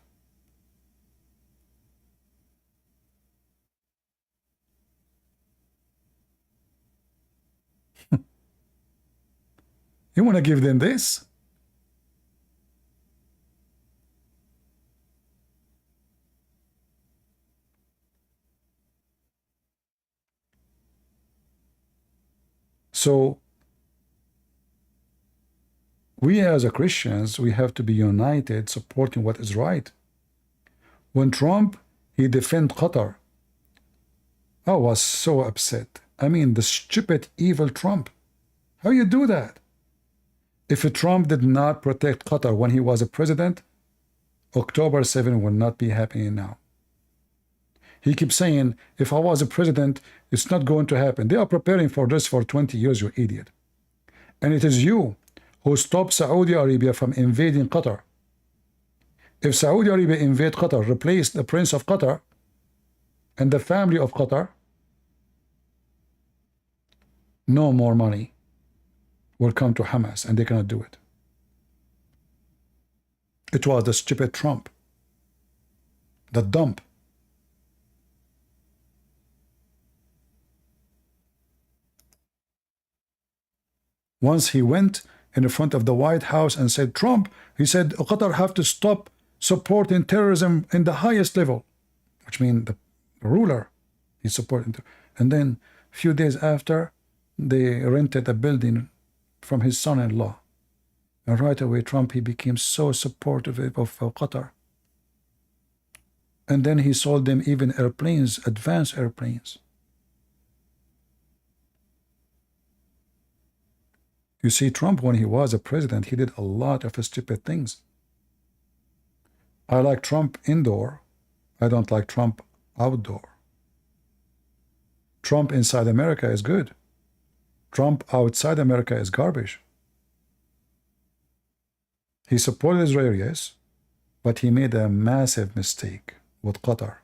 You want to give them this? So we as a Christians, we have to be united supporting what is right. When Trump, he defended Qatar, I was so upset. I mean, the stupid, evil Trump. How you do that? If Trump did not protect Qatar when he was a president, October 7 will not be happening now. He keeps saying, if I was a president, it's not going to happen. They are preparing for this for 20 years, you idiot. And it is you who stopped Saudi Arabia from invading Qatar. If Saudi Arabia invade Qatar, replace the Prince of Qatar and the family of Qatar, no more money will come to Hamas, and they cannot do it. It was the stupid Trump, the dump. Once he went in front of the White House and said, Trump, he said, Qatar have to stop supporting terrorism in the highest level, which means the ruler he's supporting. And then a few days after, they rented a building from his son-in-law. And right away, Trump, he became so supportive of Qatar. And then he sold them even airplanes, advanced airplanes. You see, Trump, when he was a president, he did a lot of stupid things. I like Trump indoor. I don't like Trump outdoor. Trump inside America is good. Trump outside America is garbage. He supported Israel, yes, but he made a massive mistake with Qatar.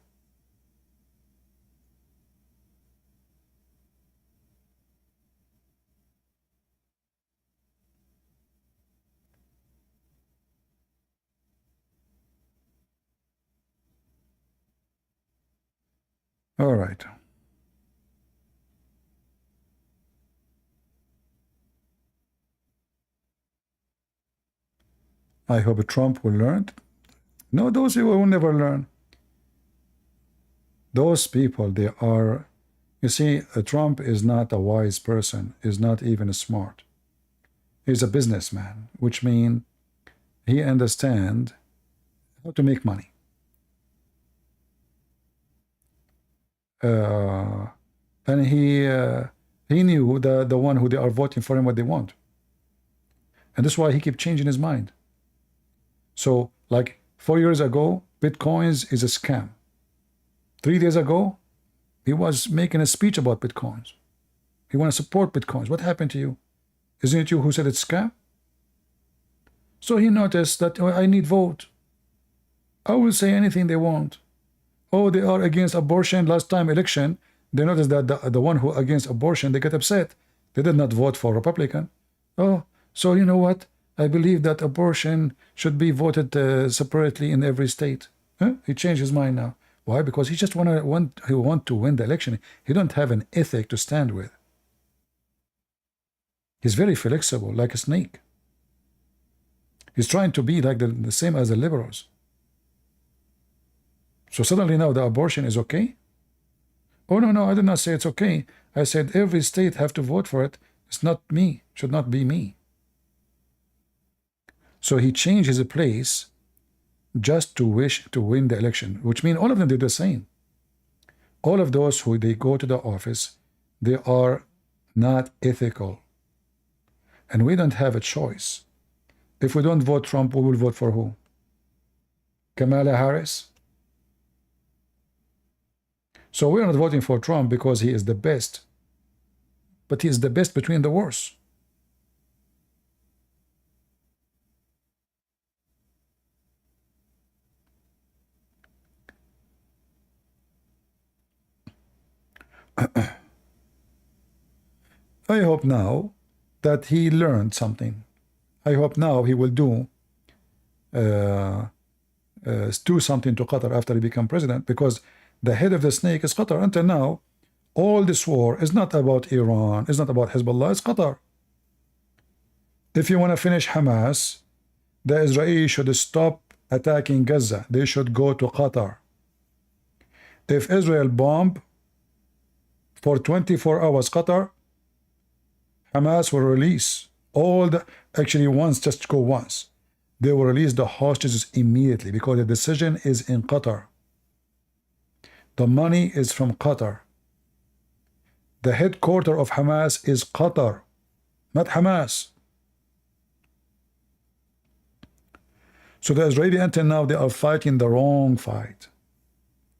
All right. I hope Trump will learn. No, those people will never learn. Those people, they are, you see, Trump is not a wise person, is not even smart. He's a businessman, which means he understands how to make money. And he knew the one who they are voting for him what they want. And that's why he keeps changing his mind. So, like 4 years ago, Bitcoins is a scam. 3 days ago, he was making a speech about Bitcoins. He want to support Bitcoins. What happened to you? Isn't it you who said it's scam? So he noticed that, oh, I need vote. I will say anything they want. Oh, they are against abortion. Last time election, they noticed that the one who against abortion, they get upset. They did not vote for Republican. Oh, so you know what? I believe that abortion should be voted separately in every state. Huh? He changed his mind now. Why? Because he just want to win the election. He don't have an ethic to stand with. He's very flexible, like a snake. He's trying to be like the same as the liberals. So suddenly now the abortion is okay? Oh, no, I did not say it's okay. I said every state have to vote for it. It's not me. Should not be me. So he changed his place just to wish to win the election, which means all of them did the same. All of those who they go to the office, they are not ethical. And we don't have a choice. If we don't vote Trump, we will vote for who? Kamala Harris? So we are not voting for Trump because he is the best. But he is the best between the worst. I hope now that he learned something. I hope now he will do something to Qatar after he become president, because the head of the snake is Qatar. Until now, all this war is not about Iran, it's not about Hezbollah, it's Qatar. If you want to finish Hamas, the Israelis should stop attacking Gaza. They should go to Qatar. If Israel bomb for 24 hours Qatar, Hamas will release all the, actually once, just go once. They will release the hostages immediately because the decision is in Qatar. The money is from Qatar. The headquarters of Hamas is Qatar. not Hamas. So the Israeli until now, they are fighting the wrong fight.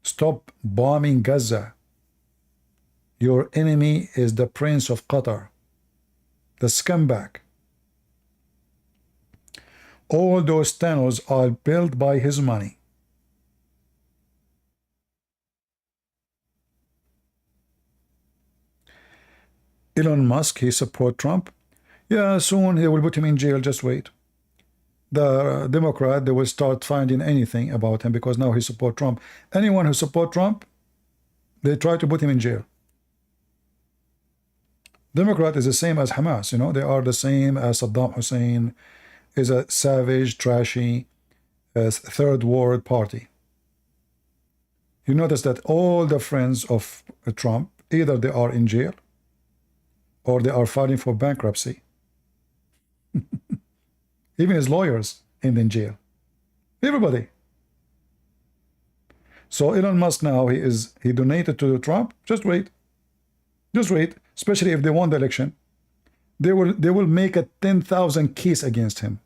Stop bombing Gaza. Your enemy is the Prince of Qatar, the scumbag. All those tunnels are built by his money. Elon Musk, he support Trump. Yeah, soon he will put him in jail, just wait. The Democrat, they will start finding anything about him because now he support Trump. Anyone who support Trump, they try to put him in jail. Democrat is the same as Hamas, you know, they are the same as Saddam Hussein, is a savage, trashy, third world party. You notice that all the friends of Trump, either they are in jail or they are fighting for bankruptcy. Even his lawyers in jail. Everybody. So Elon Musk now, he donated to Trump. Just wait. Just wait. Especially if they won the election. They will make a 10,000 case against him.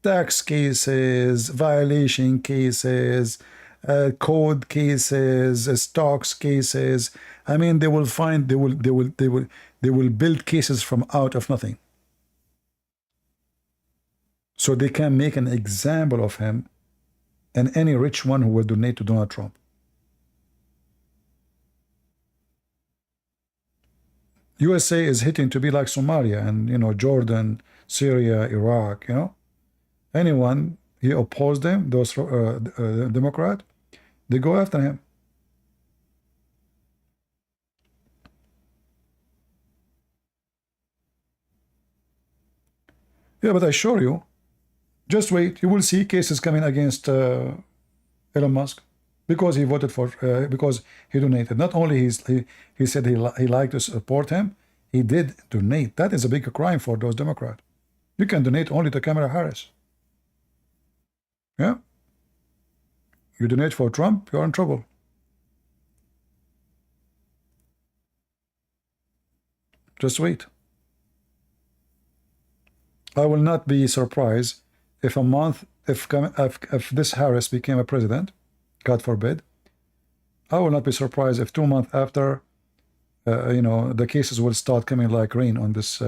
Tax cases, violation cases, code cases, stocks cases. I mean, they will build cases from out of nothing. So they can make an example of him and any rich one who will donate to Donald Trump. USA is hitting to be like Somalia and, you know, Jordan, Syria, Iraq, you know. Anyone, he opposed them, those Democrat, they go after him. Yeah, but I assure you, just wait, you will see cases coming against Elon Musk because he voted for, because he donated. Not only he said he liked to support him, he did donate. That is a big crime for those Democrats. You can donate only to Kamala Harris. Yeah? You donate for Trump, you're in trouble. Just wait. I will not be surprised if a month, if this Harris became a president, God forbid, I will not be surprised if 2 months after, you know, the cases will start coming like rain on this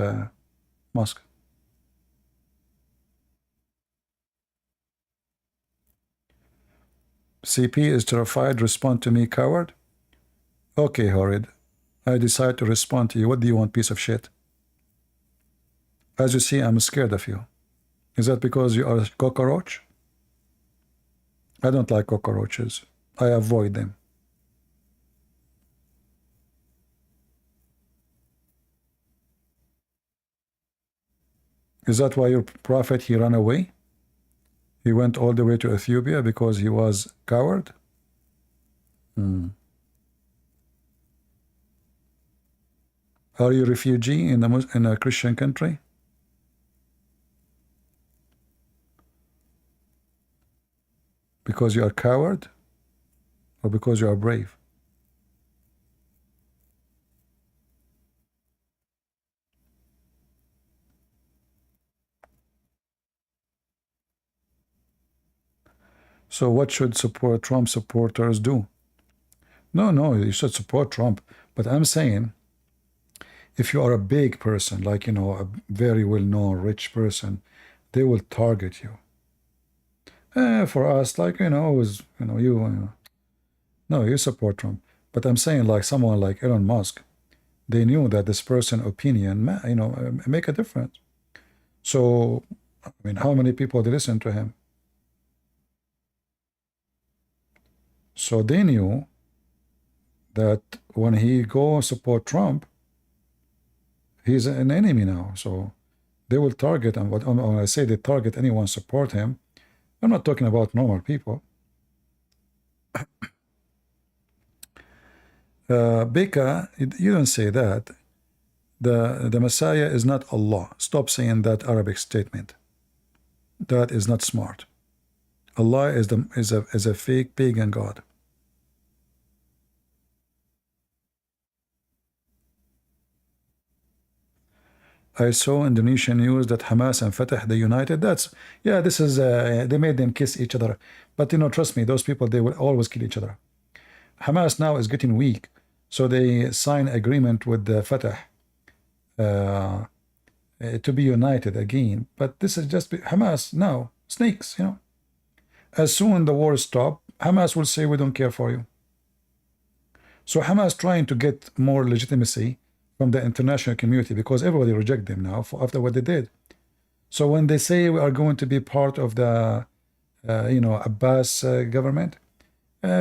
Musk. CP is terrified. Respond to me, coward. Okay, Horrid. I decide to respond to you. What do you want, piece of shit? As you see, I'm scared of you. Is that because you are a cockroach? I don't like cockroaches. I avoid them. Is that why your prophet, he ran away? He went all the way to Ethiopia because he was coward? Are you a refugee in a Christian country? Because you are coward? Or because you are brave? So what should Trump supporters do? No, you should support Trump. But I'm saying, if you are a big person, like, you know, a very well-known rich person, they will target you. For us, like, you know, no, you support Trump. But I'm saying, like, someone like Elon Musk, they knew that this person's opinion, you know, make a difference. So, I mean, how many people they listen to him? So they knew that when he go support Trump, he's an enemy now. So they will target, and when I say they target anyone support him, I'm not talking about normal people. Beka, you don't say that. The Messiah is not Allah. Stop saying that Arabic statement. That is not smart. Allah is a fake pagan god. I saw Indonesian news that Hamas and Fatah, they united. That's, yeah, this is, they made them kiss each other. But, trust me, those people, they will always kill each other. Hamas now is getting weak. So they sign agreement with the Fatah to be united again. But this is just Hamas now, snakes, As soon the war stop, Hamas will say, we don't care for you. So Hamas trying to get more legitimacy from the international community because everybody reject them now after what they did. So when they say we are going to be part of the, Abbas government,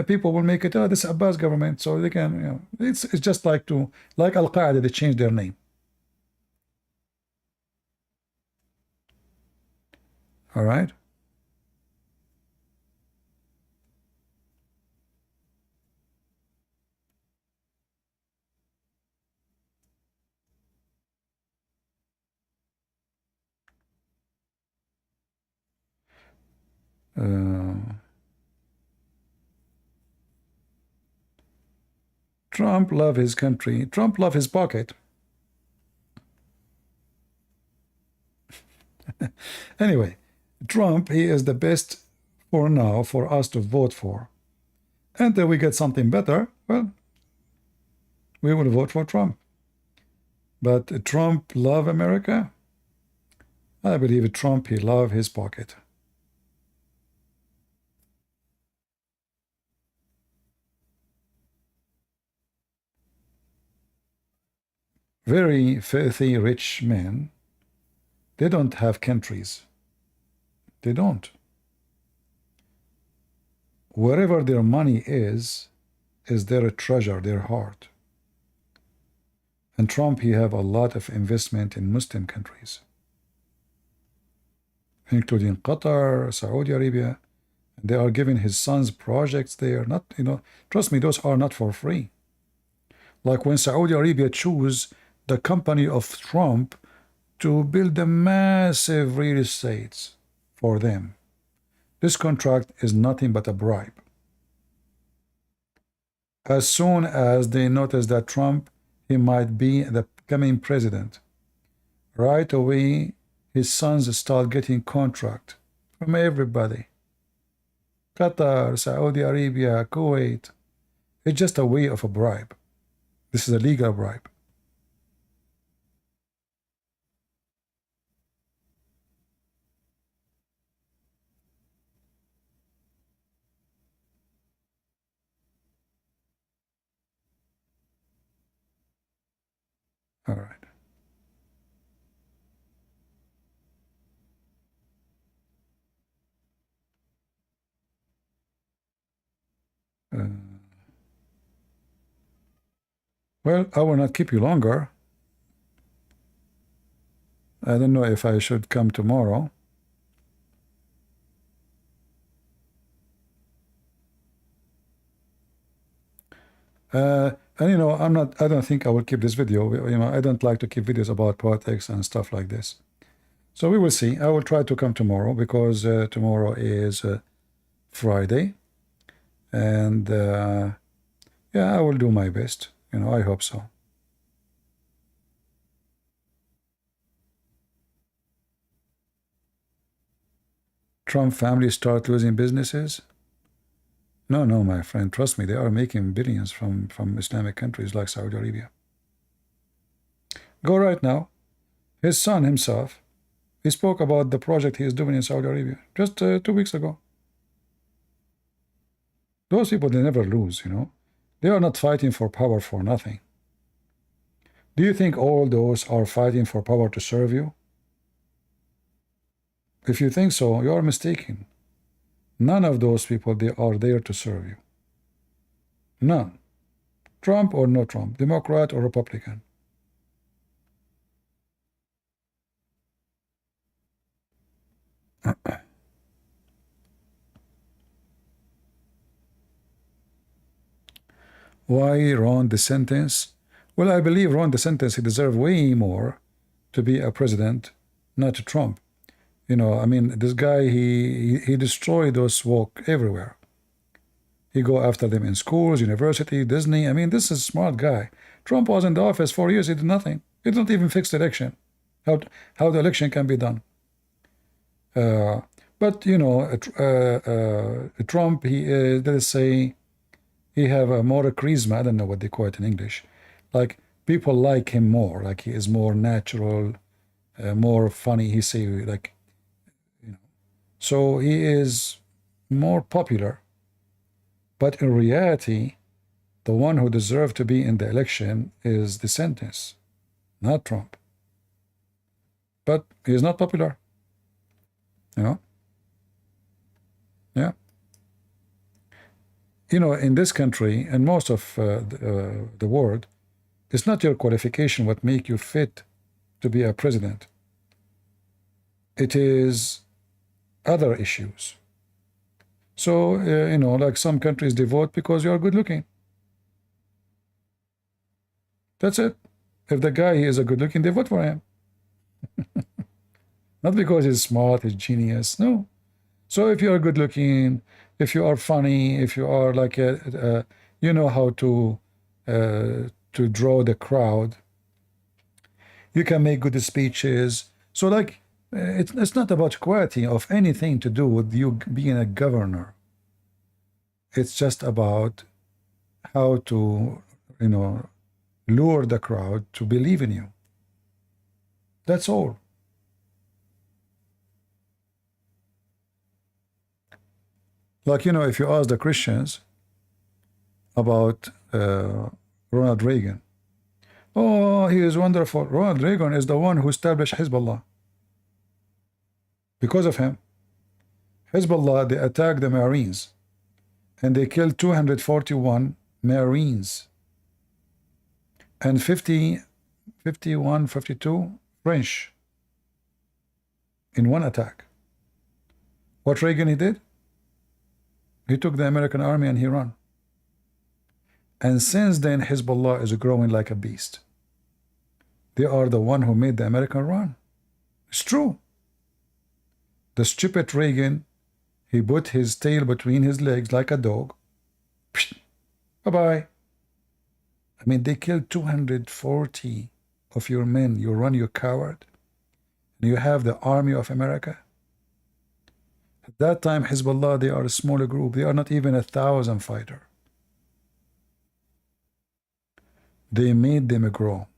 people will make it, this Abbas government, so they can, it's just like Al-Qaeda, they changed their name. All right. Trump love his country. Trump love his pocket. Anyway, Trump, he is the best for now for us to vote for. Until we get something better, well, we will vote for Trump. But Trump love America? I believe Trump, he love his pocket. Very filthy rich men, they don't have countries. They don't. Wherever their money is their treasure, their heart. And Trump, he have a lot of investment in Muslim countries, including Qatar, Saudi Arabia. They are giving his sons projects there. Not, trust me, those are not for free. Like when Saudi Arabia choose the company of Trump to build a massive real estates for them. This contract is nothing but a bribe. As soon as they notice that Trump, he might be the coming president, right away his sons start getting contract from everybody. Qatar, Saudi Arabia, Kuwait. It's just a way of a bribe. This is a legal bribe. All right. Well, I will not keep you longer. I don't know if I should come tomorrow. And I don't think I will keep this video. I don't like to keep videos about politics and stuff like this. So we will see. I will try to come tomorrow because tomorrow is Friday. And yeah, I will do my best. I hope so. Trump family start losing businesses? No, my friend, trust me, they are making billions from Islamic countries like Saudi Arabia. Go right now. His son himself, he spoke about the project he is doing in Saudi Arabia just 2 weeks ago. Those people, they never lose, They are not fighting for power for nothing. Do you think all those are fighting for power to serve you? If you think so, you are mistaken. None of those people, they are there to serve you. None. Trump or no Trump, Democrat or Republican. Why Ron DeSantis? Well, I believe Ron DeSantis, he deserves way more to be a president, not Trump. This guy, he destroyed those woke everywhere. He go after them in schools, university, Disney. This is a smart guy. Trump was in the office 4 years, he did nothing. He didn't even fix the election. how the election can be done. But you know, Trump, he let's say he have a more charisma. I don't know what they call it in English. Like people like him more. Like he is more natural, more funny. He say like, you know, so he is more popular. But in reality, the one who deserved to be in the election is DeSantis, not Trump. But he is not popular. You know? Yeah. You know, in this country and most of the world, it's not your qualification what make you fit to be a president. It is other issues. So, you know, like some countries, they vote because you are good looking. That's it. If the guy is a good looking, they vote for him. Not because he's smart, he's genius. No. So if you are good looking, if you are funny, if you are like you know how to draw the crowd, you can make good speeches. So like it's not about quality of anything to do with you being a governor. It's just about how to, you know, lure the crowd to believe in you. That's all. Like, you know, if you ask the Christians about Ronald Reagan, oh, he is wonderful. Ronald Reagan is the one who established Hezbollah. Because of him, Hezbollah, they attacked the Marines and they killed 241 Marines and 51, 52 French in one attack. What Reagan he did? He took the American army and he ran. And since then, Hezbollah is growing like a beast. They are the one who made the American run. It's true. The stupid Reagan, he put his tail between his legs like a dog. Bye-bye. I mean, they killed 240 of your men. You run, you coward. And you have the army of America. At that time, Hezbollah, they are a smaller group. They are not even 1,000 fighters. They made them grow.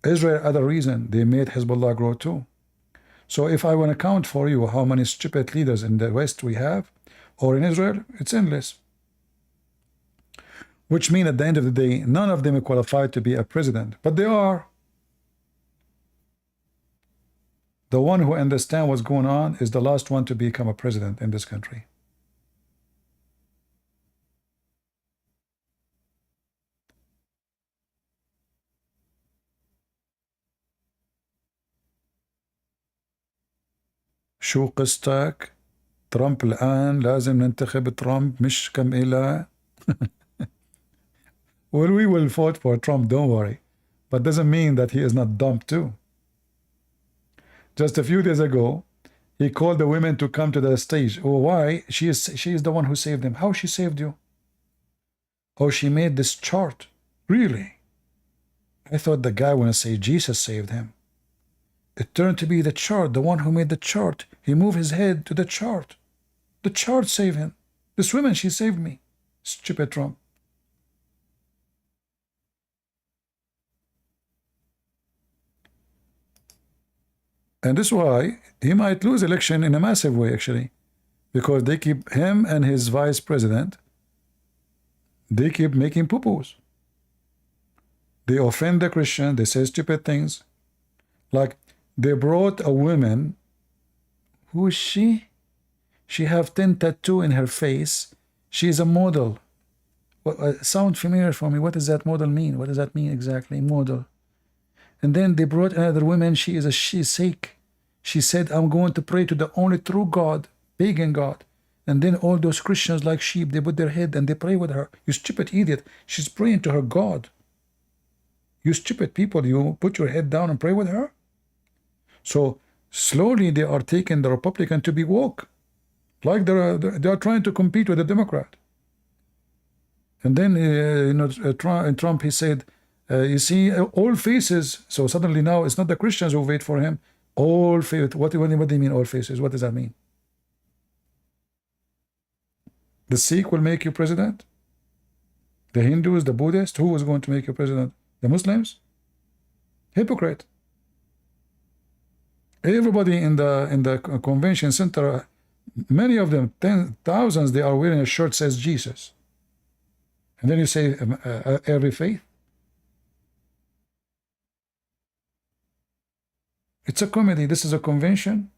Israel, other reason, they made Hezbollah grow too. So if I want to count for you how many stupid leaders in the West we have, or in Israel, it's endless. Which means at the end of the day, none of them are qualified to be a president, but they are. The one who understands what's going on is the last one to become a president in this country. شو قصتك؟ ترامب الآن لازم ننتخب ترامب مش كم إلى. Well, we will vote for Trump, don't worry. But doesn't mean that he is not dumb too. Just a few days ago, he called the women to come to the stage. Oh, why? She is the one who saved him. How she saved you? Oh, she made this chart. Really? I thought the guy wanna say Jesus saved him. It turned to be the chart, the one who made the chart. He moved his head to the chart. The chart saved him. This woman, she saved me. Stupid Trump. And this is why he might lose election in a massive way, actually. Because they keep him and his vice president, they keep making poo-poos. They offend the Christian, they say stupid things. Like, they brought a woman, who is she? She have 10 tattoos in her face. She is a model. Sound familiar for me. What does that model mean? What does that mean exactly? Model. And then they brought another woman. She's sick. She said, I'm going to pray to the only true God, pagan God. And then all those Christians like sheep, they put their head and they pray with her. You stupid idiot. She's praying to her God. You stupid people, you put your head down and pray with her? So slowly they are taking the Republican to be woke. Like they are trying to compete with the Democrat. And then, you know, Trump, he said, You see, all faces. So suddenly now it's not the Christians who wait for him. All faith. What do you mean all faces? What does that mean? The Sikh will make you president? The Hindus, the Buddhists, who was going to make you president? The Muslims? Hypocrite. Everybody in the convention center, many of them, thousands, they are wearing a shirt that says Jesus. And then you say every faith. It's a comedy. This is a convention.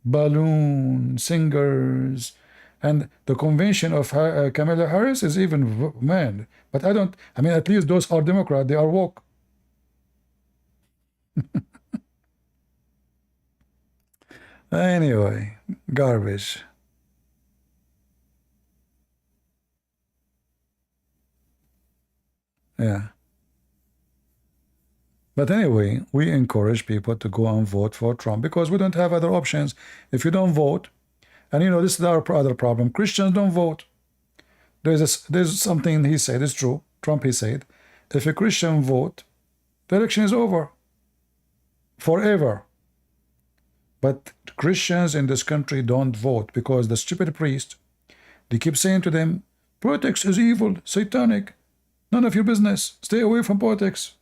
Balloon singers, and the convention of Kamala Harris is even, man. But I mean, at least those are Democrat. They are woke. Anyway, garbage. Yeah. But anyway, we encourage people to go and vote for Trump because we don't have other options. If you don't vote, and you know, this is our other problem. Christians don't vote. There's something he said, it's true. Trump, he said, if a Christian vote, the election is over. Forever. But Christians in this country don't vote because the stupid priest, they keep saying to them, politics is evil, satanic, none of your business, stay away from politics.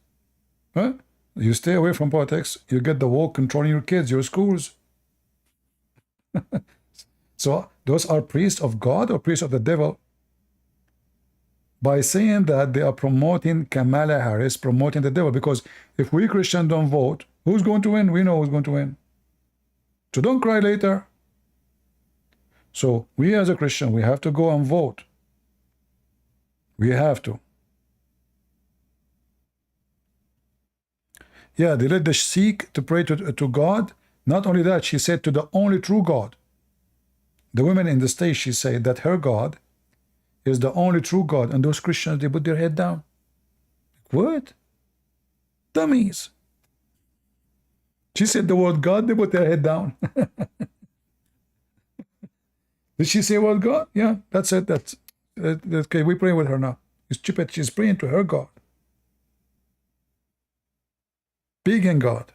Huh? You stay away from politics, you get the woke controlling your kids, your schools. So those are priests of God or priests of the devil. By saying that, they are promoting Kamala Harris, promoting the devil, because if we Christians don't vote, who's going to win? We know who's going to win. So don't cry later. So we as a Christian, we have to go and vote. We have to. Yeah, they let the Sikh to pray to God. Not only that, she said to the only true God. The women in the state, she said that her God is the only true God. And those Christians, they put their head down. What? Dummies. She said the word God, they put their head down. Did she say word God? Yeah, that's it. That's okay. We pray with her now. It's stupid. She's praying to her God. Pagan God.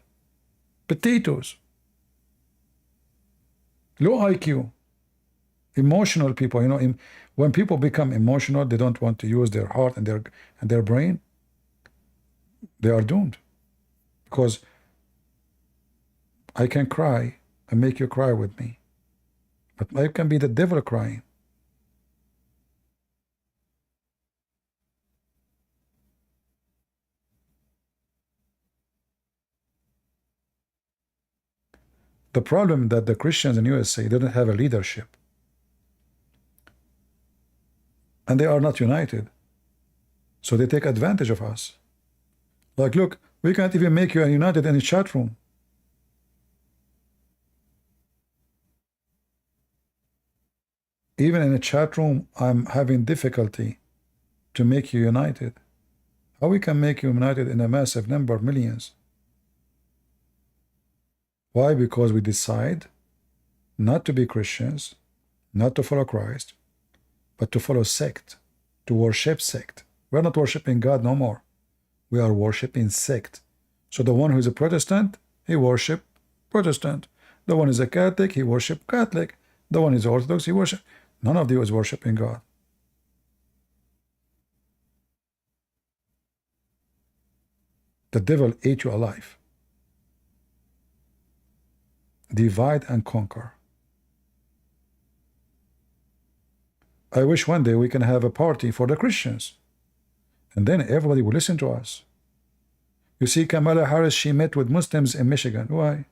Potatoes. Low IQ. Emotional people. You know, when people become emotional, they don't want to use their heart and their brain. They are doomed. Because I can cry and make you cry with me. But I can be the devil crying. The problem that the Christians in USA didn't have a leadership. And they are not united. So they take advantage of us. Like, look, we can't even make you united in a chat room. Even in a chat room, I'm having difficulty to make you united. How we can make you united in a massive number of millions? Why? Because we decide not to be Christians, not to follow Christ, but to follow sect, to worship sect. We're not worshiping God no more. We are worshiping sect. So the one who is a Protestant, he worship Protestant. The one who is a Catholic, he worship Catholic. The one who is Orthodox, he worship. None of you is worshiping God. The devil ate you alive. Divide and conquer. I wish one day we can have a party for the Christians. And then everybody will listen to us. You see, Kamala Harris, she met with Muslims in Michigan. Why?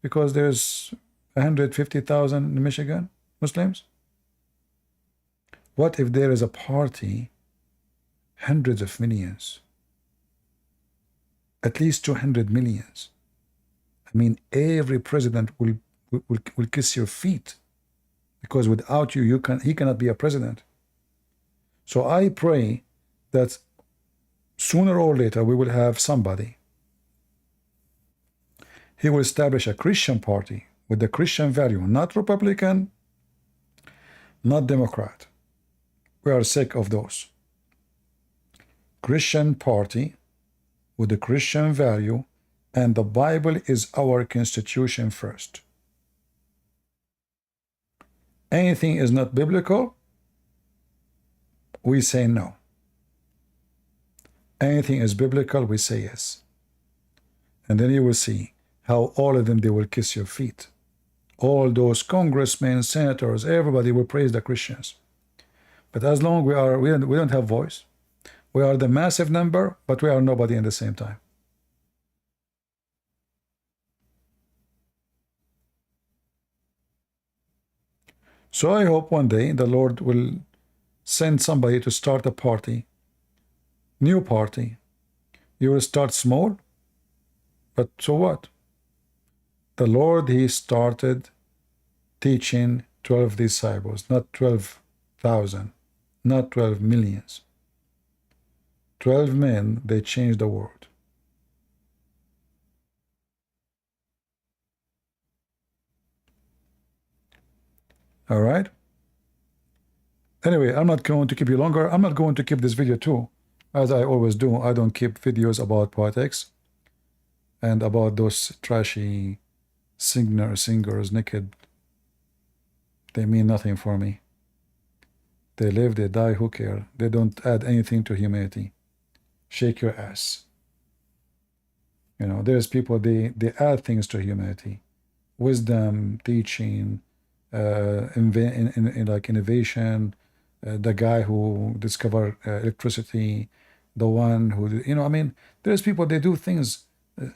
Because there's 150,000 in Michigan, Muslims. What if there is a party, hundreds of millions, at least 200 millions? I mean, every president will kiss your feet, because without you, he cannot be a president. So I pray that sooner or later we will have somebody. He will establish a Christian party with the Christian value, not Republican, not Democrat. We are sick of those. Christian party with the Christian value, and the Bible is our constitution first. Anything is not biblical, we say no. Anything is biblical, we say yes. And then you will see how all of them, they will kiss your feet. All those congressmen, senators, everybody will praise the Christians. But as long we don't have voice, we are the massive number, but we are nobody at the same time. So I hope one day the Lord will send somebody to start a party, new party. You will start small, but so what? The Lord, he started teaching 12 disciples, not 12,000, not 12 millions. 12 men, they changed the world. All right? Anyway, I'm not going to keep you longer. I'm not going to keep this video too, as I always do. I don't keep videos about politics and about those trashy singers naked. They mean nothing for me. They live, they die, who cares? They don't add anything to humanity. Shake your ass. You know, there's people, they add things to humanity. Wisdom, teaching, like innovation, the guy who discovered electricity, the one who, you know, I mean, there's people, they do things.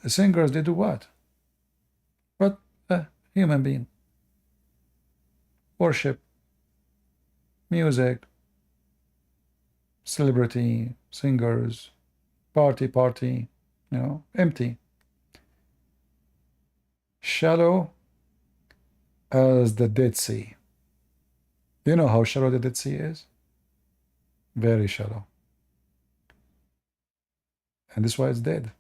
Singers, they do what? But human being. Worship, music, celebrity, singers, party, you know, empty. Shallow as the Dead Sea. You know how shallow the Dead Sea is? Very shallow. And this is why it's dead.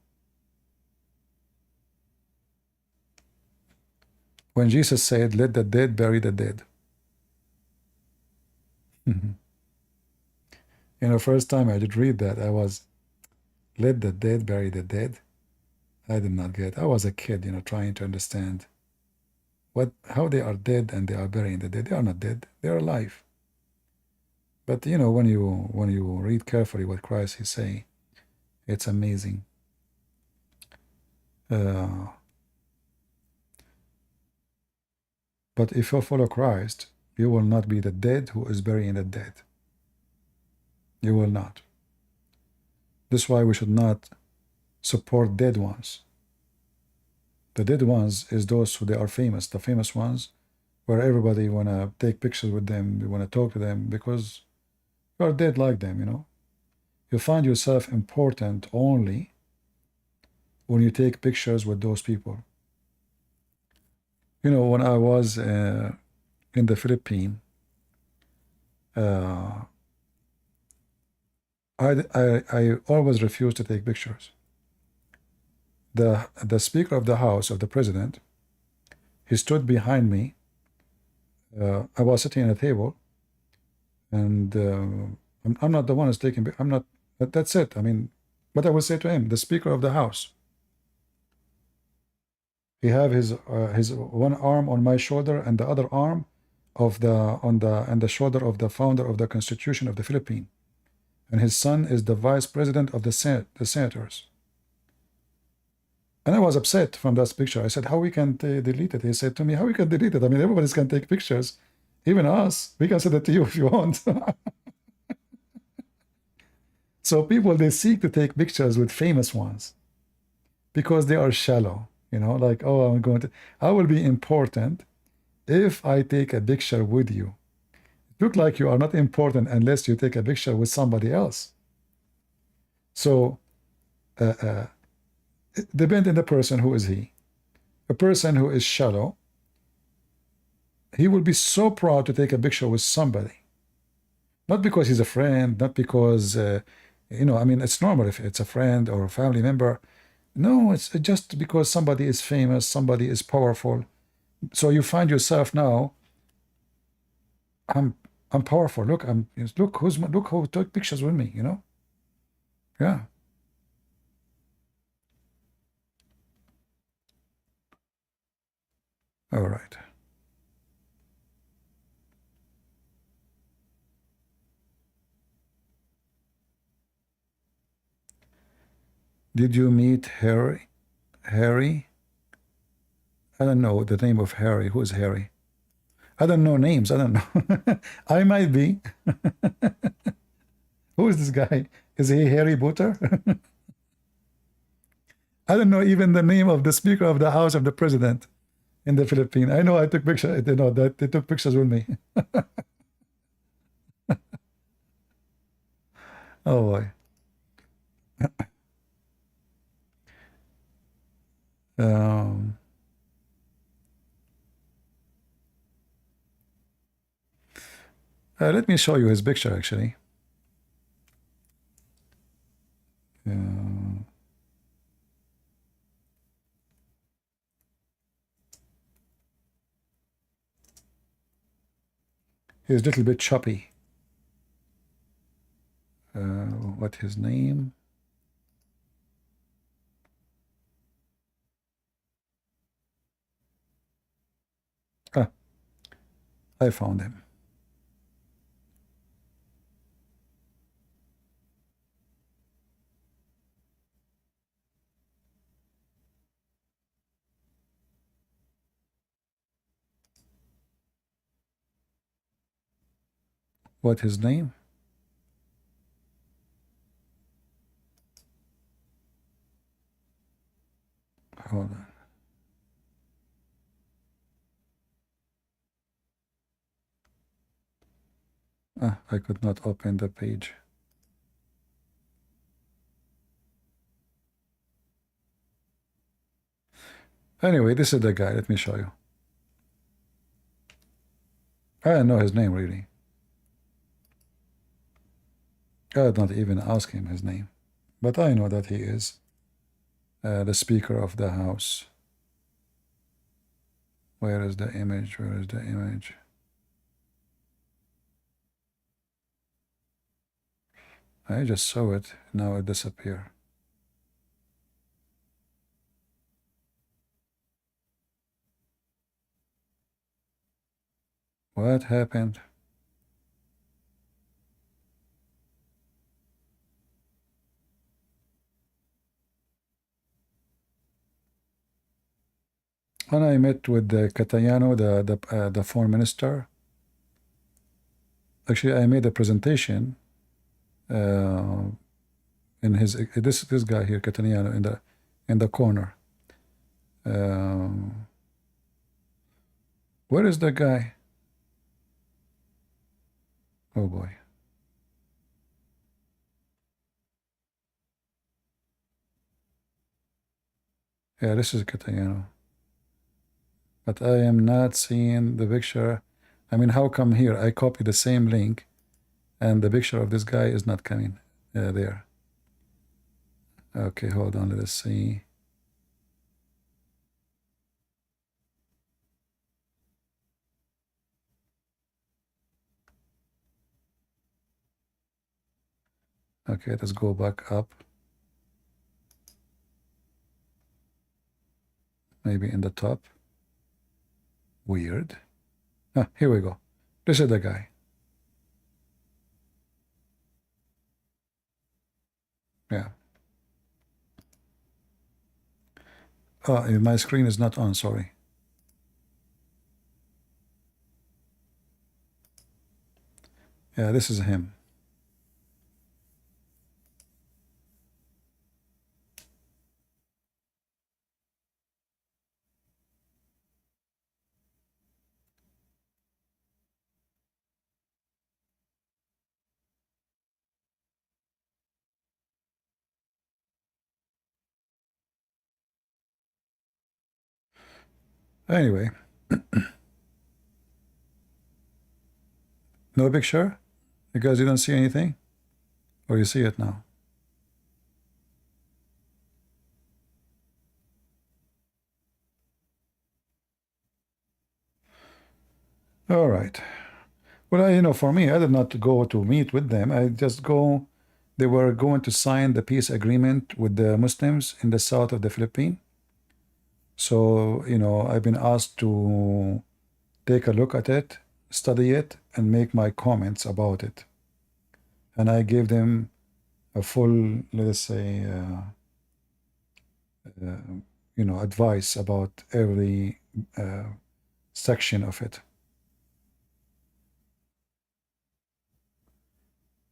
When Jesus said, let the dead bury the dead. You know, first time I did read that, I was, let the dead bury the dead. I did not get. I was a kid, you know, trying to understand how they are dead and they are burying the dead. They are not dead. They are alive. But, you know, when you read carefully what Christ is saying, it's amazing. But if you follow Christ, you will not be the dead who is burying the dead. You will not. This is why we should not support dead ones. The dead ones is those who they are famous, the famous ones, where everybody want to take pictures with them, you want to talk to them because you are dead like them, you know. You find yourself important only when you take pictures with those people. You know, when I was in the Philippines, I always refused to take pictures. The Speaker of the House of the President, he stood behind me. I was sitting at a table, and I'm not the one who's taking. I'm not. That's it. I mean, what I would say to him, the Speaker of the House. He have his one arm on my shoulder and the other arm on the shoulder of the founder of the Constitution of the Philippines, and his son is the Vice President of the Senators. And I was upset from that picture. I said, how we can delete it? He said to me, how we can delete it? I mean, everybody can take pictures. Even us. We can send it to you if you want. So people, they seek to take pictures with famous ones because they are shallow. You know, like, oh, I will be important if I take a picture with you. It looks like you are not important unless you take a picture with somebody else. So, it depends on the person. Who is he? A person who is shallow, he will be so proud to take a picture with somebody. Not because he's a friend, not because, you know, I mean, it's normal if it's a friend or a family member. No, it's just because somebody is famous, somebody is powerful. So you find yourself now, I'm powerful. Look, look who took pictures with me, you know? Yeah. All right. Did you meet Harry? Harry? I don't know the name of Harry. Who is Harry? I don't know names. I don't know. I might be. Who is this guy? Is he Harry Potter? I don't know even the name of the Speaker of the House of the President in the Philippines. I know I took pictures. You know that they took pictures with me. Oh boy. Um, let me show you his picture actually. He's a little bit choppy. What his name? Ah, I found him. What his name? Hold on. Ah, I could not open the page. Anyway, this is the guy. Let me show you. I don't know his name really. I did not even ask him his name. But I know that he is the Speaker of the House. Where is the image? Where is the image? I just saw it. Now it disappeared. What happened? When I met with the Catayano, the foreign minister, actually I made a presentation in his this guy here, Catayano, in the corner. Where is the guy? Oh boy. Yeah, this is Catayano. But I am not seeing the picture. I mean, how come here I copy the same link and the picture of this guy is not coming there? Okay, hold on, let us see. Okay, let's go back up. Maybe in the top. Weird. Ah, here we go. This is the guy. Yeah. Oh, my screen is not on, sorry. Yeah, this is him. Anyway. No picture? Because you don't see anything? Or you see it now? All right. Well, for me, I did not go to meet with them. I just go. they were going to sign the peace agreement with the Muslims in the south of the Philippines. So, you know, I've been asked to take a look at it, study it, and make my comments about it. And I gave them a full, let us say, you know, advice about every section of it.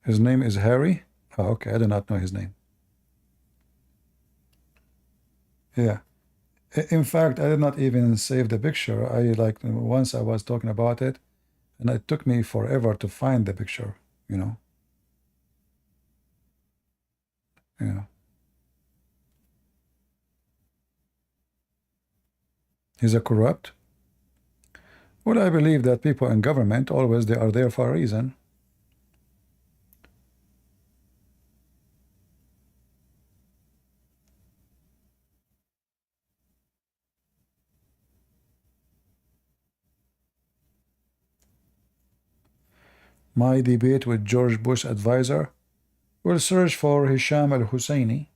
His name is Harry. Oh, okay, I do not know his name. Yeah. In fact, I did not even save the picture. I like once I was talking about it, and it took me forever to find the picture, you know. Yeah. He's a corrupt. Well, I believe that people in government always they are there for a reason. My debate with George Bush advisor will search for Hisham al-Husseini,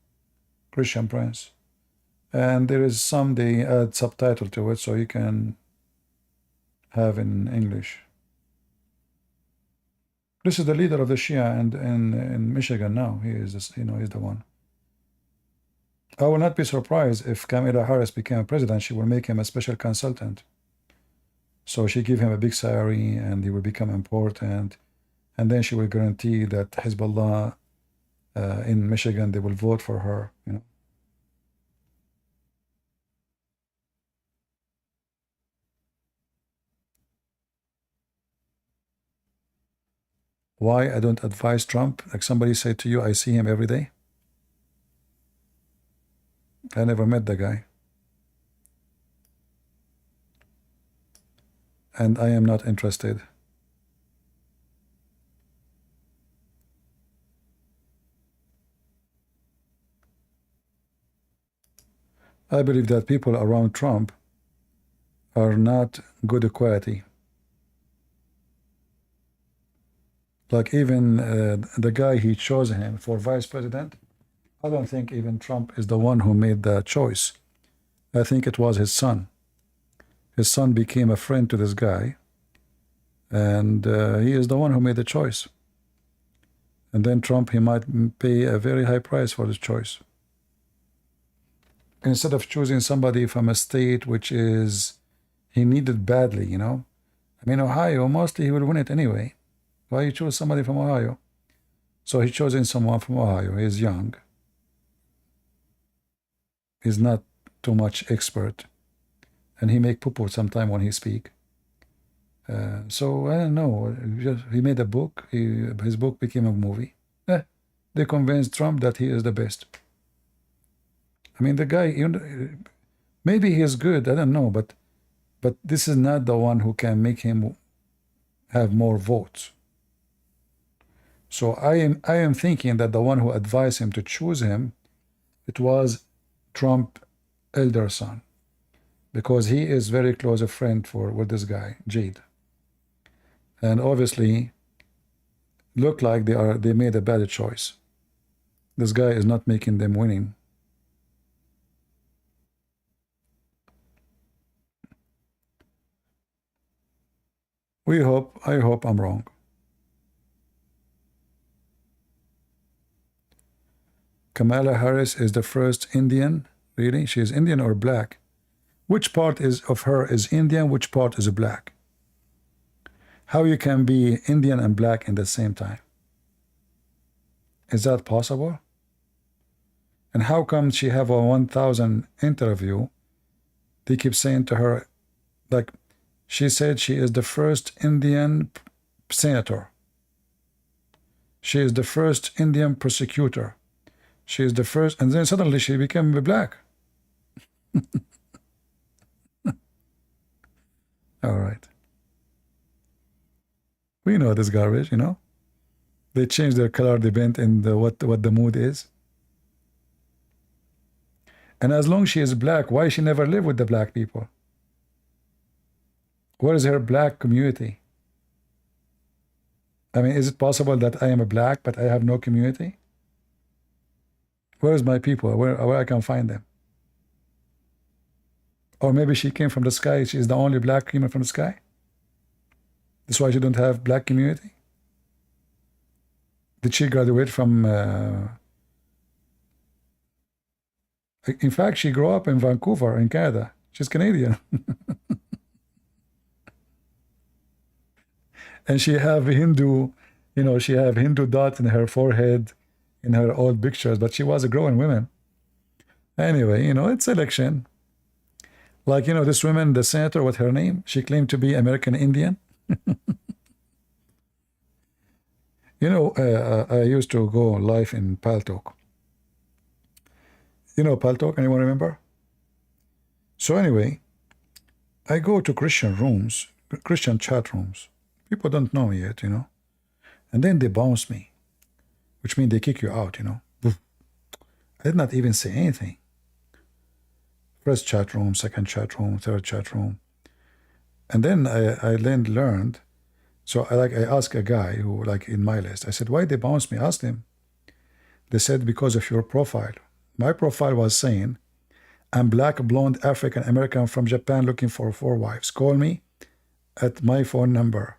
Christian Prince. And there is some they add subtitle to it so you can have in English. This is the leader of the Shia and in Michigan now. He is this, you know, he's the one. I will not be surprised if Kamala Harris became president. She will make him a special consultant. So she give him a big salary and he will become important. And then she will guarantee that Hezbollah in Michigan, they will vote for her, you know. Why I don't advise Trump? Like somebody said to you, I see him every day. I never met the guy. And I am not interested. I believe that people around Trump are not good quality. Like even the guy he chose him for vice president, I don't think even Trump is the one who made the choice. I think it was his son. His son became a friend to this guy, and he is the one who made the choice. And then Trump, he might pay a very high price for this choice. Instead of choosing somebody from a state which is he needed badly, you know. I mean, Ohio, mostly he will win it anyway. Why you choose somebody from Ohio? So he chosen someone from Ohio. He's young. He's not too much expert. And he make poo-poo sometime when he speak. So I don't know. He made a book. His book became a movie. They convinced Trump that he is the best. I mean, the guy, you know, maybe he is good. I don't know, but this is not the one who can make him have more votes. So I am thinking that the one who advised him to choose him, it was Trump elder son, because he is very close a friend with this guy Jade, and obviously look like they made a bad choice. This guy is not making them winning. I hope I'm wrong. Kamala Harris is the first Indian. Really? She is Indian or black? Which part of her is Indian? Which part is black? How you can be Indian and black in the same time? Is that possible? And how come she have a 1,000 interview? They keep saying to her, like, she said she is the first Indian senator. She is the first Indian prosecutor. She is the first, and then suddenly she became black. All right. We know this garbage, you know. They change their color depending in what the mood is. And as long as she is black, why she never live with the black people? Where is her black community? I mean, is it possible that I am a black but I have no community? Where's my people? Where I can find them? Or maybe she came from the sky. She's the only black human from the sky. That's why she don't have black community. Did she graduate from? In fact, she grew up in Vancouver, in Canada. She's Canadian. And she have Hindu, she have Hindu dot in her forehead, in her old pictures, but she was a growing woman. Anyway, it's election. Like, this woman, the senator, what her name? She claimed to be American Indian. I used to go live in Paltalk. Paltalk, anyone remember? So anyway, I go to Christian rooms, Christian chat rooms. People don't know me yet, and then they bounce me, which means they kick you out, I did not even say anything. First chat room, second chat room, third chat room. And then I then learned, so I asked a guy who, in my list, I said, why they bounce me? I asked him. They said, because of your profile. My profile was saying, I'm black, blonde, African American from Japan looking for 4 wives. Call me at my phone number,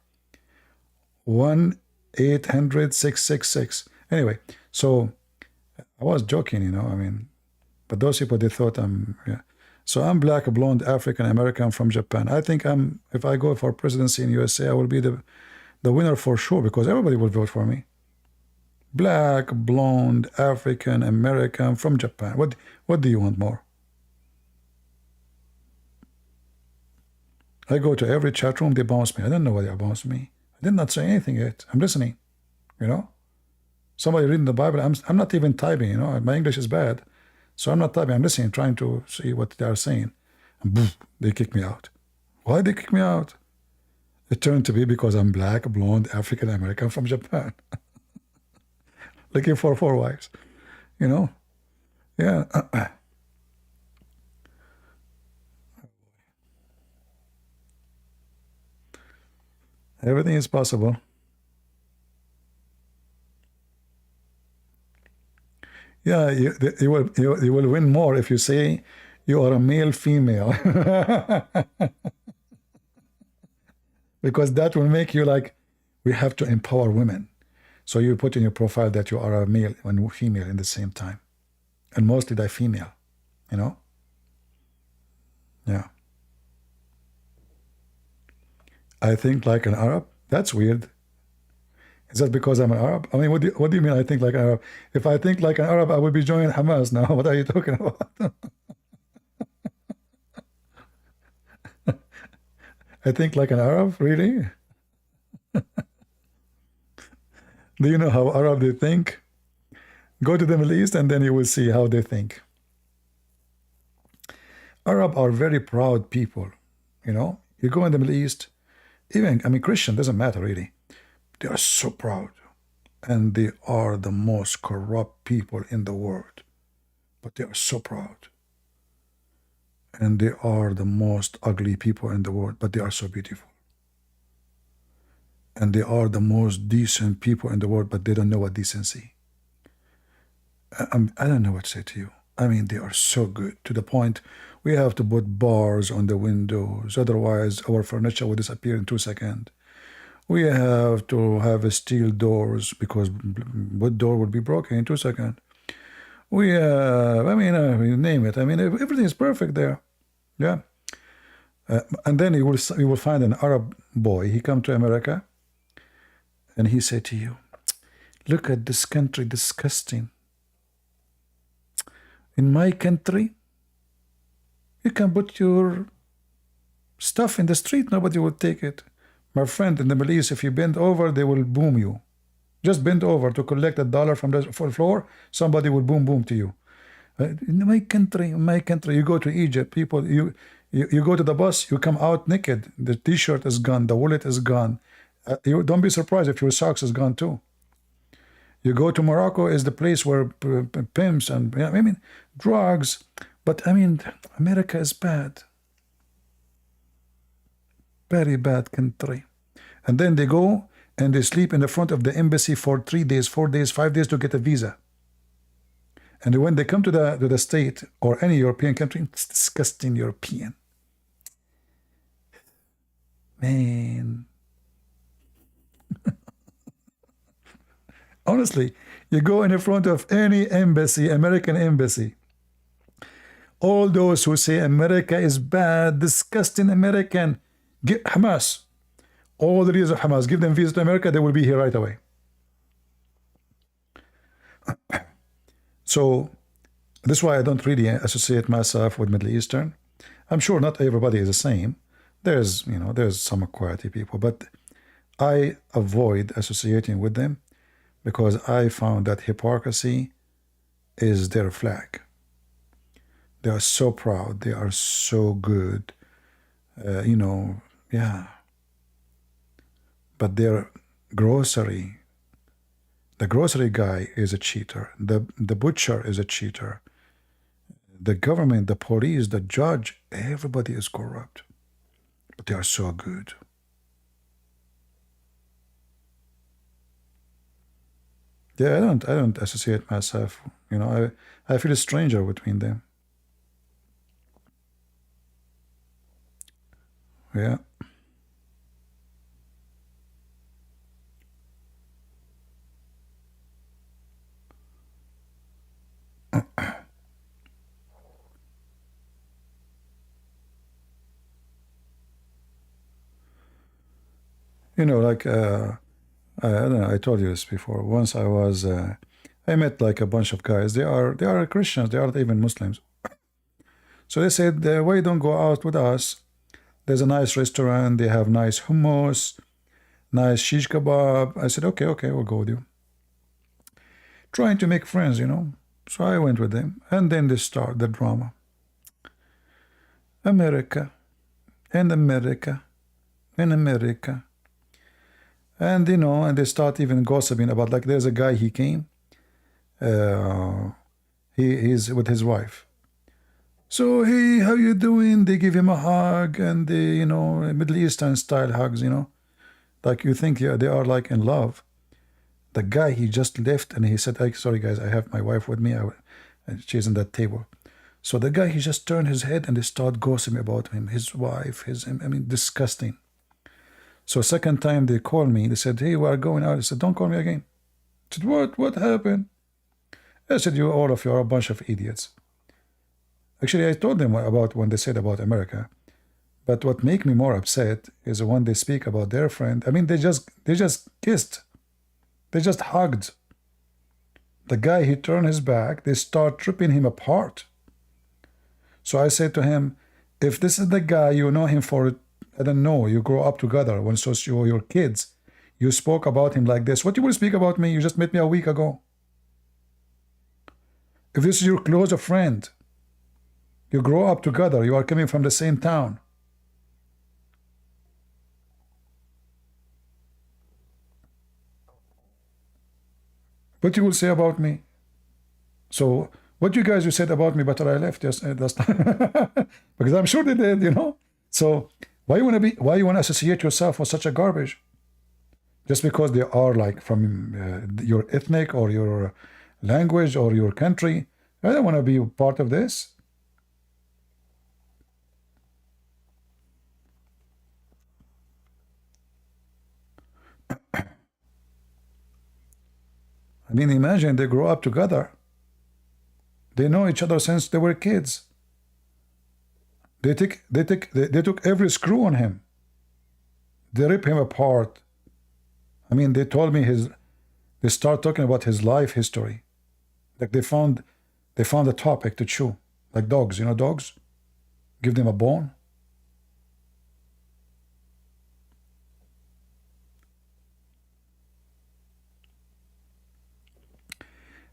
1-800-666. Anyway, so I was joking, but those people, they thought yeah. So I'm black, blonde, African American from Japan. I think if I go for presidency in USA, I will be the winner for sure, because everybody will vote for me. Black, blonde, African American from Japan. What do you want more? I go to every chat room, they bounce me. I don't know why they bounce me. I did not say anything yet. I'm listening, Somebody reading the Bible. I'm not even typing, My English is bad. So I'm not typing. I'm listening, trying to see what they are saying. And boom, they kick me out. Why they kick me out? It turned to be because I'm black, blonde, African American from Japan. Looking for 4 wives. Yeah. Everything is possible. Yeah, you will win more if you say you are a male, female. Because that will make you we have to empower women. So you put in your profile that you are a male and female in the same time. And mostly they're female, Yeah. I think like an Arab. That's weird. Is that because I'm an Arab? I mean, what do you mean I think like an Arab? If I think like an Arab, I would be joining Hamas now. What are you talking about? I think like an Arab? Really? Do you know how Arab they think? Go to the Middle East and then you will see how they think. Arab are very proud people, You go in the Middle East, Christian, doesn't matter really. They are so proud. And they are the most corrupt people in the world. But they are so proud. And they are the most ugly people in the world, but they are so beautiful. And they are the most decent people in the world, but they don't know what decency. I don't know what to say to you. They are so good, to the point we have to put bars on the windows, otherwise our furniture will disappear in 2 seconds. We have to have steel doors, because wood door will be broken in 2 seconds. We have, name it. Everything is perfect there. Yeah. And then you will find an Arab boy. He come to America, and he said to you, look at this country, disgusting. In my country, you can put your stuff in the street, nobody will take it. My friend, in the Middle East, if you bend over, they will boom you. Just bend over to collect $1 from the floor, somebody will boom to you. In my country, you go to Egypt, people, you go to the bus, you come out naked. The T-shirt is gone, the wallet is gone. You don't be surprised if your socks is gone too. You go to Morocco, is the place where pimps and drugs. But America is bad. Very bad country. And then they go and they sleep in the front of the embassy for 3 days, 4 days, 5 days to get a visa. And when they come to the state or any European country, it's disgusting European. Man. Honestly, you go in front of any embassy, American embassy, all those who say America is bad, disgusting American, get Hamas, all the leaders of Hamas, give them visa to America, they will be here right away. So this is why I don't really associate myself with Middle Eastern. I'm sure not everybody is the same. There's, you know, there's some quality people, but I avoid associating with them because I found that hypocrisy is their flag. They are so proud. They are so good. You know, yeah. But their grocery, the grocery guy is a cheater. The butcher is a cheater. The government, the police, the judge, everybody is corrupt. But they are so good. Yeah, I don't associate myself. You know, I feel a stranger between them. Yeah. You know, like I don't know. I told you this before. Once I met like a bunch of guys. They are Christians. They aren't even Muslims. So they said, "Why don't go out with us? There's a nice restaurant. They have nice hummus, nice shish kebab." I said, "Okay, we'll go with you." Trying to make friends, you know. So I went with them, and then they start the drama. America, and America, and America. And you know, and they start even gossiping about, like, there's a guy, he came, he's with his wife. So, hey, how you doing? They give him a hug, and they, you know, Middle Eastern style hugs, you know, like you think, yeah, they are like in love. The guy, he just left, and he said, sorry guys, I have my wife with me, and she's on that table. So the guy, he just turned his head, and they start gossiping about him, his wife, I mean, disgusting. So second time they called me, they said, "Hey, we are going out." I said, "Don't call me again." I said, What happened? I said, all of you are a bunch of idiots. Actually, I told them about when they said about America. But what make me more upset is when they speak about their friend. I mean, they just kissed. They just hugged. The guy, he turned his back, they start ripping him apart. So I said to him, if this is the guy, you know him for, I don't know, you grow up together, when so your kids, you spoke about him like this, what you will speak about me? You just met me a week ago. If this is your close friend, you grow up together, you are coming from the same town. What you will say about me? So what you guys you said about me, but I left just last time, because I'm sure they did, you know. So why you want to associate yourself with such a garbage? Just because they are like from your ethnic or your language or your country? I don't want to be part of this. I mean, imagine they grow up together. They know each other since they were kids. They took every screw on him. They rip him apart. I mean, they told me they start talking about his life history. Like they found a topic to chew. Like dogs, you know, dogs? Give them a bone.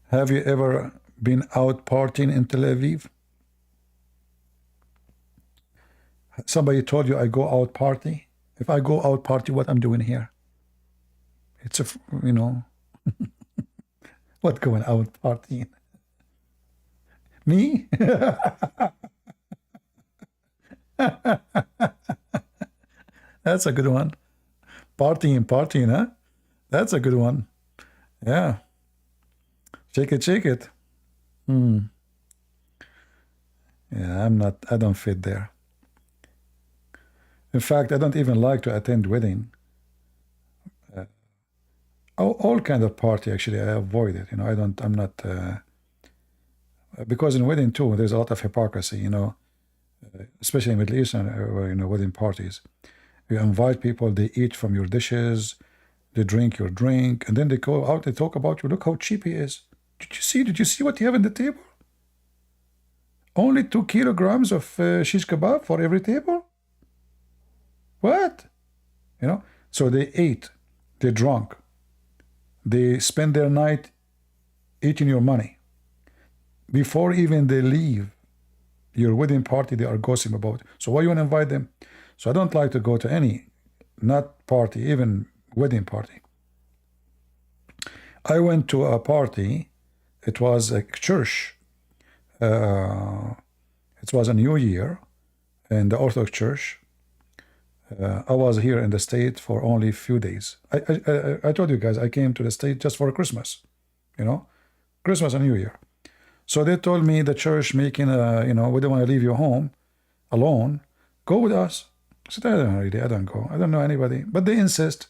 Have you ever been out partying in Tel Aviv? Somebody told you I go out party? If I go out party, what I'm doing here? It's a, you know, what going out partying? Me? That's a good one. Partying, huh? That's a good one. Yeah. Shake it, shake it. Yeah, I don't fit there. In fact, I don't even like to attend wedding. All kind of party, actually, I avoid it. I'm not, because in wedding too, there's a lot of hypocrisy, especially in Middle Eastern, wedding parties. You invite people, they eat from your dishes, they drink your drink, and then they go out, they talk about you. Look how cheap he is. Did you see what you have on the table? Only 2 kilograms of shish kebab for every table? What? So they ate, they drunk, they spend their night eating your money. Before even they leave your wedding party, they are gossiping about it. So why you want to invite them? So I don't like to go to any, not party, even wedding party. I went to a party. It was a church. It was a New Year in the Orthodox Church. I was here in the state for only a few days. I told you guys I came to the state just for Christmas, Christmas and New Year. So they told me the church making we don't want to leave you home alone. Go with us. I said, I don't go. I don't know anybody. But they insist.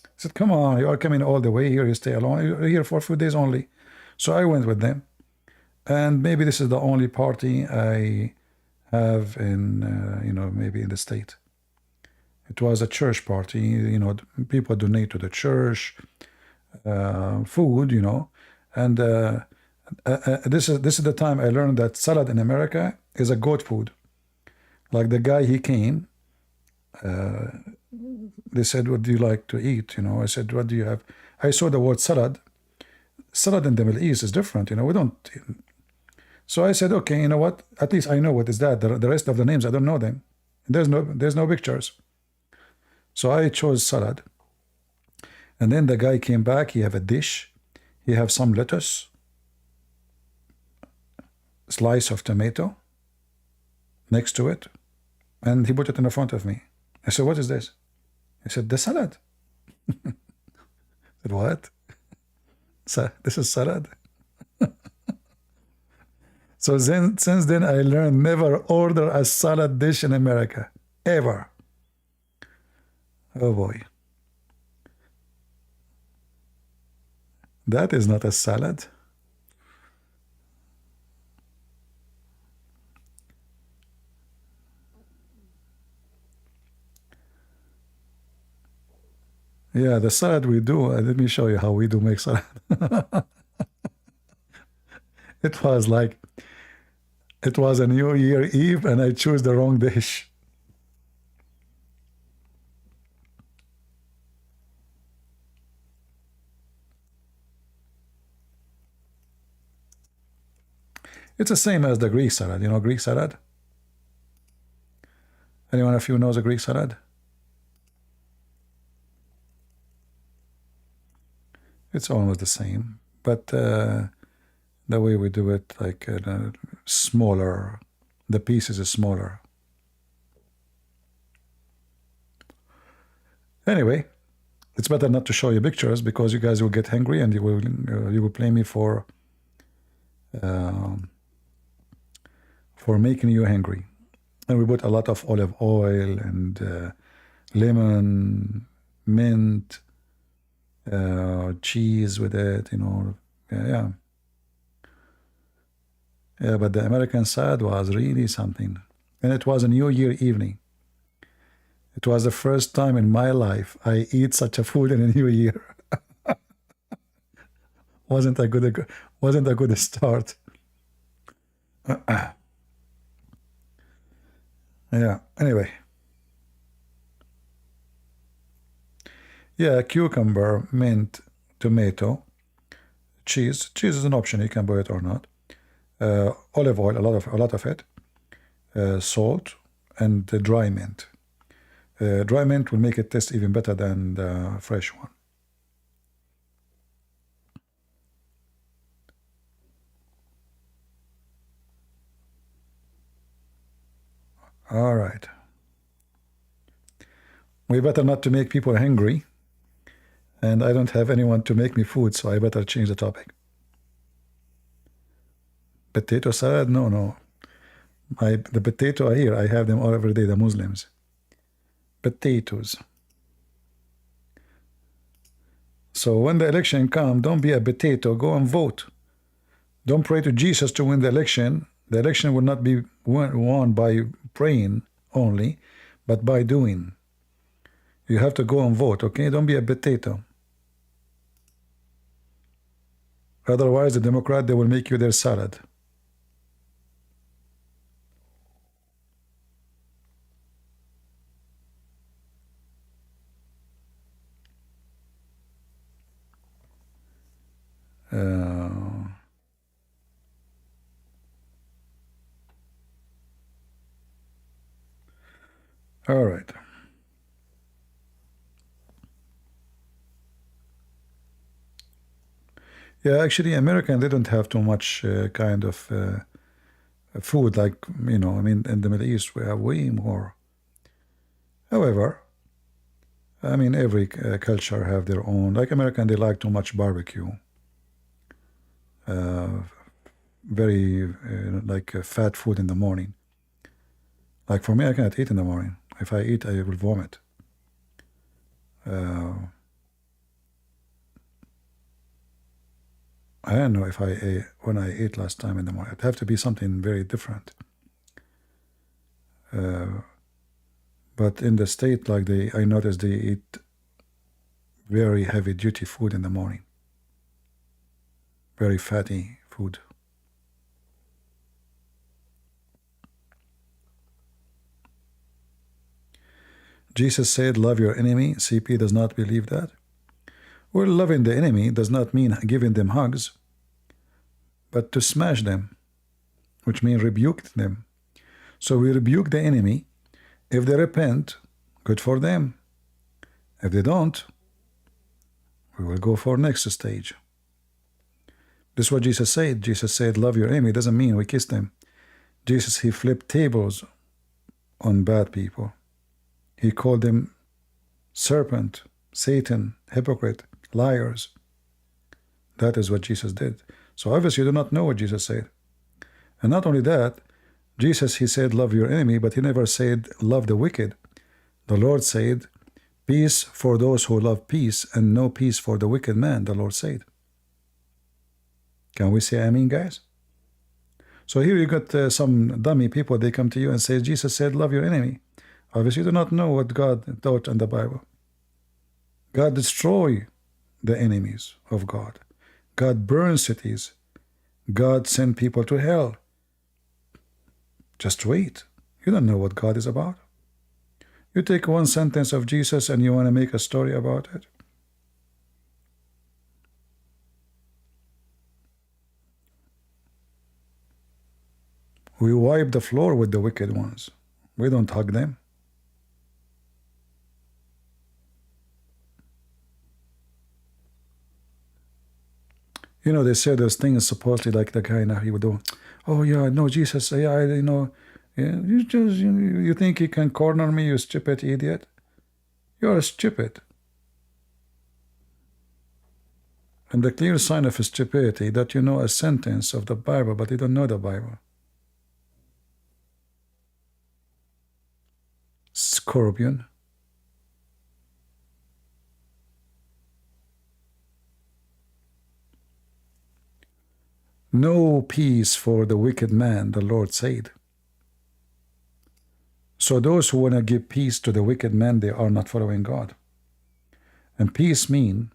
I said, come on, you are coming all the way here. You stay alone. You're here for a few days only. So I went with them. And maybe this is the only party I have in, maybe in the state. It was a church party. People donate to the church, food, and this is the time I learned that salad in America is a goat food. Like the guy, he came, they said, what do you like to eat? I said, what do you have? I saw the word salad. Salad in the Middle East is different, we don't. So I said, okay, you know what? At least I know what is that. The rest of the names, I don't know them. There's no pictures. So I chose salad. And then the guy came back. He have a dish. He have some lettuce, slice of tomato next to it, and he put it in the front of me. I said, what is this? He said, the salad. I said, what? This is salad? So since then, I learned never order a salad dish in America, ever. Oh boy. That is not a salad. Yeah, the salad we do, let me show you how we do make salad. It was a New Year Eve and I chose the wrong dish. It's the same as the Greek salad. Greek salad? Anyone of you knows a Greek salad? It's almost the same, but the way we do it, like smaller, the pieces is smaller. Anyway, it's better not to show you pictures because you guys will get hungry and you will blame me for making you hungry. And we put a lot of olive oil and lemon, mint, cheese with it, yeah. Yeah, but the American side was really something. And it was a New Year evening. It was the first time in my life I eat such a food in a New Year. Wasn't a good start. Yeah, anyway. Yeah, cucumber, mint, tomato, cheese. Cheese is an option, you can buy it or not. Olive oil, a lot of it. Salt and dry mint. Dry mint will make it taste even better than the fresh one. All right. We better not to make people hungry. And I don't have anyone to make me food, so I better change the topic. Potato salad? No, no. The potato here, I have them all every day, the Muslims. Potatoes. So when the election comes, don't be a potato, go and vote. Don't pray to Jesus to win the election. The election will not be won by praying only, but by doing. You have to go and vote, okay? Don't be a potato. Otherwise, the Democrat, they will make you their salad. All right. Yeah, actually, American, they don't have too much kind of food like, you know, I mean, in the Middle East, we have way more. However, I mean, every culture have their own. Like American, they like too much barbecue. Very like fat food in the morning. Like for me, I cannot eat in the morning. If I eat, I will vomit. I don't know if I ate, when I ate last time in the morning. It'd have to be something very different. But in the state, like I noticed they eat very heavy duty food in the morning. Very fatty food. Jesus said, love your enemy. CP does not believe that. Well, loving the enemy does not mean giving them hugs, but to smash them, which means rebuke them. So we rebuke the enemy. If they repent, good for them. If they don't, we will go for next stage. This is what Jesus said. Jesus said, love your enemy. It doesn't mean we kiss them. Jesus, he flipped tables on bad people. He called them serpent, Satan, hypocrite, liars. That is what Jesus did. So obviously you do not know what Jesus said. And not only that, Jesus, he said, love your enemy, but he never said, love the wicked. The Lord said, peace for those who love peace and no peace for the wicked man, the Lord said. Can we say amen, guys? So here you got some dummy people, they come to you and say, Jesus said, love your enemy. Obviously you do not know what God taught in the Bible. God destroys the enemies of God. God burns cities. God sent people to hell. Just wait. You don't know what God is about. You take one sentence of Jesus and you want to make a story about it. We wipe the floor with the wicked ones. We don't hug them. You know, they say those things supposedly like the guy now, he would do, oh yeah, no, Jesus, yeah, you know, yeah, you think you can corner me, you stupid idiot? You're stupid. And the clear sign of stupidity that you know a sentence of the Bible, but you don't know the Bible. Scorpion. No peace for the wicked man, the Lord said. So those who want to give peace to the wicked man, they are not following God. And peace means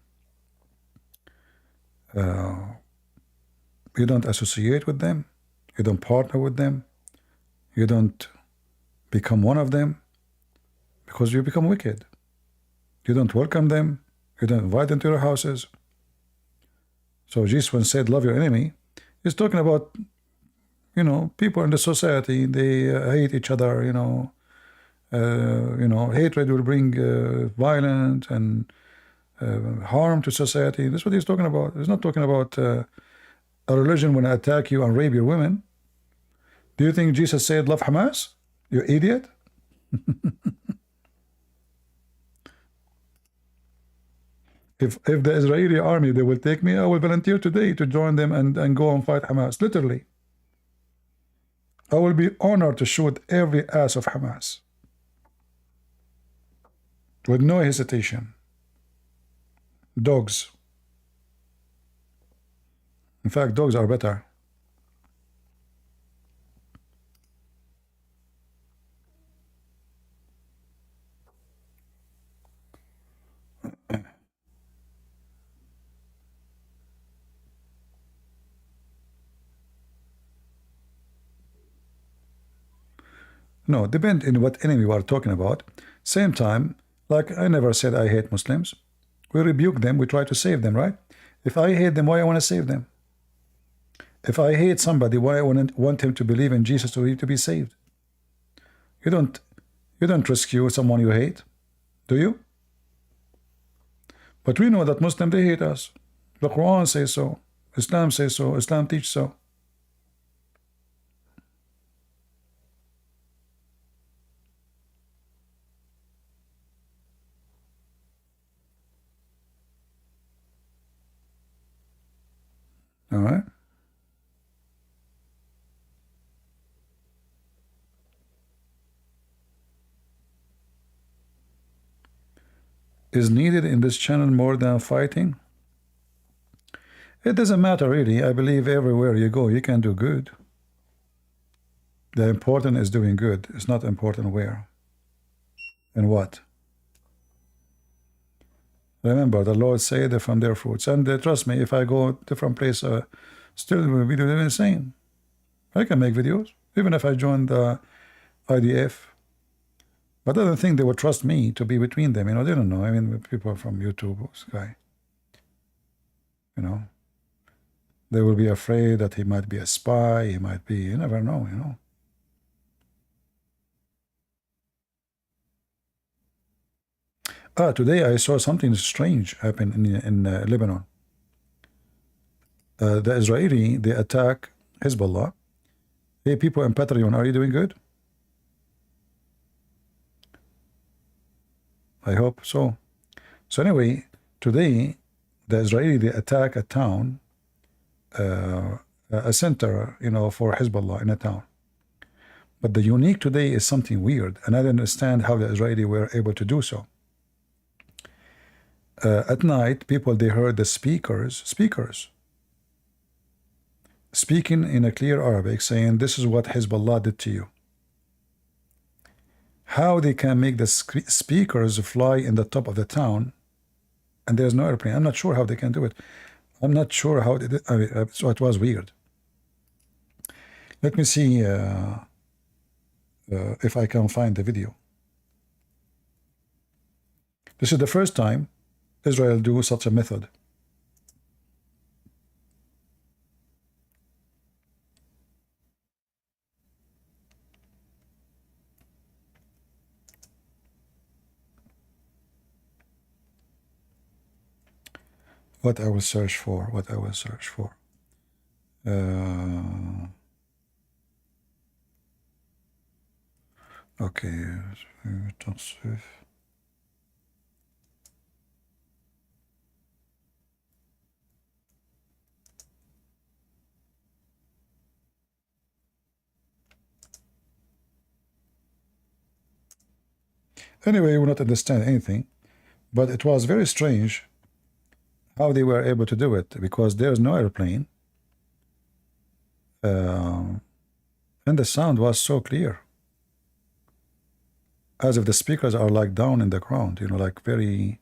you don't associate with them, you don't partner with them, you don't become one of them, because you become wicked. You don't welcome them, you don't invite them to your houses. So Jesus, when said, love your enemy, he's talking about, you know, people in the society, they hate each other, you know, hatred will bring violence and harm to society. That's what he's talking about. He's not talking about a religion when I attack you and rape your women. Do you think Jesus said, love Hamas? You idiot? If the Israeli army, they will take me, I will volunteer today to join them and go and fight Hamas, literally. I will be honored to shoot every ass of Hamas with no hesitation. Dogs. In fact, dogs are better. No, depend on what enemy we are talking about. Same time, like I never said I hate Muslims. We rebuke them, we try to save them, right? If I hate them, why I want to save them? If I hate somebody, why I want him to believe in Jesus to be saved? You don't rescue someone you hate, do you? But we know that Muslims, they hate us. The Quran says so. Islam says so. Islam teaches so. All right. Is needed in this channel more than fighting? It doesn't matter really. I believe everywhere you go, you can do good. The important is doing good. It's not important where and what. Remember, the Lord said from their fruits. And trust me, if I go different place, still will be doing the same. I can make videos, even if I join the IDF. But I don't think they would trust me to be between them. You know, they don't know. I mean, people from YouTube, Sky. You know, they will be afraid that he might be a spy. He might be, you never know, you know. Today I saw something strange happen in Lebanon. The Israeli, they attack Hezbollah. Hey, people in Patreon, are you doing good? I hope so. So anyway, today the Israeli, they attack a town, a center, you know, for Hezbollah in a town. But the unique today is something weird, and I don't understand how the Israeli were able to do so. At night, people, they heard the speakers speaking in a clear Arabic, saying, this is what Hezbollah did to you. How they can make the speakers fly in the top of the town, and there's no airplane. I'm not sure how they can do it. I'm not sure how they did. I mean, so it was weird. Let me see if I can find the video. This is the first time Israel do such a method. What I will search for, okay, anyway, you will not understand anything, but it was very strange how they were able to do it, because there's no airplane, and the sound was so clear, as if the speakers are like down in the ground, you know, like very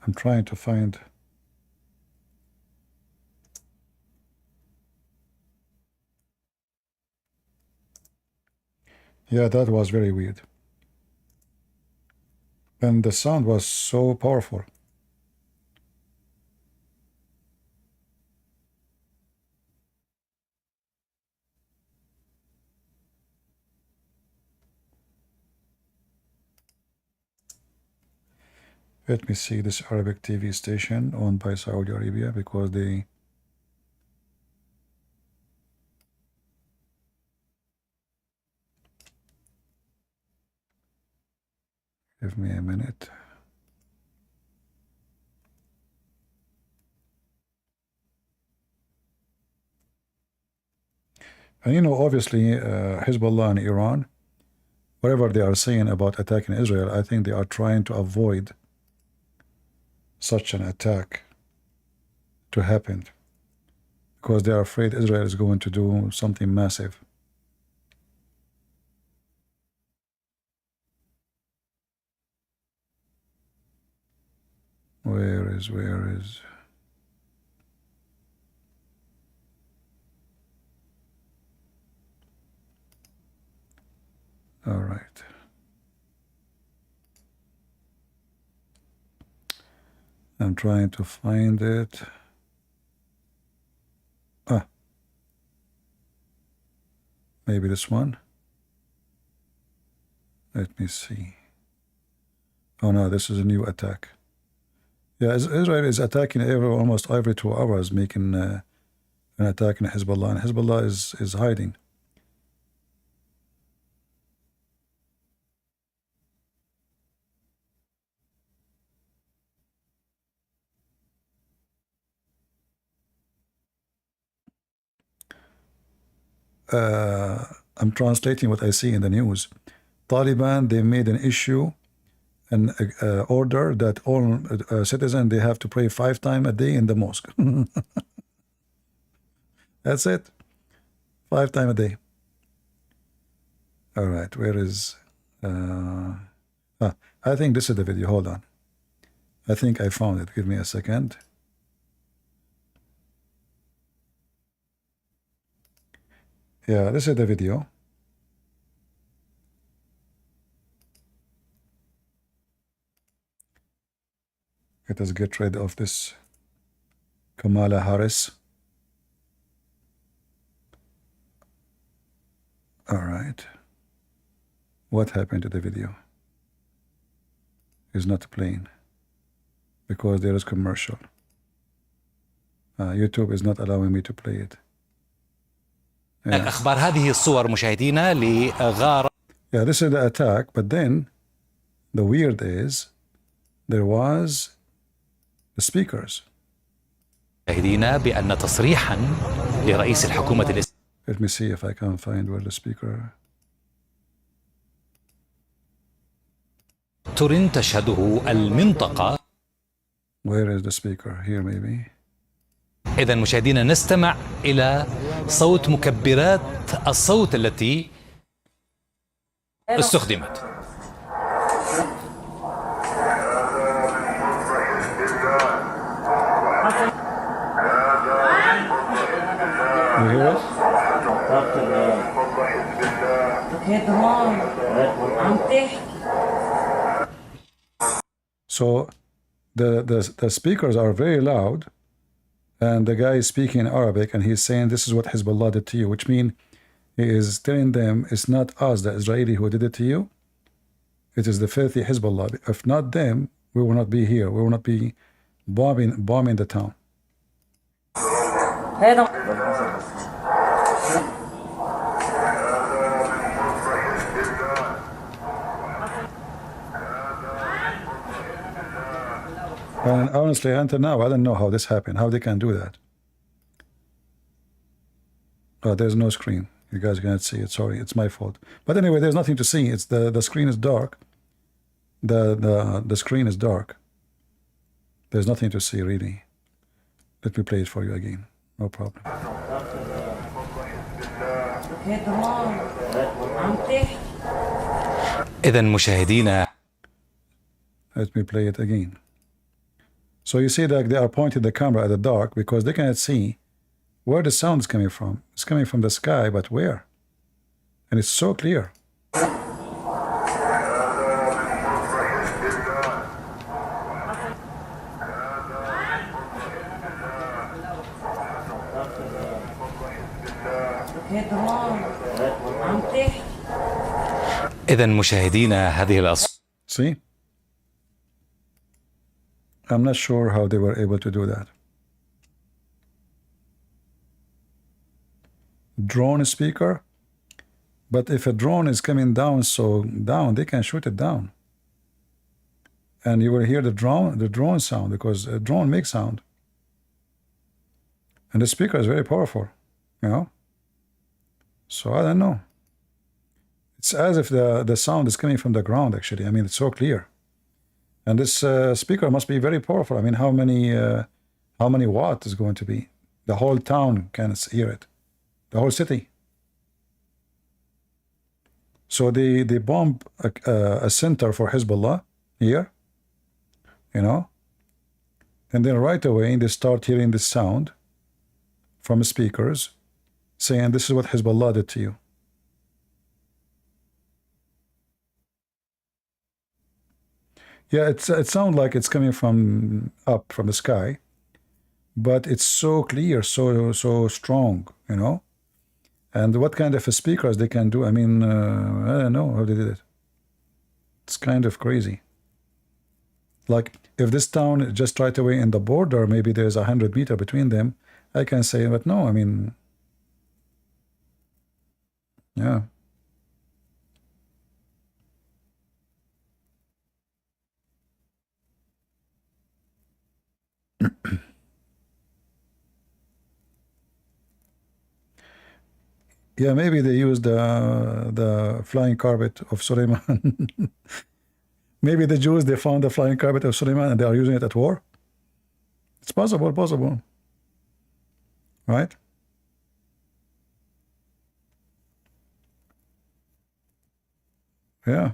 I'm trying to find. Yeah, that was very weird. And the sound was so powerful. Let me see this Arabic TV station owned by Saudi Arabia because they... Give me a minute. And you know, obviously, Hezbollah and Iran, whatever they are saying about attacking Israel, I think they are trying to avoid such an attack to happen because they are afraid Israel is going to do something massive. Where is... All right. I'm trying to find it. Ah. Maybe this one. Let me see. Oh no, this is a new attack. Yeah, Israel is attacking almost every 2 hours, making an attack in Hezbollah, and Hezbollah is hiding. I'm translating what I see in the news. Taliban, they made an issue, an order that all citizens, they have to pray 5 times a day in the mosque. That's it. 5 times a day. All right, where is... I think this is the video. Hold on. I think I found it. Give me a second. Yeah, this is the video. Let us get rid of this Kamala Harris. All right. What happened to the video? It's not playing because there is commercial. YouTube is not allowing me to play it. Yeah. أخبار هذه الصور مشاهدينا لغارة. Yeah, this is the attack, but then the weird is there was the speakers. مشاهدينا بأن تصريحا لرئيس الحكومة الإسلامية. Let me see if I can find where the speaker. تشهده المنطقة. Where is the speaker? Here maybe. إذن مشاهدينا نستمع إلى صوت مكبرات الصوت التي استخدمت. You hear it? So the speakers are very loud, and the guy is speaking in Arabic, and he's saying this is what Hezbollah did to you, which means he is telling them it's not us, the Israeli, who did it to you. It is the filthy Hezbollah. If not them, we will not be here. We will not be bombing the town. And honestly, until now, I don't know how this happened, how they can do that. Oh, there's no screen. You guys cannot see it. Sorry, it's my fault. But anyway, there's nothing to see. It's the screen is dark. The screen is dark. There's nothing to see, really. Let me play it for you again. No problem. إذن مشاهدينا. Let me play it again. So you see that they are pointing the camera at the dark because they cannot see where the sound is coming from. It's coming from the sky, but where? And it's so clear. إذن مشاهدينا هذه الأصوات. See? I'm not sure how they were able to do that. Drone speaker? But if a drone is coming down, so down, they can shoot it down. And you will hear the drone sound, because a drone makes sound. And the speaker is very powerful, you know? So I don't know. It's as if the sound is coming from the ground, actually. I mean, it's so clear. And this speaker must be very powerful. I mean, how many watt is going to be? The whole town can hear it. The whole city. So they bomb a center for Hezbollah here, you know, and then right away they start hearing this sound from speakers saying, this is what Hezbollah did to you. Yeah, it sounds like it's coming from up from the sky, but it's so clear, so strong, you know. And what kind of speakers they can do? I mean, I don't know how they did it. It's kind of crazy. Like, if this town is just right away in the border, maybe there's 100 meters between them, I can say, but no, I mean, yeah. Yeah, maybe they used the flying carpet of Suleiman. Maybe the Jews, they found the flying carpet of Suleiman and they are using it at war. It's possible, right? Yeah.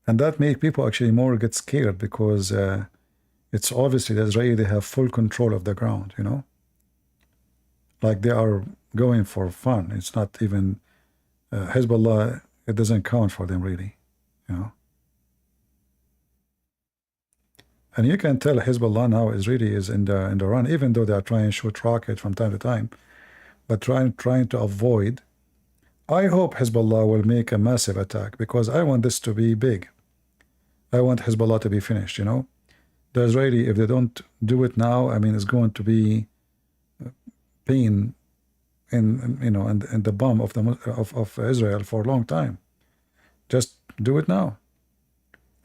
And that make people actually more get scared, because it's obviously that Israeli, they have full control of the ground, you know? Like, they are going for fun. It's not even Hezbollah, it doesn't count for them really, you know. And you can tell Hezbollah now is really in the run, even though they are trying to shoot rockets from time to time, but trying to avoid. I hope Hezbollah will make a massive attack, because I want this to be big. I want Hezbollah to be finished, you know. The Israeli, if they don't do it now, I mean, it's going to be pain in, you know, in the bum of Israel for a long time. Just do it now.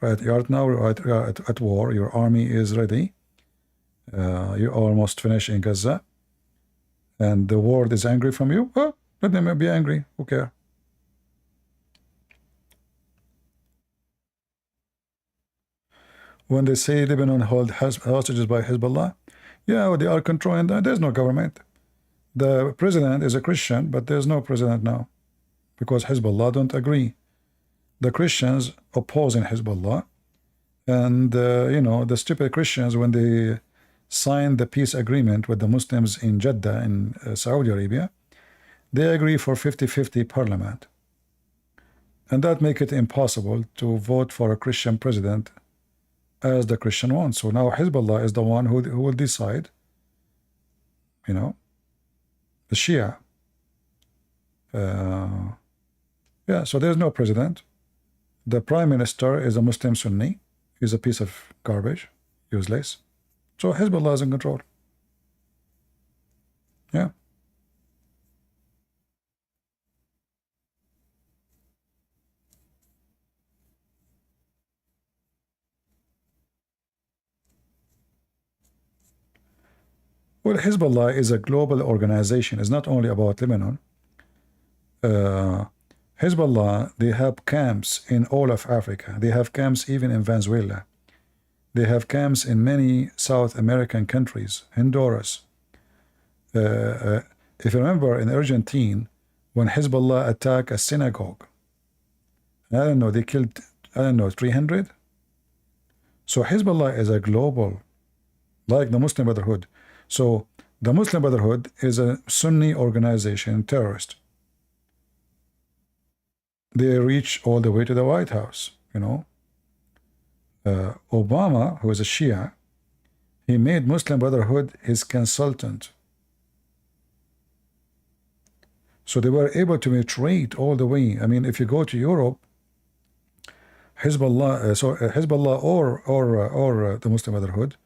Right, you are now at war. Your army is ready. You're almost finished in Gaza, and the world is angry from you. Oh, let them be angry. Who cares? When they say Lebanon hold hostages by Hezbollah, yeah, they are controlling. There's no government. The president is a Christian, but there's no president now, because Hezbollah don't agree. The Christians opposing Hezbollah, and you know, the stupid Christians, when they signed the peace agreement with the Muslims in Jeddah in Saudi Arabia, they agree for 50-50 parliament, and that make it impossible to vote for a Christian president as the Christian wants. So now Hezbollah is the one who will decide, you know, the Shia. Yeah, so there's no president. The prime minister is a Muslim Sunni. He's a piece of garbage, useless. So Hezbollah is in control. Yeah. Well, Hezbollah is a global organization. It's not only about Lebanon. Hezbollah, they have camps in all of Africa. They have camps even in Venezuela. They have camps in many South American countries, Honduras. If you remember, in Argentina, when Hezbollah attacked a synagogue, I don't know, they killed, I don't know, 300? So Hezbollah is a global, like the Muslim Brotherhood. So the Muslim Brotherhood is a Sunni organization, terrorist. They reach all the way to the White House, you know. Obama, who is a Shia, he made Muslim Brotherhood his consultant. So they were able to penetrate all the way. I mean, if you go to Europe, Hezbollah or the Muslim Brotherhood,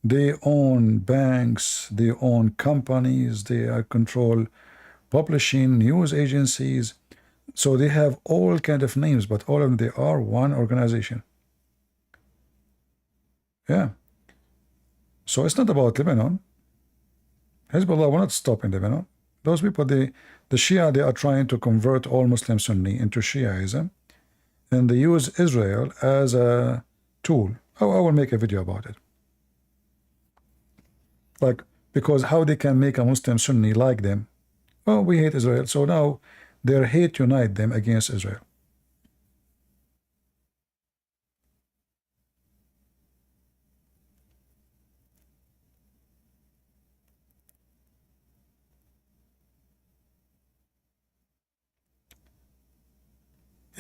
they own banks, they own companies, they control publishing, news agencies. So they have all kind of names, but all of them, they are one organization. Yeah. So it's not about Lebanon. Hezbollah will not stop in Lebanon. Those people, the Shia, they are trying to convert all Muslim Sunni into Shiaism, and they use Israel as a tool. I will make a video about it. Like, because how they can make a Muslim Sunni like them? Oh, we hate Israel. So now their hate unite them against Israel.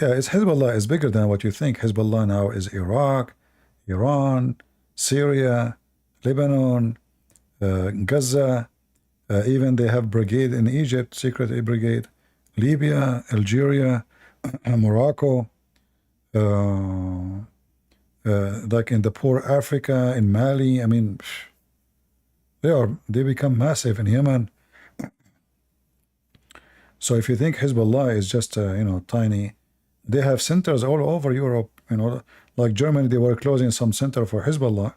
Yeah, Hezbollah is bigger than what you think. Hezbollah now is Iraq, Iran, Syria, Lebanon, Gaza, even they have brigade in Egypt, secret brigade, Libya, Algeria, Morocco, like in the poor Africa, in Mali. I mean, they become massive in Yemen. So if you think Hezbollah is just tiny, they have centers all over Europe. Like Germany, they were closing some center for Hezbollah,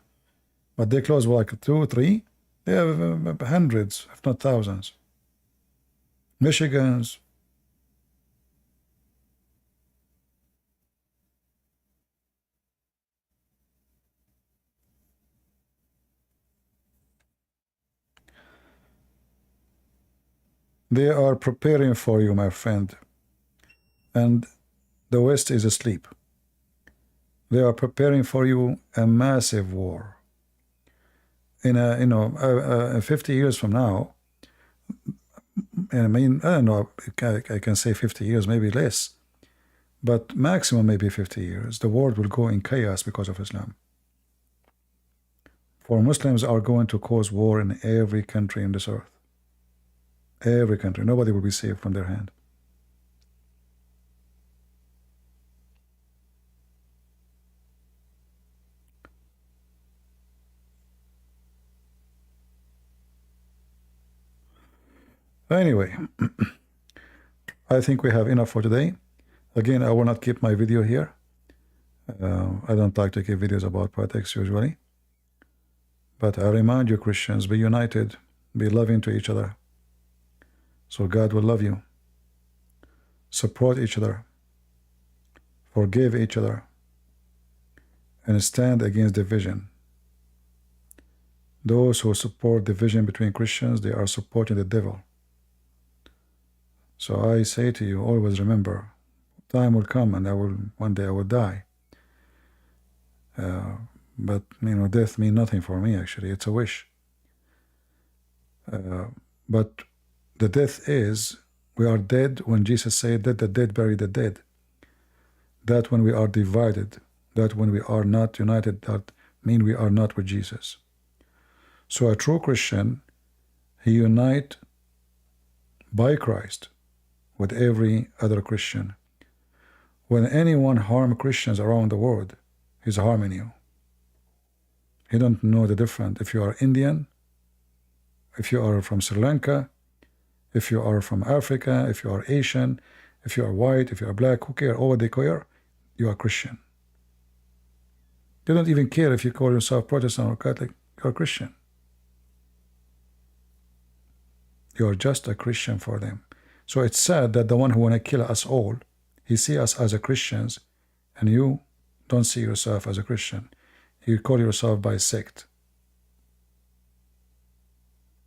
but they closed like 2, 3. They have hundreds, if not thousands. Michigans. They are preparing for you, my friend. And the West is asleep. They are preparing for you a massive war. In 50 years from now, and I mean, I don't know, I can say 50 years, maybe less, but maximum maybe 50 years, the world will go in chaos because of Islam. For Muslims are going to cause war in every country in this earth. Every country. Nobody will be safe from their hand. Anyway, I think we have enough for today. Again, I will not keep my video here. I don't like to keep videos about politics usually. But I remind you, Christians, be united, be loving to each other. So God will love you. Support each other. Forgive each other. And stand against division. Those who support division between Christians, they are supporting the devil. So I say to you, always remember, time will come and one day I will die. But death means nothing for me, actually. It's a wish. But the death is, we are dead when Jesus said that the dead bury the dead. That when we are divided, that when we are not united, that means we are not with Jesus. So a true Christian, he unites by Christ with every other Christian. When anyone harms Christians around the world, he's harming you. He don't know the difference. If you are Indian, if you are from Sri Lanka, if you are from Africa, if you are Asian, if you are white, if you are black, who cares? All they care, you are Christian. They don't even care if you call yourself Protestant or Catholic, you are Christian. You are just a Christian for them. So it's sad that the one who want to kill us all, he see us as a Christians, and you don't see yourself as a Christian. You call yourself by sect.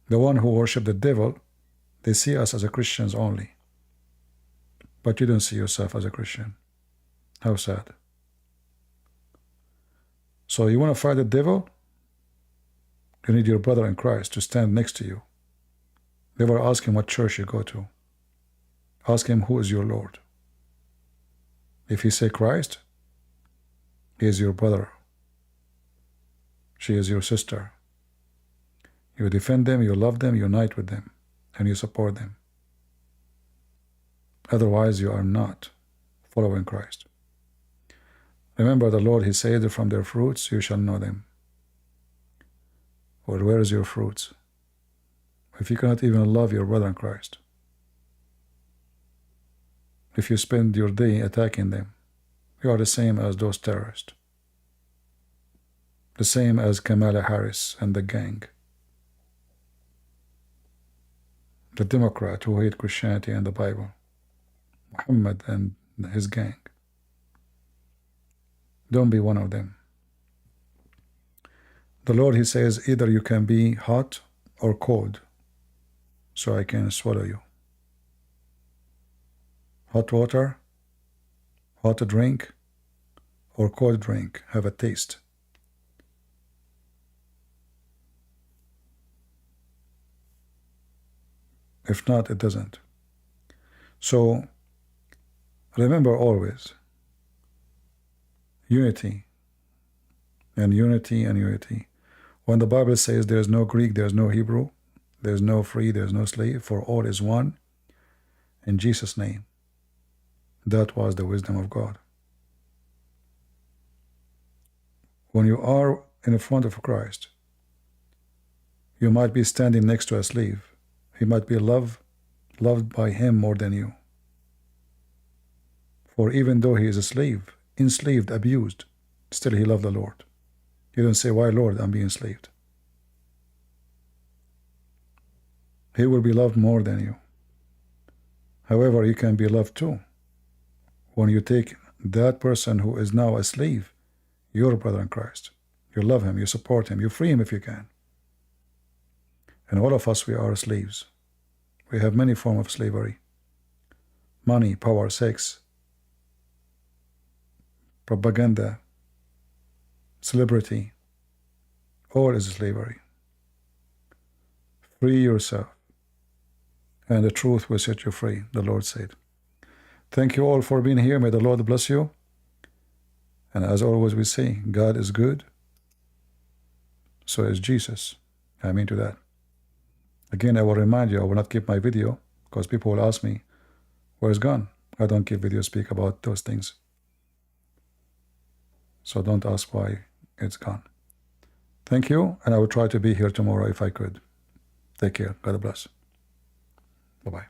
The one who worship the devil, they see us as a Christians only. But you don't see yourself as a Christian. How sad. So you want to fight the devil? You need your brother in Christ to stand next to you. Never ask him what church you go to. Ask him who is your Lord. If he say Christ, he is your brother. She is your sister. You defend them, you love them, you unite with them, and you support them. Otherwise, you are not following Christ. Remember the Lord, he said, from their fruits you shall know them. Well, where is your fruits? If you cannot even love your brother in Christ, if you spend your day attacking them, you are the same as those terrorists, the same as Kamala Harris and the gang, the Democrat who hate Christianity and the Bible, Muhammad and his gang. Don't be one of them. The Lord, he says, either you can be hot or cold, so I can swallow you. Hot water, hot drink, or cold drink, have a taste. If not, it doesn't. So remember always, unity and unity and unity. When the Bible says there is no Greek, there is no Hebrew, there is no free, there is no slave, for all is one, in Jesus' name. That was the wisdom of God. When you are in front of Christ, you might be standing next to a slave. He might be loved by him more than you. For even though he is a slave, enslaved, abused, still he loved the Lord. You don't say, why Lord, I'm being enslaved. He will be loved more than you. However, you can be loved too. When you take that person who is now a slave, your brother in Christ, you love him, you support him, you free him if you can. And all of us, we are slaves. We have many forms of slavery. Money, power, sex, propaganda, celebrity, all is slavery. Free yourself, and the truth will set you free, the Lord said. Thank you all for being here. May the Lord bless you. And as always we say, God is good, so is Jesus. Amen to that. Again, I will remind you, I will not keep my video, because people will ask me, where's gone? I don't keep videos speak about those things. So don't ask why it's gone. Thank you, and I will try to be here tomorrow if I could. Take care. God bless. Bye-bye.